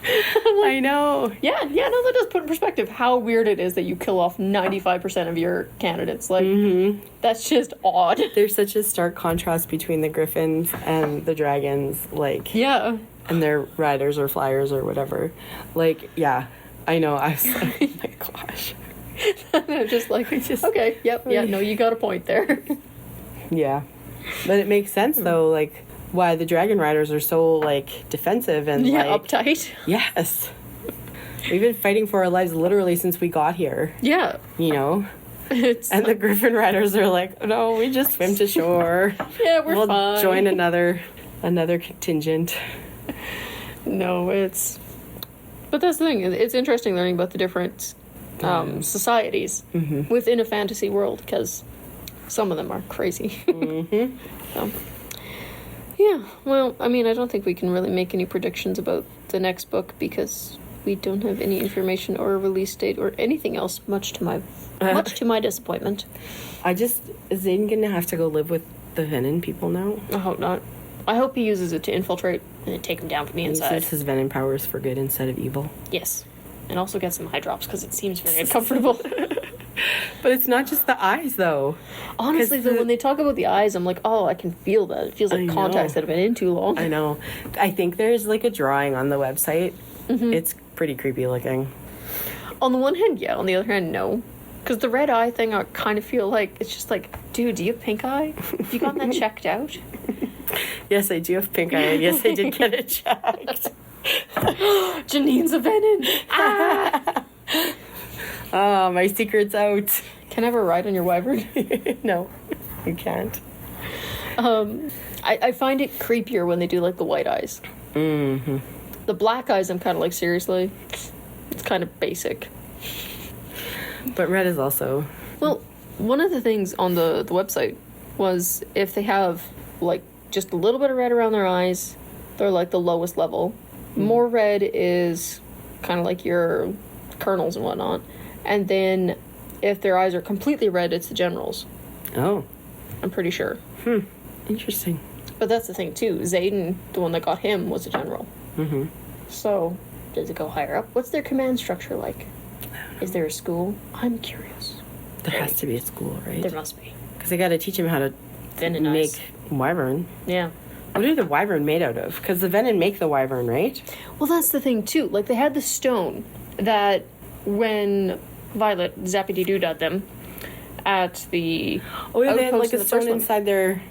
Speaker 2: I know.
Speaker 1: Yeah, no, that does put in perspective how weird it is that you kill off 95% of your candidates. Like, that's just odd.
Speaker 2: There's such a stark contrast between the griffins and the dragons, like...
Speaker 1: Yeah.
Speaker 2: And their riders or flyers or whatever. Like, yeah, I know. I was like, oh my gosh.
Speaker 1: I'm just like, okay, yep, yeah, no, you got a point there.
Speaker 2: Yeah. But it makes sense, though, like, why the dragon riders are so, like, defensive and,
Speaker 1: uptight.
Speaker 2: Yes. We've been fighting for our lives literally since we got here.
Speaker 1: Yeah.
Speaker 2: You know?
Speaker 1: It's
Speaker 2: and the Griffin Riders are like, no, we just swim to shore.
Speaker 1: Yeah, we'll fine.
Speaker 2: Join another contingent.
Speaker 1: No, it's... But that's the thing. It's interesting learning about the different societies within a fantasy world, because some of them are crazy. So, yeah, well, I mean, I don't think we can really make any predictions about the next book because we don't have any information or a release date or anything else, much to my disappointment. Is Zayden gonna have to go live with the Venom people now? I hope not. I hope he uses it to infiltrate and take him down from the inside. He uses his Venom powers for good instead of evil. Yes. And also get some eye drops because it seems very uncomfortable. But it's not just the eyes, though. Honestly, though, when they talk about the eyes, I'm like, oh, I can feel that. It feels like contacts that have been in too long. I know. I think there's like a drawing on the website. It's pretty creepy looking. On the one hand, yeah. On the other hand, no. Because the red eye thing, I kind of feel like, it's just like, dude, do you have pink eye? Have you gotten that checked out? Yes, I do have pink eye. And yes, I did get it checked. Janine's a Venom. Ah! Oh, my secret's out. Can I have a ride on your wyvern? No, you can't. I find it creepier when they do like the white eyes. The black eyes, I'm kind of like, seriously, it's kind of basic. But red is also... Well, one of the things on the website was if they have like just a little bit of red around their eyes, they're like the lowest level. More red is kind of like your colonels and whatnot. And then if their eyes are completely red, it's the generals. Oh. I'm pretty sure. Interesting. But that's the thing, too. Zayden, the one that got him, was a general. So, does it go higher up? What's their command structure like? Is there a school? I'm curious. There has to be a school, right? There must be. Because they got to teach him how to make wyvern. Yeah. What are the wyvern made out of? Because the Venom make the wyvern, right? Well, that's the thing, too. Like, they had the stone that when Violet zappity-doo-dah them at the... Oh, yeah, they had, like, a stone inside their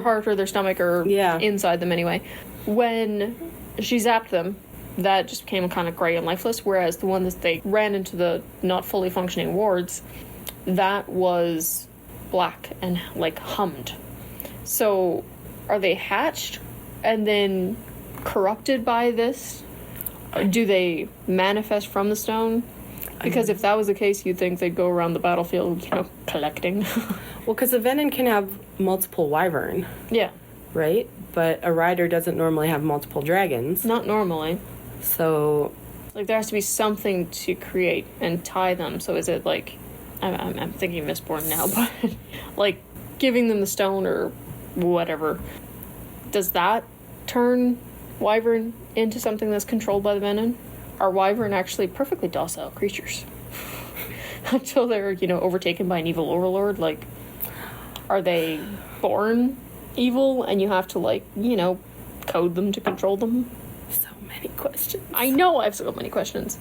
Speaker 1: heart or their stomach or inside them anyway. When she zapped them, that just became kind of gray and lifeless, whereas the one that they ran into the not fully functioning wards, that was black and, like, hummed. So... Are they hatched and then corrupted by this? Or do they manifest from the stone? Because if that was the case, you'd think they'd go around the battlefield, collecting. Well, because a Venom can have multiple wyvern. Yeah. Right? But a rider doesn't normally have multiple dragons. Not normally. So... Like, there has to be something to create and tie them. So is it, like... I'm thinking Mistborn now, but... like, giving them the stone or... whatever. Does that turn wyvern into something that's controlled by the Venom? Are wyvern actually perfectly docile creatures? Until they're, overtaken by an evil overlord? Like, are they born evil and you have to, code them to control them? So many questions. I know I have so many questions.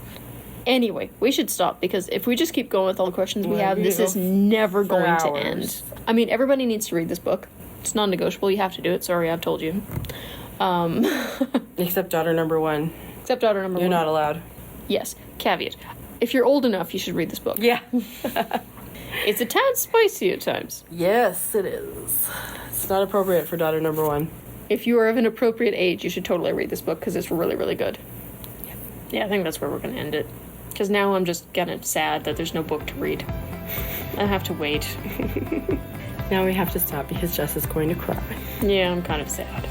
Speaker 1: Anyway, we should stop, because if we just keep going with all the questions we have, this is never going to end. I mean, everybody needs to read this book. It's non-negotiable. You have to do it. Sorry, I've told you. Except daughter number one. Except daughter number one. You're not allowed. Yes. Caveat. If you're old enough, you should read this book. Yeah. It's a tad spicy at times. Yes, it is. It's not appropriate for daughter number one. If you are of an appropriate age, you should totally read this book, because it's really, really good. Yeah, I think that's where we're going to end it. Because now I'm just kind of sad that there's no book to read. I have to wait. Now we have to stop because Jess is going to cry. Yeah, I'm kind of sad.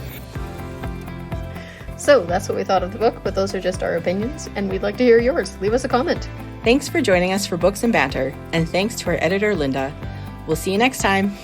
Speaker 1: So that's what we thought of the book, but those are just our opinions, and we'd like to hear yours. Leave us a comment. Thanks for joining us for Books and Banter, and thanks to our editor, Linda. We'll see you next time.